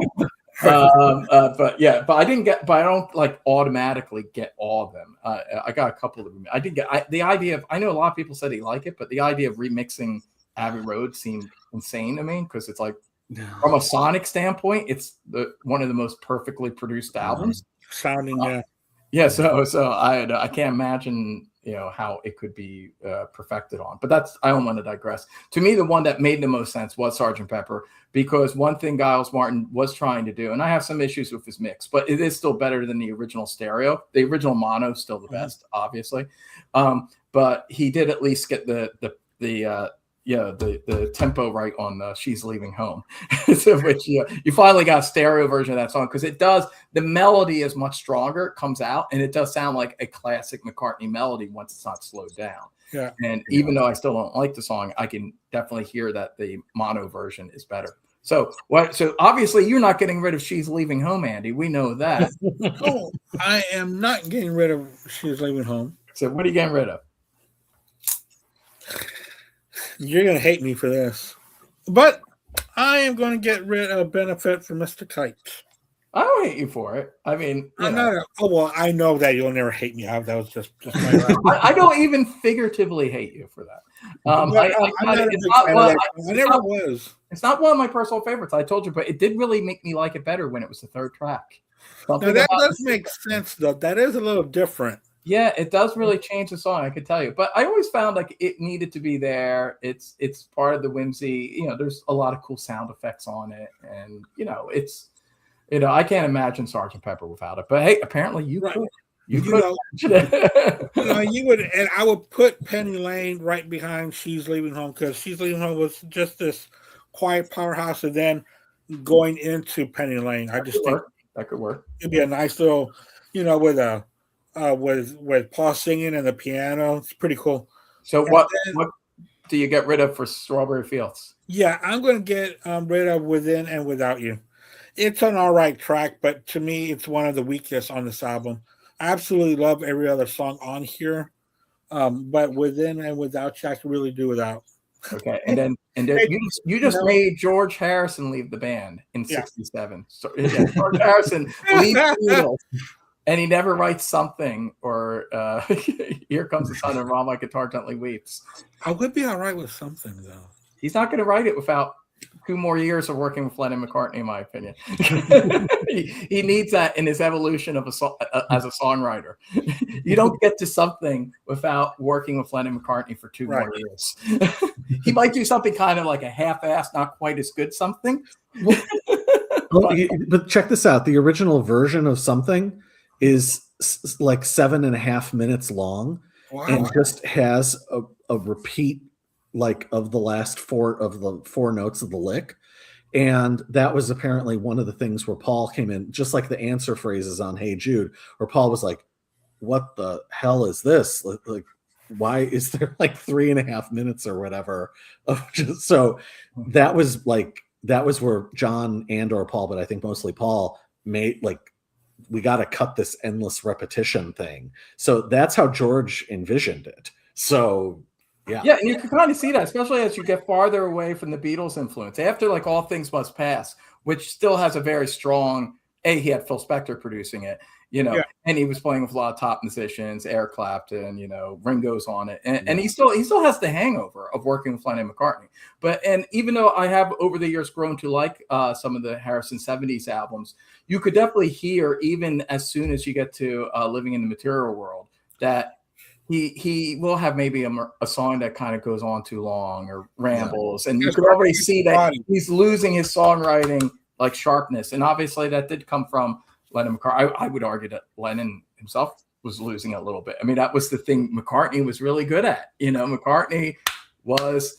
I didn't get. But I don't like automatically get all of them. I got a couple of them. I did get the idea of. I know a lot of people said they like it, but the idea of remixing Abbey Road seemed insane to me, because it's like from a sonic standpoint, it's one of the most perfectly produced albums. Sounding, So I can't imagine how it could be perfected on. But I don't want to digress. To me, the one that made the most sense was Sgt. Pepper, because one thing Giles Martin was trying to do, and I have some issues with his mix, but it is still better than the original stereo. The original mono is still the best, obviously. But he did at least get the the tempo right on She's Leaving Home. So, which you finally got a stereo version of that song, because it does, the melody is much stronger, it comes out, and it does sound like a classic McCartney melody once it's not slowed down. Yeah. And even though I still don't like the song, I can definitely hear that the mono version is better. So obviously you're not getting rid of She's Leaving Home, Andy. We know that. No, I am not getting rid of She's Leaving Home. So what are you getting rid of? You're going to hate me for this, but I am going to get rid of Benefit for Mr. Kite. I don't hate you for it. I mean, I know that you'll never hate me. That was just my I don't even figuratively hate you for that. It's not one of my personal favorites, I told you, but it did really make me like it better when it was the third track. Now, that does make sense, though. That is a little different. Yeah, it does really change the song, I could tell you. But I always found like it needed to be there. It's part of the whimsy. There's a lot of cool sound effects on it, and it's. I can't imagine Sgt. Pepper without it. But hey, apparently you could. You could. You would, and I would put Penny Lane right behind She's Leaving Home, because She's Leaving Home was just this quiet powerhouse, and then going into Penny Lane, I just think that could work. It'd be a nice little, with Paul singing and the piano. It's pretty cool. So what do you get rid of for Strawberry Fields? Yeah, I'm going to get rid of Within and Without You. It's an all right track, but to me, it's one of the weakest on this album. I absolutely love every other song on here, but Within and Without You, I can really do without. Okay, and then you just made George Harrison leave the band in '67. So George Harrison leaves the Beatles, and he never writes something, or Here Comes the Sun and While My Guitar Gently Weeps. I would be all right with something, though. He's not going to write it without 2 more years of working with Lennon and McCartney, in my opinion. he needs that in his evolution of as a songwriter. You don't get to something without working with Lennon and McCartney for 2 more years. He might do something kind of like a half-assed, not quite as good something. But check this out. The original version of Something is like 7.5 minutes long, and just has a repeat of the last 4 notes of the lick. And that was apparently one of the things where Paul came in, just like the answer phrases on Hey Jude, where Paul was like, what the hell is this? Like, why is there like 3.5 minutes or whatever? So that was where John or Paul, but I think mostly Paul, made we got to cut this endless repetition thing. So that's how George envisioned it. So yeah, and you can kind of see that, especially as you get farther away from the Beatles' influence. After All Things Must Pass, which still has a very strong, he had Phil Spector producing it, and he was playing with a lot of top musicians, Eric Clapton, Ringo's on it, and he still has the hangover of working with Lennon and McCartney. And even though I have over the years grown to like some of the Harrison 70s albums, you could definitely hear, even as soon as you get to Living in the Material World, that he will have maybe a song that kind of goes on too long or rambles, and you can already see that he's losing his songwriting sharpness. And obviously that did come from Lennon McCartney. I would argue that Lennon himself was losing it a little bit. I mean, that was the thing McCartney was really good at. McCartney was,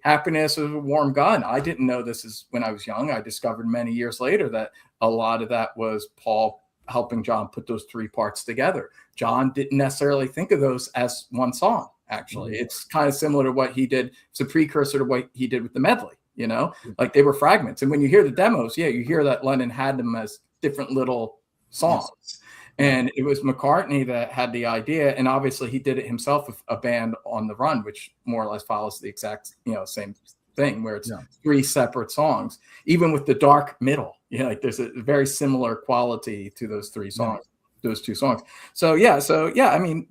Happiness was a Warm Gun. I didn't know this when I was young. I discovered many years later that a lot of that was Paul helping John put those 3 parts together. John didn't necessarily think of those as one song, actually. Mm-hmm. It's kind of similar to what he did. It's a precursor to what he did with the medley, they were fragments. And when you hear the demos, you hear that Lennon had them as different little songs. Yes. And it was McCartney that had the idea. And obviously he did it himself with a band on the run, which more or less follows the exact, same thing, where it's 3 separate songs, even with the dark middle. There's a very similar quality to those 3 songs, those 2 songs. So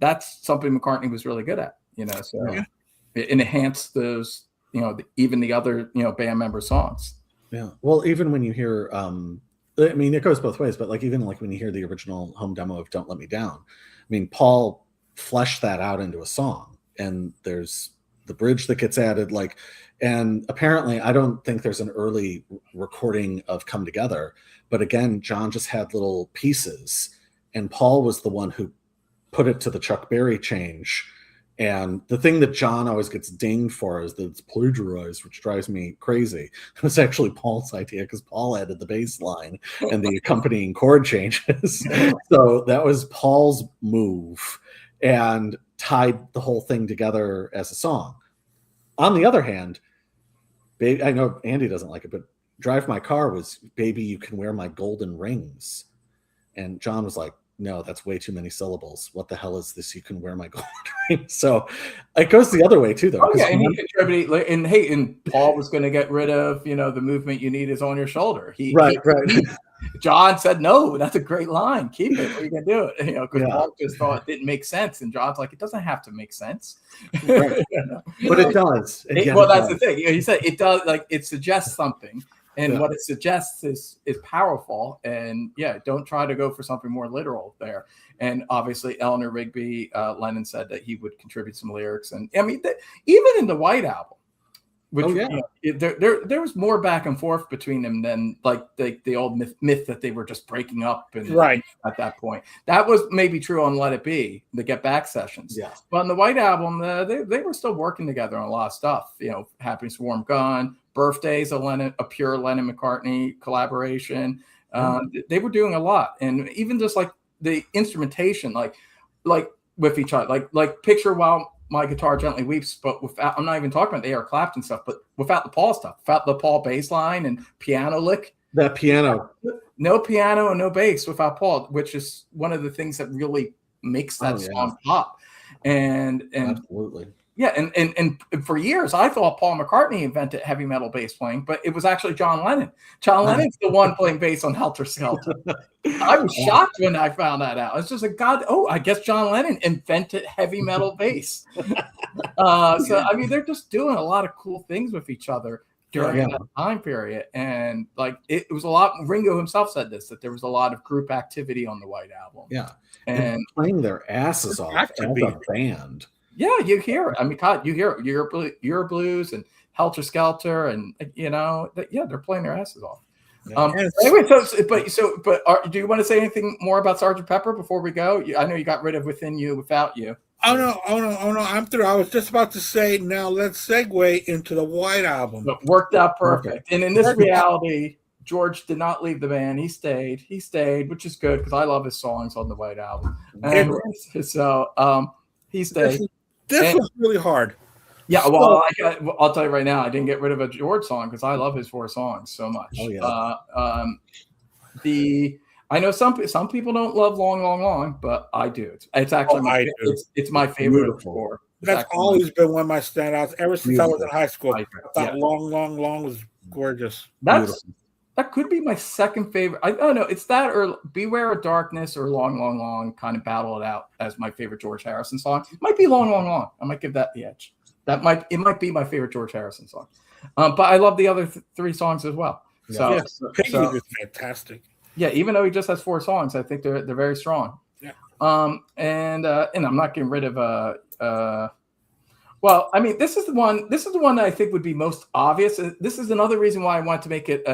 that's something McCartney was really good at, it enhanced those, even the other, band member songs. Yeah. Well, even when you hear, it goes both ways, but even when you hear the original home demo of Don't Let Me Down, Paul fleshed that out into a song, and there's the bridge that gets added, and apparently I don't think there's an early recording of Come Together, but again, John just had little pieces, and Paul was the one who put it to the Chuck Berry change And the thing that John always gets dinged for is that it's plagiarized, which drives me crazy. It was actually Paul's idea because Paul added the bass line and the accompanying chord changes. So that was Paul's move and tied the whole thing together as a song. On the other hand, I know Andy doesn't like it, but Drive My Car was Baby, You Can Wear My Golden Rings. And John was like, no, that's way too many syllables. What the hell is this? You can wear my golden ring. So it goes the other way too, though. Oh yeah, and he contributed. And Paul was going to get rid of, the movement you need is on your shoulder. Right. John said, no, that's a great line. Keep it. What are you going to do it? Because Paul just thought it didn't make sense, and John's like, it doesn't have to make sense. Right. But it does. That's the thing. He said it does. Like it suggests something. And what it suggests is powerful, and don't try to go for something more literal there. And obviously, Eleanor Rigby, Lennon said that he would contribute some lyrics, and I mean, even in the White Album, which there was more back and forth between them than like the old myth that they were just breaking up and at that point. That was maybe true on Let It Be, the Get Back sessions. Yeah, but on the White Album, they were still working together on a lot of stuff. Happiness, Warm Gun. Birthdays, a pure Lennon McCartney collaboration. They were doing a lot, and even just like the instrumentation, like with each other, like picture While My Guitar Gently Weeps, but without. I'm not even talking about the Eric Clapton stuff, but without the Paul stuff, without the Paul bass line and piano lick. That piano, no piano and no bass without Paul, which is one of the things that really makes that song pop. And absolutely. Yeah, and for years I thought Paul McCartney invented heavy metal bass playing, but it was actually John Lennon. John Lennon's the one playing bass on Helter Skelter. I was shocked when I found that out. It's just like, I guess John Lennon invented heavy metal bass. So I mean, they're just doing a lot of cool things with each other during that time period, and like it was a lot. Ringo himself said this, that there was a lot of group activity on the White Album. Yeah, and playing their asses off as a band. Yeah, you hear it. I mean, God, you hear it. Your Blues and Helter Skelter, and they're playing their asses off. Yeah. Anyway, do you want to say anything more about Sgt. Pepper before we go? I know you got rid of Within You, Without You. Oh no! I'm through. I was just about to say. Now let's segue into the White Album. It worked out perfect. And in this reality, George did not leave the band. He stayed. Which is good because I love his songs on the White Album. And so he stayed. This was really hard. Yeah, well, I'll tell you right now, I didn't get rid of a George song because I love his 4 songs so much. Oh yeah. I know some people don't love Long, Long, Long, but I do. It's actually it's my favorite 4. That's always been one of my standouts ever since I was in high school. I thought Long, Long, Long was gorgeous. That could be my second favorite. I don't know. It's that or Beware of Darkness or Long, Long, Long kind of battle it out as my favorite George Harrison song. It might be Long, Long, Long. I might give that the edge. It might be my favorite George Harrison song. But I love the other 3 songs as well. Yeah. Piggy is fantastic. Yeah, even though he just has 4 songs, I think they're very strong. Yeah. And I'm not getting rid of well, I mean, this is the one that I think would be most obvious. This is another reason why I want to make it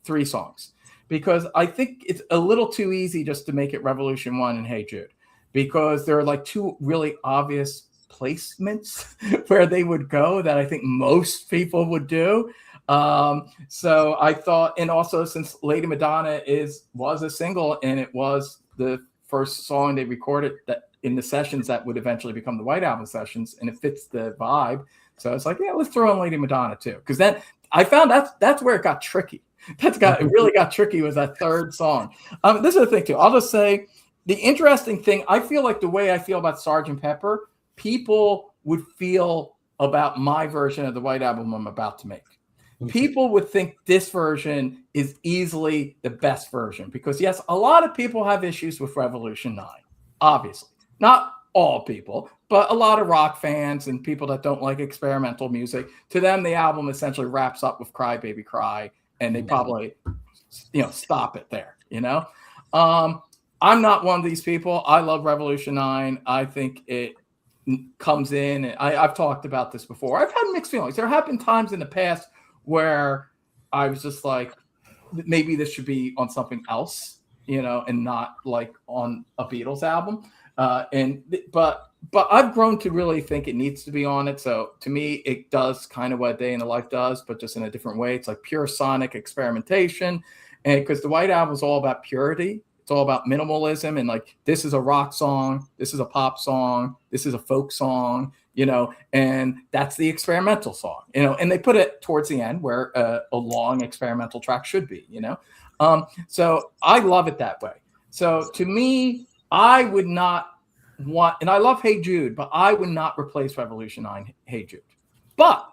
3 songs, because I think it's a little too easy just to make it Revolution 1 and Hey Jude, because there are like 2 really obvious placements where they would go that I think most people would do. So I thought, and also since Lady Madonna was a single and it was the first song they recorded that in the sessions that would eventually become the White Album sessions, and it fits the vibe. So it's like, let's throw in Lady Madonna too, because then I found that's where it got tricky. It really got tricky was that 3rd song. This is the thing too. I'll just say the interesting thing, I feel like the way I feel about Sgt. Pepper, people would feel about my version of the White Album I'm about to make. People would think this version is easily the best version because, yes, a lot of people have issues with Revolution 9, obviously. Not all people, but a lot of rock fans and people that don't like experimental music. To them, the album essentially wraps up with Cry Baby Cry, and they probably, stop it there, I'm not one of these people. I love Revolution 9. I think it comes in, and I've talked about this before. I've had mixed feelings. There have been times in the past where I was just like, maybe this should be on something else, and not like on a Beatles album. But but I've grown to really think it needs to be on it. So to me, it does kind of what A Day in the Life does, but just in a different way. It's like pure sonic experimentation. And because the White Album is all about purity, it's all about minimalism. And like, this is a rock song, this is a pop song, this is a folk song, you know, and that's the experimental song, you know, and they put it towards the end where a long experimental track should be, you know. So I love it that way. So to me, I would not want, and I love Hey Jude, but I would not replace Revolution 9 Hey Jude. But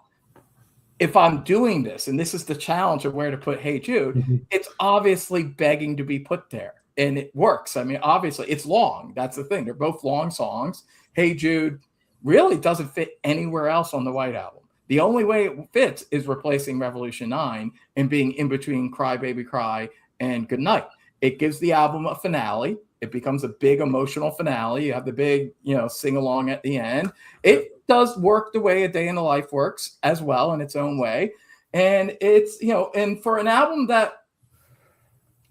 if I'm doing this, and this is the challenge of where to put Hey Jude, it's obviously begging to be put there. And it works. I mean, obviously, it's long. That's the thing. They're both long songs. Hey Jude really doesn't fit anywhere else on the White Album. The only way it fits is replacing Revolution 9 and being in between Cry Baby Cry and Goodnight. It gives the album a finale. It becomes a big emotional finale. You have the big, you know, sing along at the end. It does work the way A Day in the Life works as well in its own way. And it's, you know, and for an album that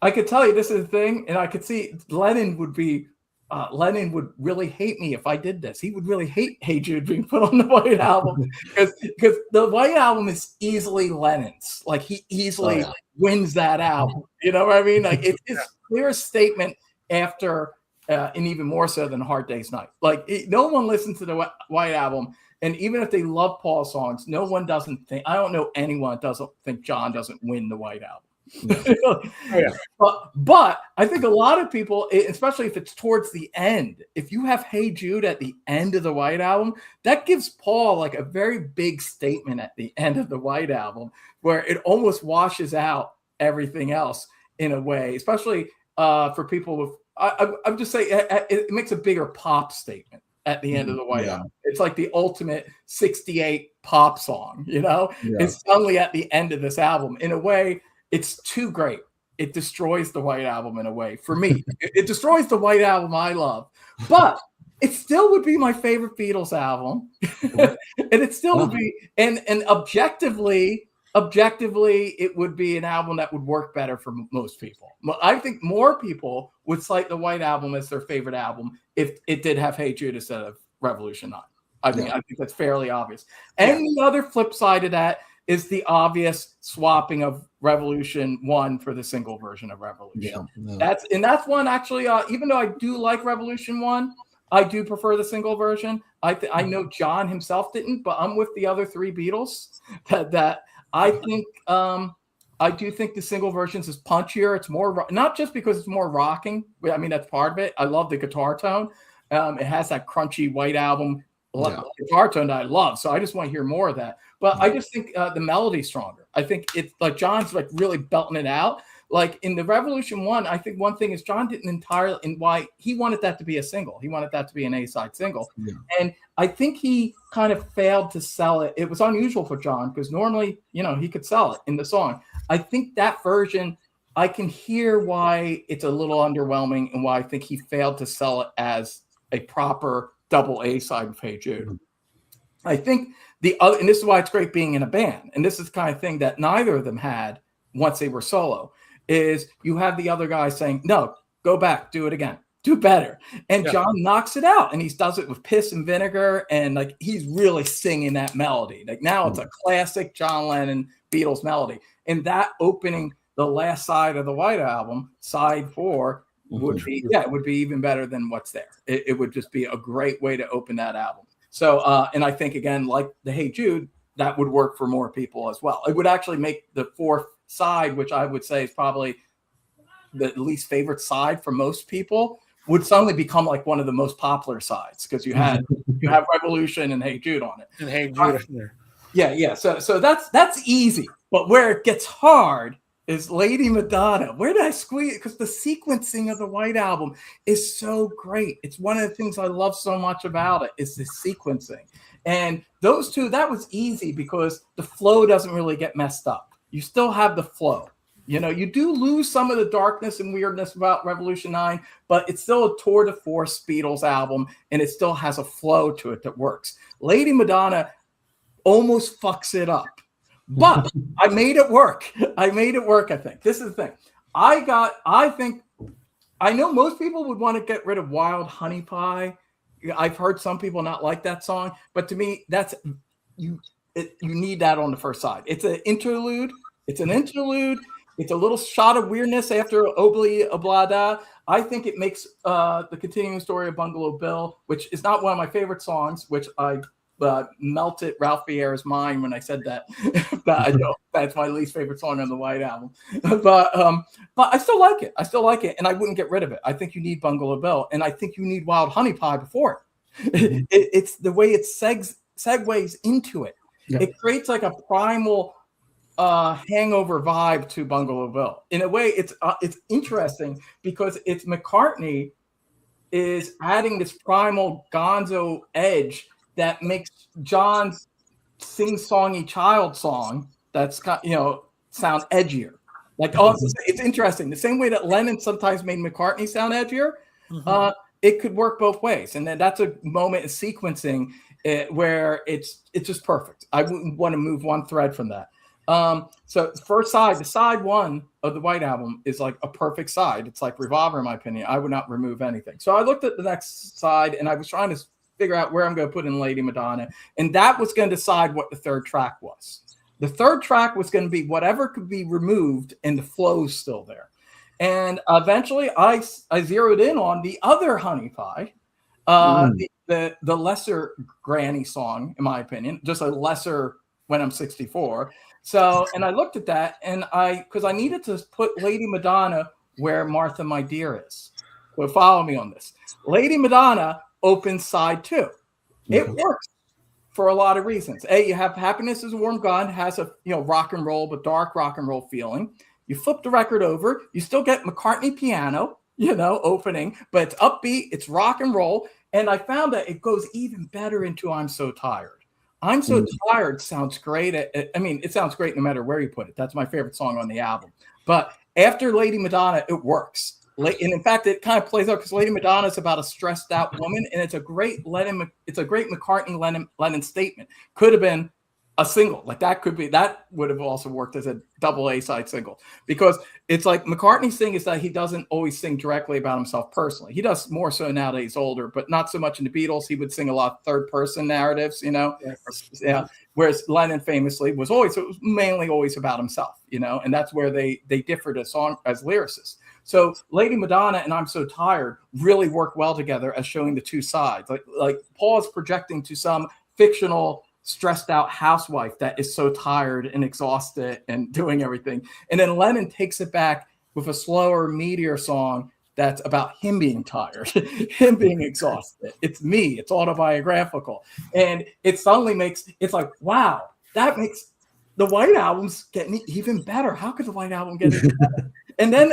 I could tell you, this is the thing, and I could see Lennon would really hate me if I did this. He would really hate Hey Jude being put on the White Album because the White Album is easily Lennon's. Like, he easily wins that album. You know what I mean? Like, it's his clear statement after, and even more so than Hard Day's Night. Like, no one listens to the White Album, and even if they love Paul songs, no one doesn't think. I don't know anyone that doesn't think John doesn't win the White Album. But I think a lot of people, especially if it's towards the end, if you have Hey Jude at the end of the White Album, that gives Paul like a very big statement at the end of the White Album where it almost washes out everything else in a way, especially for people with, I'm just saying it makes a bigger pop statement at the end of the White Album. It's like the ultimate 68 pop song, you know? It's suddenly at the end of this album. In a way, it's too great. It destroys the White Album in a way. For me, it destroys the White Album I love, but it still would be my favorite Beatles album. And it still would be, and objectively, it would be an album that would work better for most people. I think more people would cite the White Album as their favorite album if it did have Hey Jude instead of Revolution 9. I mean, I think that's fairly obvious. And the other flip side of that is the obvious swapping of Revolution 1 for the single version of Revolution. That's one actually, even though I do like Revolution 1, I do prefer the single version. I know John himself didn't, but I'm with the other three Beatles that I think I do think the single versions is punchier. It's more, not just because it's more rocking. I mean, that's part of it. I love the guitar tone. It has that crunchy White Album guitar tone that I love. So I just want to hear more of that. But I just think the melody's stronger. I think it's like John's like really belting it out. Like in the Revolution 1, I think one thing is John didn't entirely, and why he wanted that to be a single. He wanted that to be an A-side single. And I think he kind of failed to sell it. It was unusual for John because normally, you know, he could sell it in the song. I think that version, I can hear why it's a little underwhelming and why I think he failed to sell it as a proper double A-side of Hey Jude. I think the other, and this is why it's great being in a band, and this is the kind of thing that neither of them had once they were solo, is you have the other guy saying, no, go back, do it again, do better. And John knocks it out, and he does it with Piss and Vinegar, and like he's really singing that melody. Like now it's a classic John Lennon Beatles melody. And that opening the last side of the White Album, side 4, would be it would be even better than what's there. It would just be a great way to open that album. So and I think again, like the Hey Jude, that would work for more people as well. It would actually make the fourth side, which I would say is probably the least favorite side for most people, would suddenly become like one of the most popular sides because you have Revolution and Hey Jude on it. And Hey Jude. So that's easy. But where it gets hard is Lady Madonna. Where did I squeeze? Because the sequencing of the White Album is so great. It's one of the things I love so much about it is the sequencing. And those two, that was easy because the flow doesn't really get messed up. You still have the flow. You know, you do lose some of the darkness and weirdness about Revolution 9, but it's still a tour de force Beatles album, and it still has a flow to it that works. Lady Madonna almost fucks it up. But I made it work. I think. This is the thing. I know most people would want to get rid of Wild Honey Pie I've heard some people not like that song, but to me, that's you need that on the first side. It's an interlude. It's an interlude. It's a little shot of weirdness after Obli Oblada. I think it makes the continuing story of Bungalow Bill, which is not one of my favorite songs, which I melted Ralph Fierre's mind when I said that. I know that's my least favorite song on the White Album. But I still like it. I still like it, and I wouldn't get rid of it. I think you need Bungalow Bill, and I think you need Wild Honey Pie before it. It's the way it segues into it. Yeah. It creates like a primal hangover vibe to Bungalow Bill. In a way, it's interesting because it's McCartney is adding this primal gonzo edge that makes John's sing-songy child song that's got, sound edgier. Like, it's interesting. The same way that Lennon sometimes made McCartney sound edgier, it could work both ways. And then that's a moment in sequencing where it's just perfect. I wouldn't want to move one thread from that. So first side, the side one of the White Album is like a perfect side. It's like Revolver, in my opinion. I would not remove anything. So I looked at the next side and I was trying to figure out where I'm going to put in Lady Madonna. And that was going to decide what the third track was. The third track was going to be whatever could be removed and the flow's still there. And eventually I zeroed in on the other Honey Pie, the lesser Granny song, in my opinion, just a lesser When I'm 64. So, and I looked at that and because I needed to put Lady Madonna where Martha My Dear is. So follow me on this. Lady Madonna opens side 2. It works for a lot of reasons. A, you have Happiness is a Warm Gun, has a rock and roll, but dark rock and roll feeling. You flip the record over, you still get McCartney piano, opening, but it's upbeat, it's rock and roll. And I found that it goes even better into I'm So Tired. I'm So Tired sounds great. It sounds great no matter where you put it. That's my favorite song on the album. But after Lady Madonna, it works. And in fact, it kind of plays out because Lady Madonna is about a stressed out woman, and it's a great McCartney Lennon statement. Could have been a single, like that would have also worked as a double A side single, because it's like McCartney's thing is that he doesn't always sing directly about himself personally. He does more so now that he's older, but not so much in the Beatles. He would sing a lot of third person narratives, Yes. Yeah. Whereas Lennon famously it was mainly always about himself, and that's where they differed as lyricists. So Lady Madonna and I'm So Tired really work well together as showing the two sides. Like Paul is projecting to some fictional stressed out housewife that is so tired and exhausted and doing everything. And then Lennon takes it back with a slower, meatier song that's about him being tired, him being exhausted. It's me. It's autobiographical. And it suddenly it's like, wow, that makes the White Album's getting even better. How could the White Album get even better? And then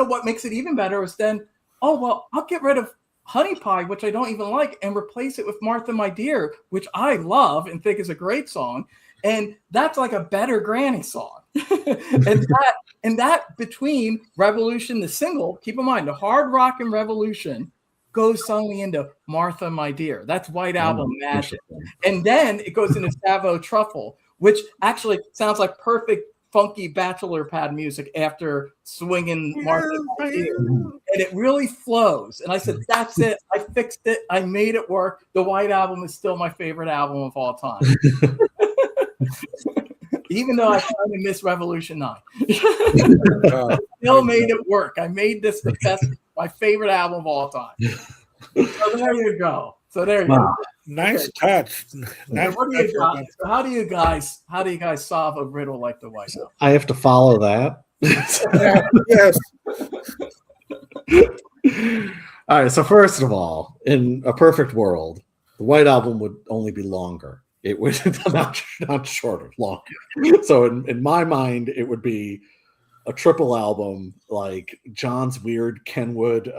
what makes it even better is then, I'll get rid of Honey Pie, which I don't even like, and replace it with Martha My Dear, which I love and think is a great song. And that's like a better Granny song. and that between Revolution, the single, keep in mind, the hard rock and Revolution goes suddenly into Martha My Dear. That's White Album magic. And then it goes into Savo Truffle, which actually sounds like perfect funky bachelor pad music after swinging Martha My Dear. And it really flows. And I said, that's it. I fixed it. I made it work. The White Album is still my favorite album of all time. Even though I kind of miss Revolution 9. Still made it work. I made this the best, my favorite album of all time. So there you go. Go. Nice touch. Nice touch. So how do you guys solve a riddle like the White Album? I have to follow that. Yes. All right. So first of all, in a perfect world, the White Album would only be longer. It would not shorter, longer. So in my mind, it would be a triple album, like John's weird Kenwood.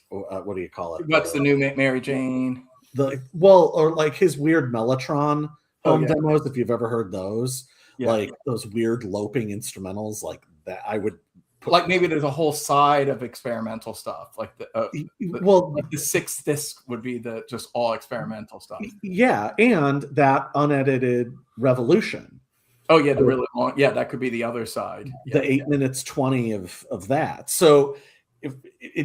What do you call it? What's the new Mary Jane? Or like his weird Mellotron demos, if you've ever heard those, like those weird loping instrumentals, like that. I would put, like maybe there's a whole side of experimental stuff, like like the sixth disc would be the just all experimental stuff. Yeah, and that unedited Revolution. Oh yeah, the really long. Yeah, that could be the other side. The 8 minutes 20 of that. So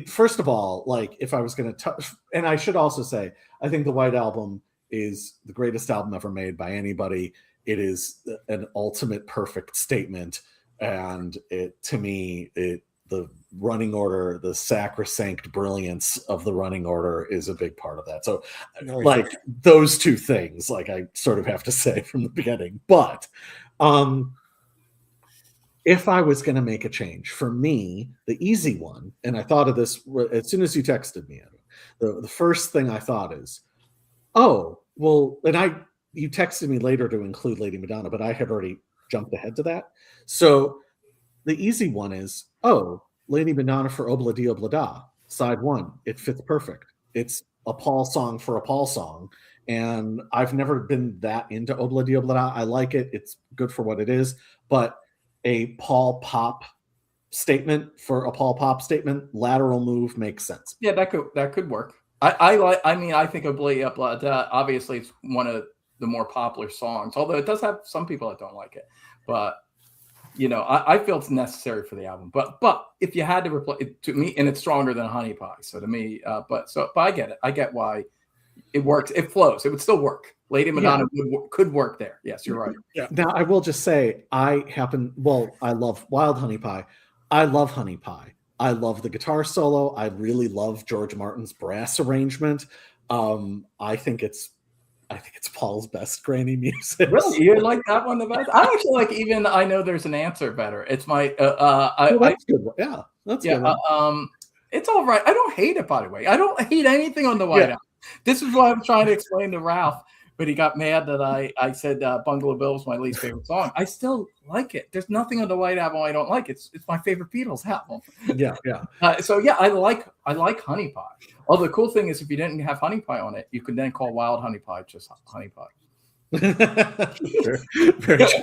first of all, like if I was going to touch, and I should also say, I think the White Album is the greatest album ever made by anybody. It is an ultimate perfect statement. And to me, the running order, the sacrosanct brilliance of the running order is a big part of that. So like those two things, like I sort of have to say from the beginning, but, if I was going to make a change, for me, the easy one, and I thought of this as soon as you texted me, the first thing I thought is, oh, well, and you texted me later to include Lady Madonna, but I had already jumped ahead to that. So the easy one is, oh, Lady Madonna for Obla Di Obla Da, side one. It fits perfect. It's a Paul song for a Paul song. And I've never been that into Obla Di Obla Da. I like it. It's good for what it is. But a Paul Pop statement for a Paul Pop statement, lateral move makes sense. Yeah, that could work. I think Obla Di Obla Da, obviously it's one of the more popular songs, although it does have some people that don't like it. But I feel it's necessary for the album. But if you had to replace it, to me, and it's stronger than Honey Pie. So to me, but I get it. I get why it works. It flows. It would still work. Lady Madonna could work there. Yes, you're right. Yeah. Now I will just say I love Wild Honey Pie. I love Honey Pie. I love the guitar solo. I really love George Martin's brass arrangement. I think it's Paul's best granny music. Really? You like that one the best? I actually like even I Know There's an Answer better. It's my that's good. Yeah, that's good. It's all right. I don't hate it, by the way. I don't hate anything on the White Album. This is what I'm trying to explain to Ralph, but he got mad that I said Bungalow Bill was my least favorite song. I still like it. There's nothing on the White Album I don't like. It's my favorite Beatles album. Yeah. I like Honey Pie. Although the cool thing is, if you didn't have Honey Pie on it, you could then call Wild Honey Pie just Honey Pie. Very true.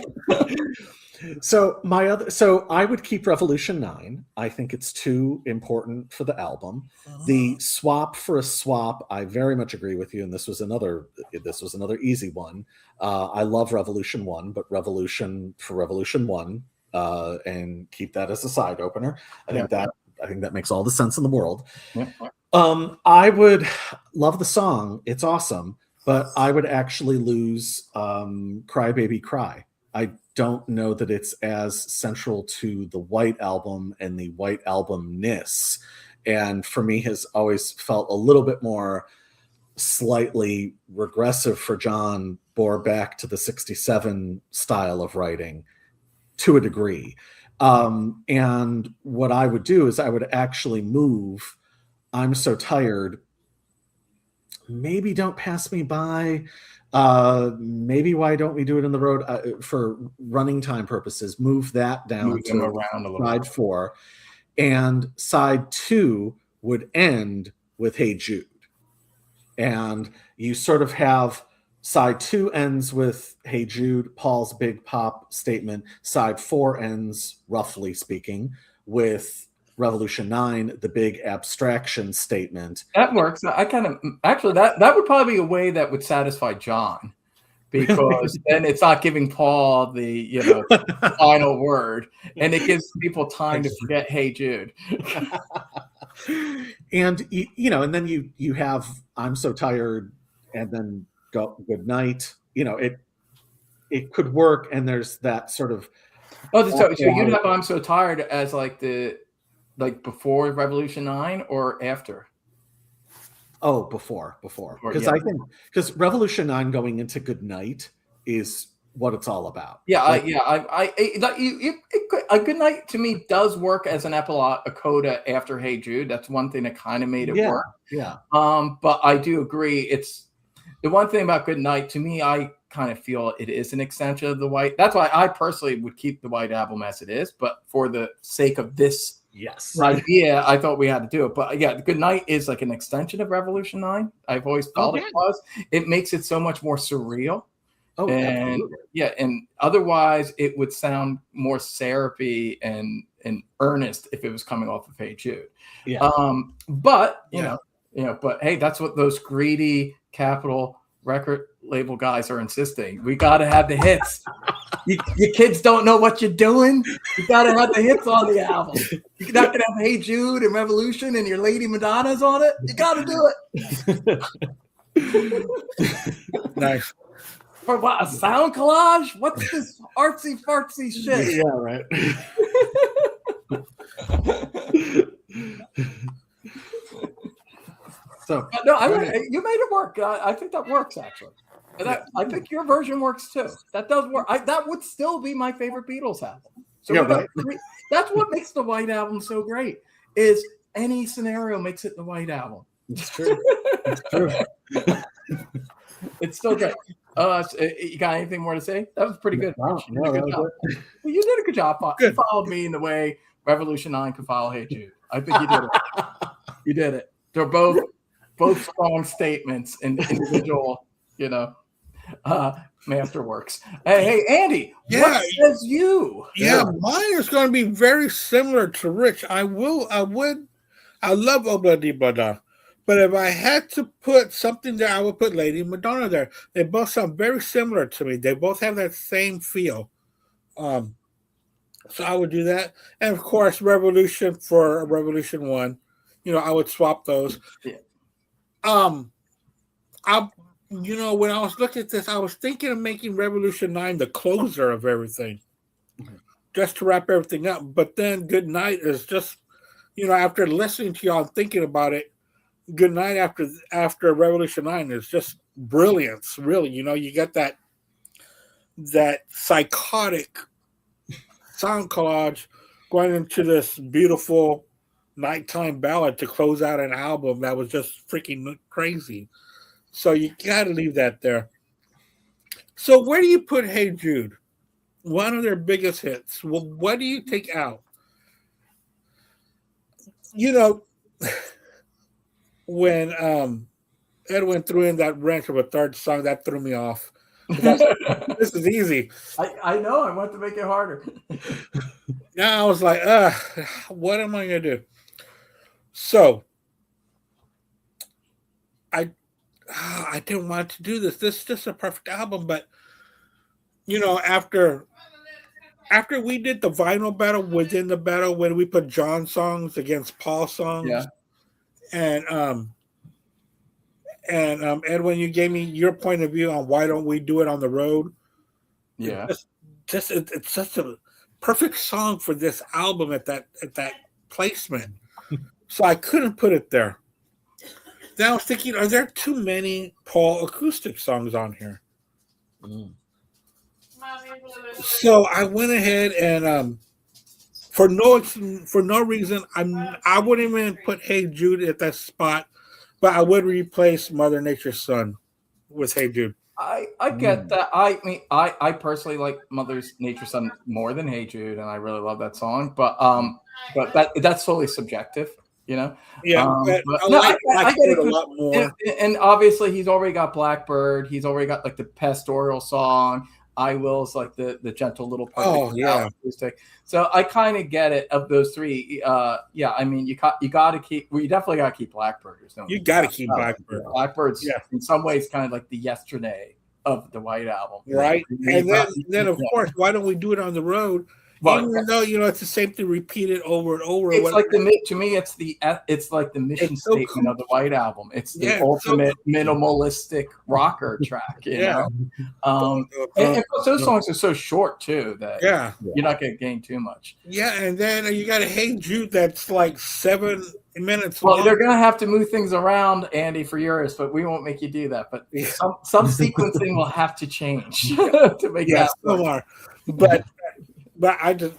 So I would keep Revolution 9. I think it's too important for the album. The swap for a swap, I very much agree with you. And this was another easy one. I love Revolution 1, but Revolution for Revolution 1, and keep that as a side opener. I think that makes all the sense in the world. Yeah. I would love the song. It's awesome, but I would actually lose Cry Baby Cry. I don't know that it's as central to the White Album and the White Album-ness. And for me, has always felt a little bit more slightly regressive for John, bore back to the 67 style of writing to a degree. And what I would do is I would actually move I'm So Tired. Maybe Don't Pass Me By. Maybe Why Don't We Do It in the Road, for running time purposes, move that down to around a little side 4, and side 2 would end with Hey Jude, and you sort of have side 2 ends with Hey Jude, Paul's big pop statement. Side 4 ends, roughly speaking, with Revolution 9, the big abstraction statement. That works. I kind of actually that would probably be a way that would satisfy John, because then it's not giving Paul the final word, and it gives people time to forget Hey Jude. And and then you have I'm So Tired, and then Good Night. It could work, and there's that sort of. Oh, so you'd have I'm So Tired as before Revolution 9 or after? Oh, before. Because Revolution 9 going into Good Night is what it's all about. Yeah, a Good Night to me does work as an epilogue, a coda after Hey Jude. That's one thing that kind of made it work. Yeah. But I do agree. It's the one thing about Good Night to me. I kind of feel it is an extension of the White. That's why I personally would keep the White Album as it is. But for the sake of this idea, I thought we had to do it. But yeah, Good Night is like an extension of Revolution 9. I've always felt it was. It makes it so much more surreal. Oh, and absolutely. Yeah, and otherwise it would sound more syrupy and earnest if it was coming off of Hey Jude. Yeah. But you know, but hey, that's what those greedy Capitol record label guys are insisting. We got to have the hits. You kids don't know what you're doing. You got to have the hits on the album. You're not going to have Hey Jude and Revolution and your Lady Madonna's on it. You got to do it. Nice. For what, a sound collage? What's this artsy fartsy shit? Yeah, right. So no, you made it work. I think that works actually. And I think your version works too. That does work. That would still be my favorite Beatles album. So yeah, right. That's what makes the White Album so great. Is any scenario makes it the White Album. It's true. It's true. It's still great. You got anything more to say? That was pretty good. Wow. You did a good job. You followed me in the way Revolution 9 could follow Hey Jude. I think you did it. You did it. They're both strong statements and individual, masterworks. Hey, Andy, what says you? Yeah, mine is going to be very similar to Rich. I love Obla Di Bada. But if I had to put something there, I would put Lady Madonna there. They both sound very similar to me. They both have that same feel. So I would do that. And of course, Revolution for Revolution 1. I would swap those. Yeah. When I was looking at this, I was thinking of making Revolution 9 the closer of everything. Just to wrap everything up. But then Good Night is just, after listening to y'all and thinking about it, Good Night after Revolution 9 is just brilliance, really. You get that psychotic sound collage going into this beautiful nighttime ballad to close out an album that was just freaking crazy. So you got to leave that there. So where do you put Hey Jude? One of their biggest hits. Well, what do you take out? When Edwin threw in that wrench of a third song, that threw me off. This is easy. I know. I want to make it harder. Now I was like, what am I going to do? So I didn't want to do this. This is just a perfect album. But, after we did the vinyl battle within the battle, when we put John songs against Paul songs, yeah. And Edwin, you gave me your point of view on why don't we do it on the road. Yeah. It's such a perfect song for this album at that placement. So I couldn't put it there. Then I was thinking, are there too many Paul acoustic songs on here? So I went ahead and for no reason, I wouldn't even put Hey Jude at that spot, but I would replace Mother Nature's Son with Hey Jude. I get that. I mean, I personally like Mother Nature's Son more than Hey Jude, and I really love that song. But that's totally subjective, Yeah, I get it a lot more. And obviously, he's already got Blackbird. He's already got like the pastoral song. I Will's like the gentle little part. Oh yeah. Acoustic. So I kind of get it of those three. Yeah, I mean you got to keep. Well, you definitely got to keep Blackbird. You got to keep Blackbird. Blackbird's in some ways kind of like the yesterday of the White Album, right? And then of course, why don't we do it on the road? Well, even though it's the same thing repeated over and over. It's like to me, it's like the mission statement of the White Album. It's the ultimate minimalistic rocker track. You know? And those songs are so short too that you're not going to gain too much. Yeah, and then you got a Hey Jude that's like 7 minutes long. Well, they're going to have to move things around, Andy, for yours, but we won't make you do that. But some sequencing will have to change to make that work. But I just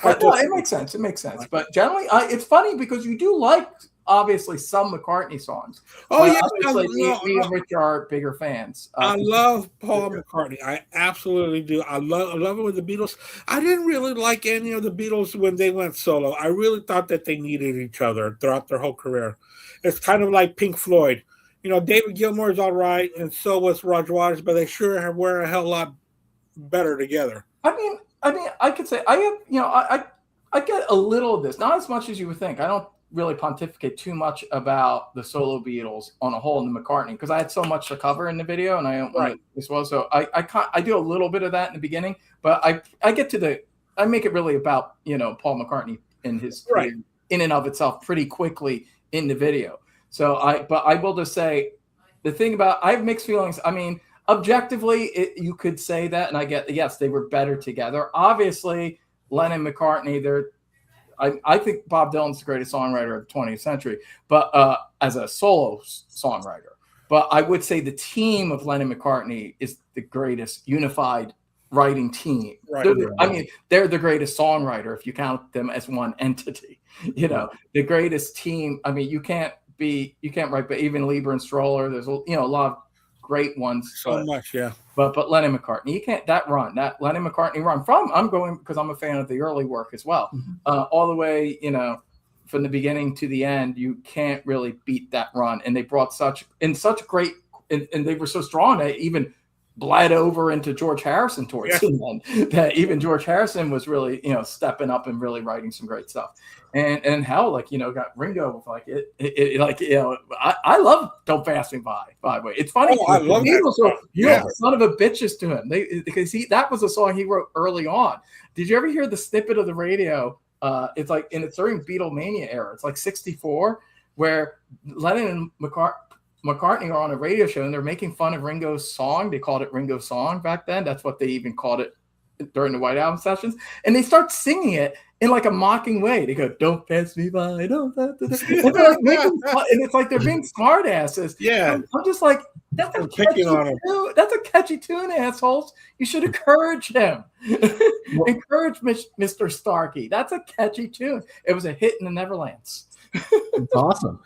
it makes sense. It makes sense. But generally, it's funny because you do like obviously some McCartney songs. Oh yeah, obviously me and Rich are bigger fans. I love Paul McCartney. I absolutely do. I love it with the Beatles. I didn't really like any of the Beatles when they went solo. I really thought that they needed each other throughout their whole career. It's kind of like Pink Floyd. David Gilmour is all right, and so was Roger Waters, but they sure were a hell of a lot better together. I mean, I could say I have, I get a little of this, not as much as you would think. I don't really pontificate too much about the solo Beatles on a whole in the McCartney, because I had so much to cover in the video, and I don't want to as well. So I do a little bit of that in the beginning, but I get to I make it really about, you know, Paul McCartney and his career in and of itself pretty quickly in the video. So but I will just say the thing about, I have mixed feelings. I mean, objectively, you could say that, and I get, yes, they were better together. Obviously, Lennon, McCartney, I think Bob Dylan's the greatest songwriter of the 20th century, but as a solo songwriter. But I would say the team of Lennon McCartney is the greatest unified writing team. I mean, they're the greatest songwriter if you count them as one entity. You know, the greatest team. I mean, you can't write, but even Lieber and Stroller, there's, you know, a lot of great ones. But Lennon McCartney, you can't, that Lennon McCartney run I'm going, because I'm a fan of the early work as well, all the way, you know, from the beginning to the end. You can't really beat that run, and they brought such great, and they were so strong that even bled over into George Harrison towards the end, that even George Harrison was really, you know, stepping up and really writing some great stuff. And hell, like, you know, got Ringo with like it like, you know, I love Don't Pass Me By the way. It's funny. I love that. Son of a bitches to him. Because that was a song he wrote early on. Did you ever hear the snippet of the radio? It's like, and it's during Beatlemania era. It's like 64, where Lennon and McCartney are on a radio show, and they're making fun of Ringo's song. They called it Ringo's song back then. That's what they even called it during the White Album sessions. And they start singing it in like a mocking way. They go, "Don't pass me by, don't pass me by." And they're like making fun, and it's like they're being smart asses. Yeah. I'm just like, that's a catchy tune. That's a catchy tune, assholes. You should encourage him. Encourage Mr. Starkey. That's a catchy tune. It was a hit in the Neverlands. It's awesome.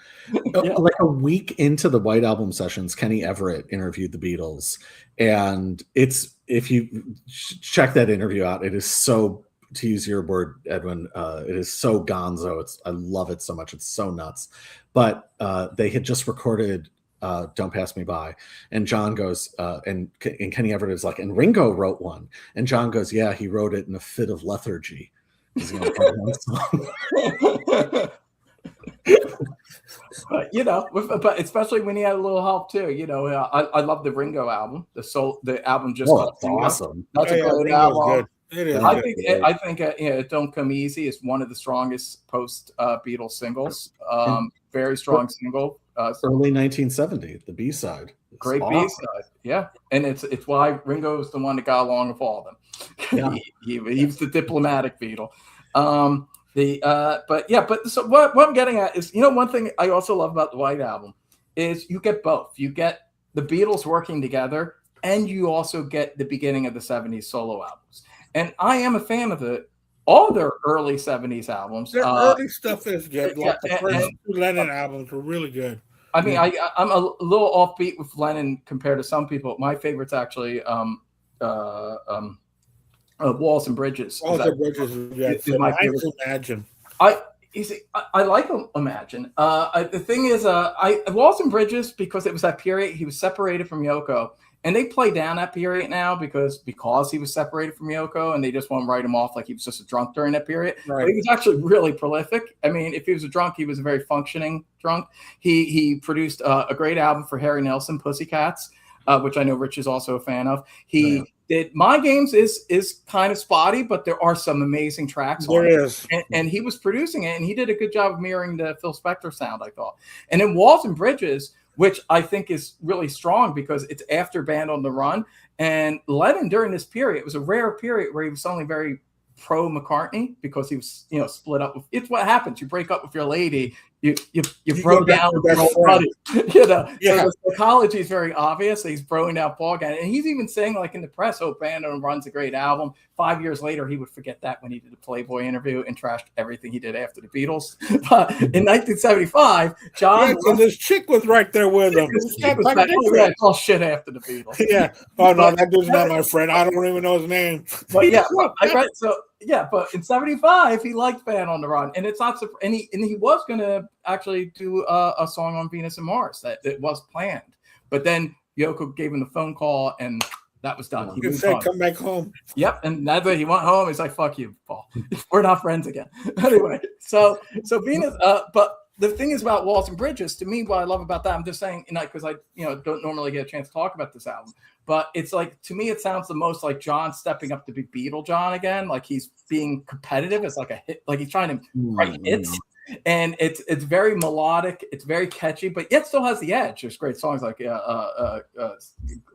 Like a week into the White Album sessions, Kenny Everett interviewed the Beatles, and if you check that interview out, it is so, to use your word, Edwin, it is so gonzo. I love it so much. It's so nuts. But they had just recorded Don't Pass Me By, and John goes, and Kenny Everett is like, and Ringo wrote one, and John goes, yeah, he wrote it in a fit of lethargy. But, you know, but especially when he had a little help too. You know, I love the Ringo album. The album just that's awesome. That's a great album. It is. I think you know, "Don't Come Easy" is one of the strongest post Beatles singles. Very strong single. Early 1970, the B-side. Great awesome. B-side, yeah. And it's why Ringo is the one that got along with all of them. Yeah. he was the diplomatic Beatle. So what I'm getting at is, you know, one thing I also love about the White Album is you get both. You get the Beatles working together, and you also get the beginning of the 70s solo albums. And I am a fan of all their early 70s albums. Their early stuff is good. Like the first two Lennon albums were really good. I mean, I'm a little offbeat with Lennon compared to some people. My favorite's actually Walls and Bridges. Walls and Bridges is my favorite. Imagine. I like Imagine. The thing is, Walls and Bridges, because it was that period he was separated from Yoko, and they play down that period now because he was separated from Yoko, and they just want to write him off like he was just a drunk during that period. Right. But he was actually really prolific. I mean, if he was a drunk, he was a very functioning drunk. He produced a great album for Harry Nilsson, Pussycats, which I know Rich is also a fan of. He did My Games is kind of spotty, but there are some amazing tracks on it. And he was producing it, and he did a good job of mirroring the Phil Spector sound, I thought. And then Walls and Bridges, which I think is really strong because it's after Band on the Run. And Lennon during this period, it was a rare period where he was only very pro McCartney because he was, you know, split up. It's what happens. You break up with your lady, you throw down with your old buddy. You know, so the psychology is very obvious. He's throwing down Paul again, and he's even saying, like in the press, "Oh, Band on the Run's a great album." 5 years later, he would forget that when he did a Playboy interview and trashed everything he did after the Beatles. But in 1975, John, this chick was right there with him. It's all shit after the Beatles. Yeah. Oh no, that dude's not my friend. I don't even know his name. But yeah, I read so. Yeah, but in 75, he liked Band on the Run, and it's not. And he was going to actually do a song on Venus and Mars that it was planned, but then Yoko gave him the phone call, and That was done. Yeah. He You moved said, on. come back home. Yep, and that's when he went home. He's like, "Fuck you, Paul. We're not friends again." Anyway, so Venus. But the thing is about Walls and Bridges. To me, what I love about that, I'm just saying, because I don't normally get a chance to talk about this album, but it's like, to me, it sounds the most like John stepping up to be Beatle John again. Like he's being competitive. It's like a hit. Like he's trying to write hits. And it's very melodic, it's very catchy, but yet still has the edge. There's great songs like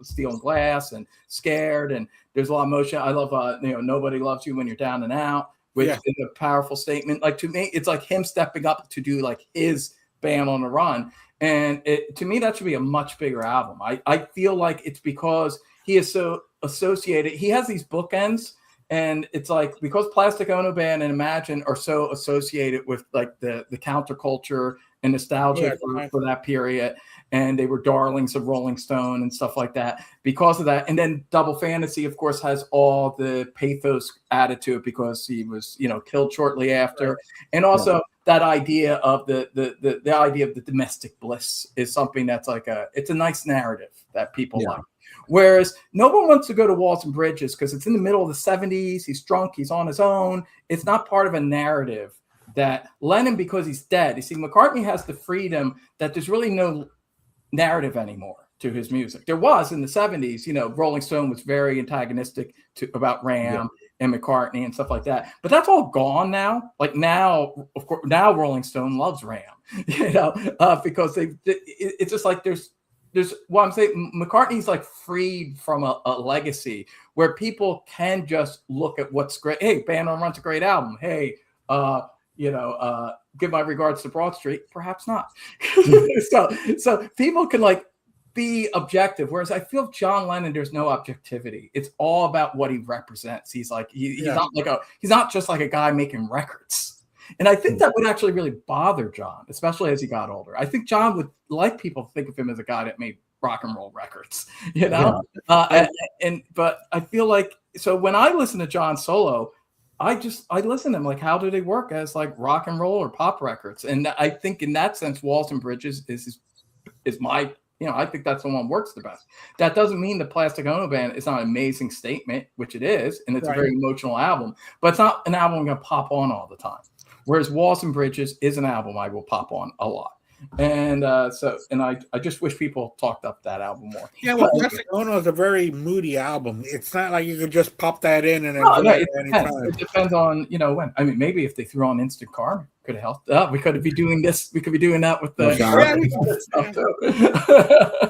Steel and Glass and Scared, and there's a lot of emotion. I love Nobody Loves You When You're Down and Out, which is a powerful statement. Like, to me, it's like him stepping up to do like his Band on the Run. And to me, that should be a much bigger album. I feel like it's because he is so associated. He has these bookends. And it's like, because Plastic Ono Band and Imagine are so associated with like the counterculture and nostalgia for that period, and they were darlings of Rolling Stone and stuff like that because of that. And then Double Fantasy, of course, has all the pathos added to it because he was, killed shortly after. And also that idea of the idea of the domestic bliss is something that's like it's a nice narrative that people like. Whereas no one wants to go to Walls and Bridges because it's in the middle of the 70s. He's drunk. He's on his own. It's not part of a narrative that Lennon, because he's dead. You see, McCartney has the freedom that there's really no narrative anymore to his music. There was in the 70s, Rolling Stone was very antagonistic about Ram and McCartney and stuff like that. But that's all gone now. Like now, of course, now Rolling Stone loves Ram, because it's just like there's I'm saying McCartney's like freed from a legacy where people can just look at what's great. Hey, Band on Run's a great album. Hey, give my regards to Broad Street. Perhaps not. so people can like be objective. Whereas I feel John Lennon, there's no objectivity. It's all about what he represents. He's like, he's not just like a guy making records. And I think that would actually really bother John, especially as he got older. I think John would like people to think of him as a guy that made rock and roll records, but I feel like, so when I listen to John solo, I listen to him like, how do they work as like rock and roll or pop records? And I think in that sense, Walls and Bridges is my, I think that's the one that works the best. That doesn't mean the Plastic Ono Band is not an amazing statement, which it is, and it's a very emotional album, but it's not an album I'm going to pop on all the time. Whereas Walls and Bridges is an album I will pop on a lot. And I just wish people talked up that album more. Yeah, well, Plastic Ono is a very moody album. It's not like you could just pop that in and it depends on, when. I mean, maybe if they threw on Instant Karma, could have helped. We could be doing this. We could be doing that with the stuff too.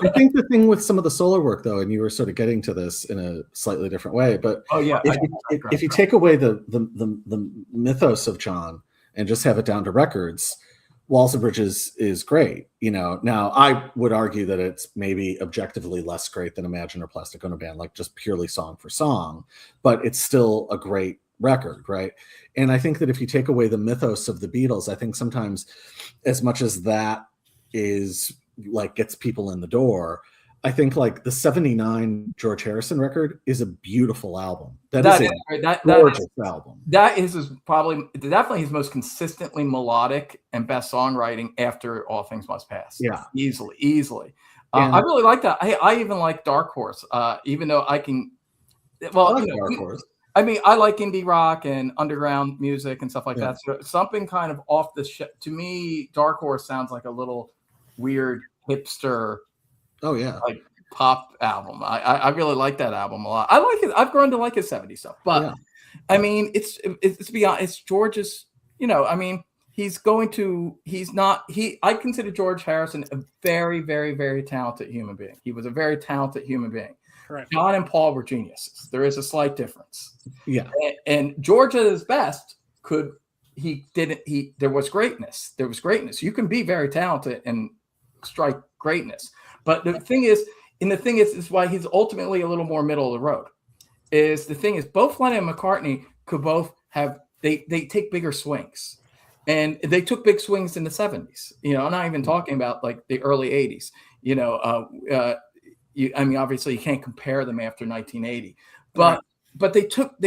I think the thing with some of the solo work, though, and you were sort of getting to this in a slightly different way, but if you take away the mythos of John and just have it down to records, Walls and Bridges is great. Now I would argue that it's maybe objectively less great than Imagine or Plastic Ono Band, like just purely song for song, but it's still a great record, right? And I think that if you take away the mythos of the Beatles, I think sometimes, as much as that is like gets people in the door, I think like the 79 George Harrison record is a beautiful album. That is a gorgeous album. That is probably definitely his most consistently melodic and best songwriting after All Things Must Pass. Yeah. Easily. I really like that. I even like Dark Horse, even though I can, Dark Horse. I mean, I like indie rock and underground music and stuff like that. So something kind of off the to me, Dark Horse sounds like a little weird hipster. Oh yeah, like pop album. I really like that album a lot. I like it. I've grown to like his 70s stuff, but I mean, it's beyond. It's George's. I mean, I consider George Harrison a very, very, very talented human being. He was a very talented human being. Correct. John and Paul were geniuses. There is a slight difference. Yeah, and George at his best there was greatness. There was greatness. You can be very talented and strike greatness. But the thing is why he's ultimately a little more middle of the road. Both Lennon and McCartney could both have they take bigger swings, and they took big swings in the 70s. I'm not even talking about like the early 80s. I mean, obviously you can't compare them after 1980, but they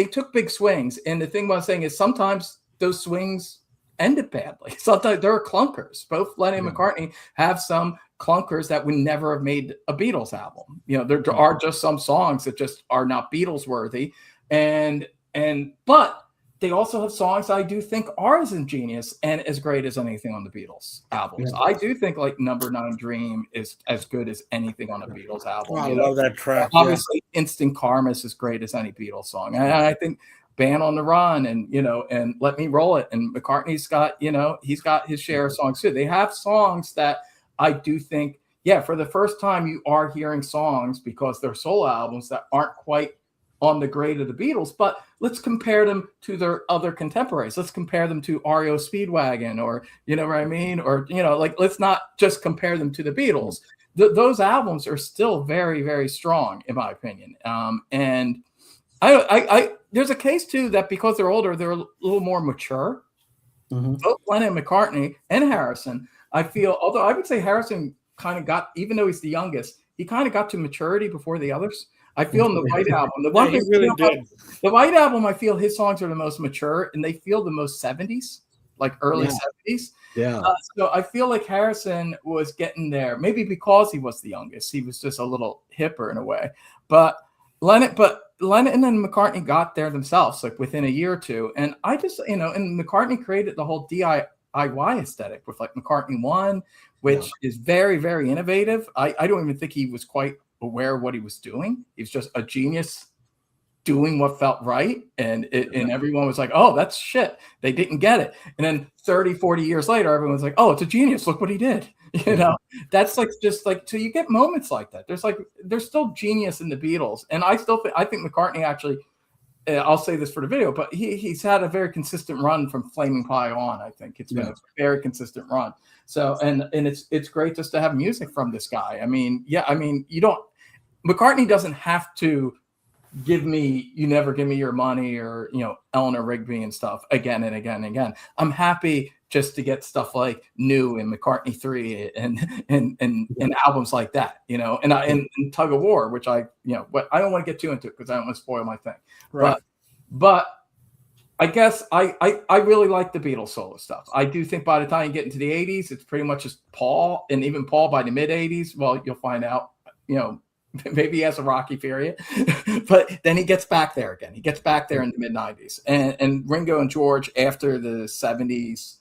took big swings. And the thing about saying is sometimes those swings ended badly. Sometimes there are clunkers. Both Lennon and McCartney have some clunkers that would never have made a Beatles album. You know, there are just some songs that just are not Beatles worthy, but they also have songs I do think are as ingenious and as great as anything on the Beatles albums. Yeah. I do think like Number 9 Dream is as good as anything on a Beatles album. I love that track. Obviously, Instant Karma is as great as any Beatles song. And I think Band on the Run and, and Let Me Roll It. And McCartney's got, he's got his share of songs too. They have songs that I do think, for the first time you are hearing songs because they're solo albums that aren't quite on the grade of the Beatles, but let's compare them to their other contemporaries. Let's compare them to REO Speedwagon or, you know what I mean? Or, let's not just compare them to the Beatles. Those albums are still very, very strong, in my opinion. And I there's a case too that because they're older, they're a little more mature. Mm-hmm. Both Lennon and McCartney and Harrison, I feel, although I would say Harrison kind of got, even though he's the youngest, he kind of got to maturity before the others. I feel in the White Album, the White Album, I feel his songs are the most mature and they feel the most 70s, like early 70s. Yeah. So I feel like Harrison was getting there, maybe because he was the youngest. He was just a little hipper in a way. But Lennon and McCartney got there themselves, like within a year or two. And I just, and McCartney created the whole DIY aesthetic with like McCartney 1, which is very, very innovative. I don't even think he was quite aware of what he was doing. He was just a genius doing what felt right. And everyone was like, oh, that's shit. They didn't get it. And then 30, 40 years later, everyone's like, oh, it's a genius. Look what he did. That's like, just like, so you get moments like that. There's still genius in the Beatles. And I think McCartney actually, I'll say this for the video, but he's had a very consistent run from Flaming Pie on. I think it's been a very consistent run. So, and it's great just to have music from this guy. McCartney doesn't have to you never give me your money or, Eleanor Rigby and stuff again and again and again. I'm happy just to get stuff like New and McCartney 3 and albums like that, and Tug of War, which I don't want to get too into it because I don't want to spoil my thing. Right. But I guess I really like the Beatles solo stuff. I do think by the time you get into the 80s, it's pretty much just Paul, and even Paul by the mid 80s. Well, you'll find out, maybe he has a rocky period, but then he gets back there again. He gets back there in the mid 90s, and Ringo and George after the 70s,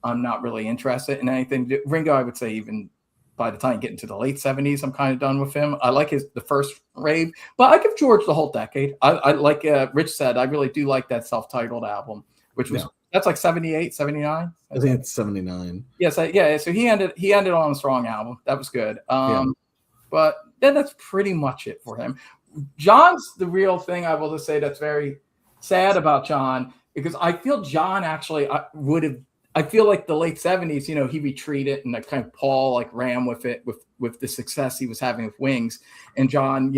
I'm not really interested in anything. Ringo, I would say even by the time you get into the late 70s, I'm kind of done with him. I like the first rave, but I give George the whole decade. I like Rich said, I really do like that self-titled album, which was that's like 78, 79. I think it's 79. Yes, so he ended on a strong album. That was good. But then that's pretty much it for him. John's the real thing I will just say that's very sad about John, because I feel John actually I feel like the late 70s, he retreated and kind of Paul like ran with it with the success he was having with Wings, and John,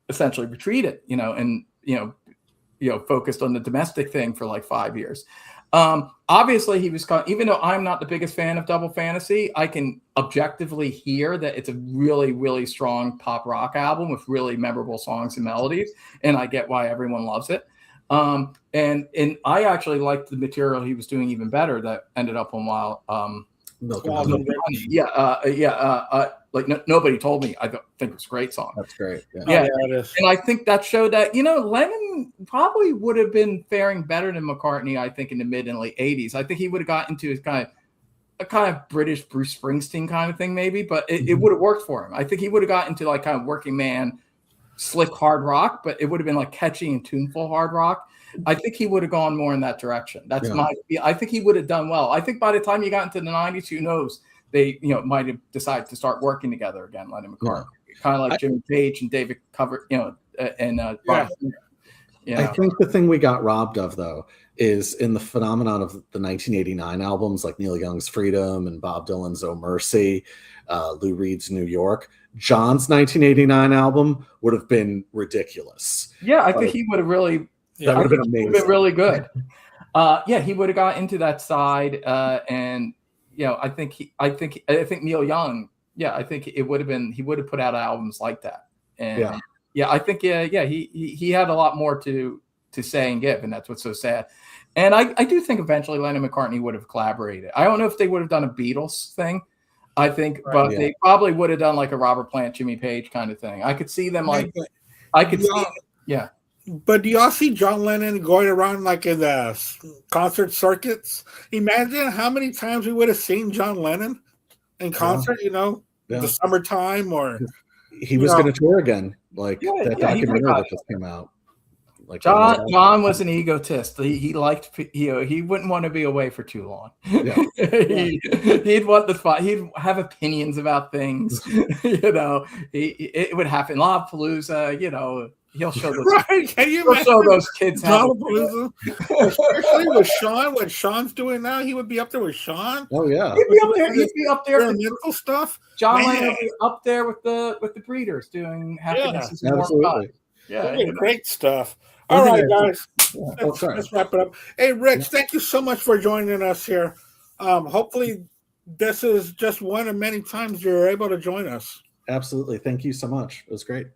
essentially retreated, and focused on the domestic thing for like 5 years. Obviously he was even though I'm not the biggest fan of Double Fantasy, I can objectively hear that it's a really, really strong pop rock album with really memorable songs and melodies, and I get why everyone loves it. And I actually liked the material he was doing even better that ended up on Nobody Told Me. I think it was a great song. That's great. Yeah. And I think that showed that, Lennon probably would have been faring better than McCartney, I think, in the mid and late 80s. I think he would have got into his kind of British Bruce Springsteen kind of thing, maybe, but it would have worked for him. I think he would have got into like kind of working man, slick hard rock, but it would have been like catchy and tuneful hard rock. I think he would have gone more in that direction. I think he would have done well. I think by the time you got into the 90s, who knows, they might have decided to start working together again, Lennon McCartney, kind of like Jimmy Page and David Coverdale, I think the thing we got robbed of though is in the phenomenon of the 1989 albums like Neil Young's Freedom and Bob Dylan's Oh Mercy, Lou Reed's New York. John's 1989 album would have been ridiculous. Yeah, I think he would have really. That would have been amazing. Been really good. He would have got into that side, and I think Neil Young. Yeah, I think it would have been. He would have put out albums like that, and I think he had a lot more to say and give, and that's what's so sad. And I do think eventually Lennon and McCartney would have collaborated. I don't know if they would have done a Beatles thing. I think, but they probably would have done like a Robert Plant, Jimmy Page kind of thing. I could see them like, I could see, yeah. But do y'all see John Lennon going around like in the concert circuits? Imagine how many times we would have seen John Lennon in concert, the summertime, or he was going to tour again, like that documentary that just came out. Like John was an egotist. He liked, he wouldn't want to be away for too long. Yeah. He'd want the spot. He'd have opinions about things. It would happen. Lollapalooza, he'll show those. Right? Can you he'll show those kids Lollapalooza? Especially with Sean, what Sean's doing now, he would be up there with Sean. Oh yeah, he'd be up there. He'd be up there with stuff. John Lennon would be up there with the Breeders doing Happiness is More Fun. Yeah, great stuff. All right, guys, let's wrap it up. Hey, Rich, thank you so much for joining us here. Hopefully, this is just one of many times you're able to join us. Absolutely. Thank you so much. It was great.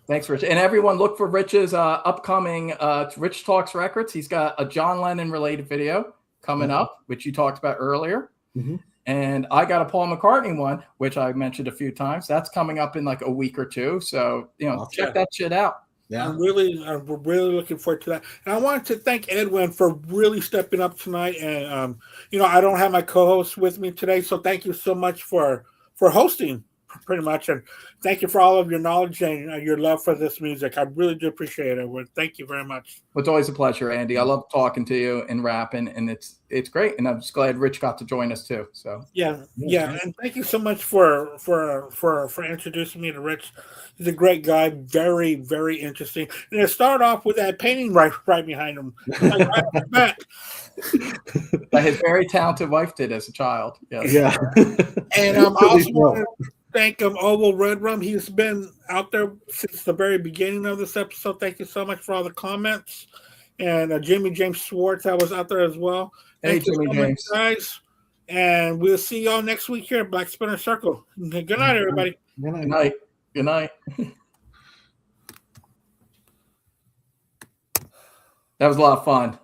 Thanks, Rich. And everyone, look for Rich's upcoming Rich Talks Records. He's got a John Lennon-related video coming up, which you talked about earlier. Mm-hmm. And I got a Paul McCartney one, which I mentioned a few times. That's coming up in like a week or two. So, check that shit out. Yeah, I'm really looking forward to that. And I wanted to thank Edwin for really stepping up tonight. And I don't have my co-host with me today, so thank you so much for hosting, pretty much. And thank you for all of your knowledge and your love for this music. I really do appreciate it, Edwin. Thank you very much. Well, it's always a pleasure, Andy. I love talking to you and rapping, and it's great. And I'm just glad Rich got to join us too. So yeah. And thank you so much for introducing me to Rich. He's a great guy, very, very interesting. And to start off with that painting right behind him, that his very talented wife did as a child. Yes. Yeah. And I also want to thank Oval Red Rum. He's been out there since the very beginning of this episode. Thank you so much for all the comments. And Jimmy James Swartz, that was out there as well. Thank you so much, guys. And we'll see y'all next week here at Black Spinner Circle. Good night, everybody. Good night. Good night. That was a lot of fun.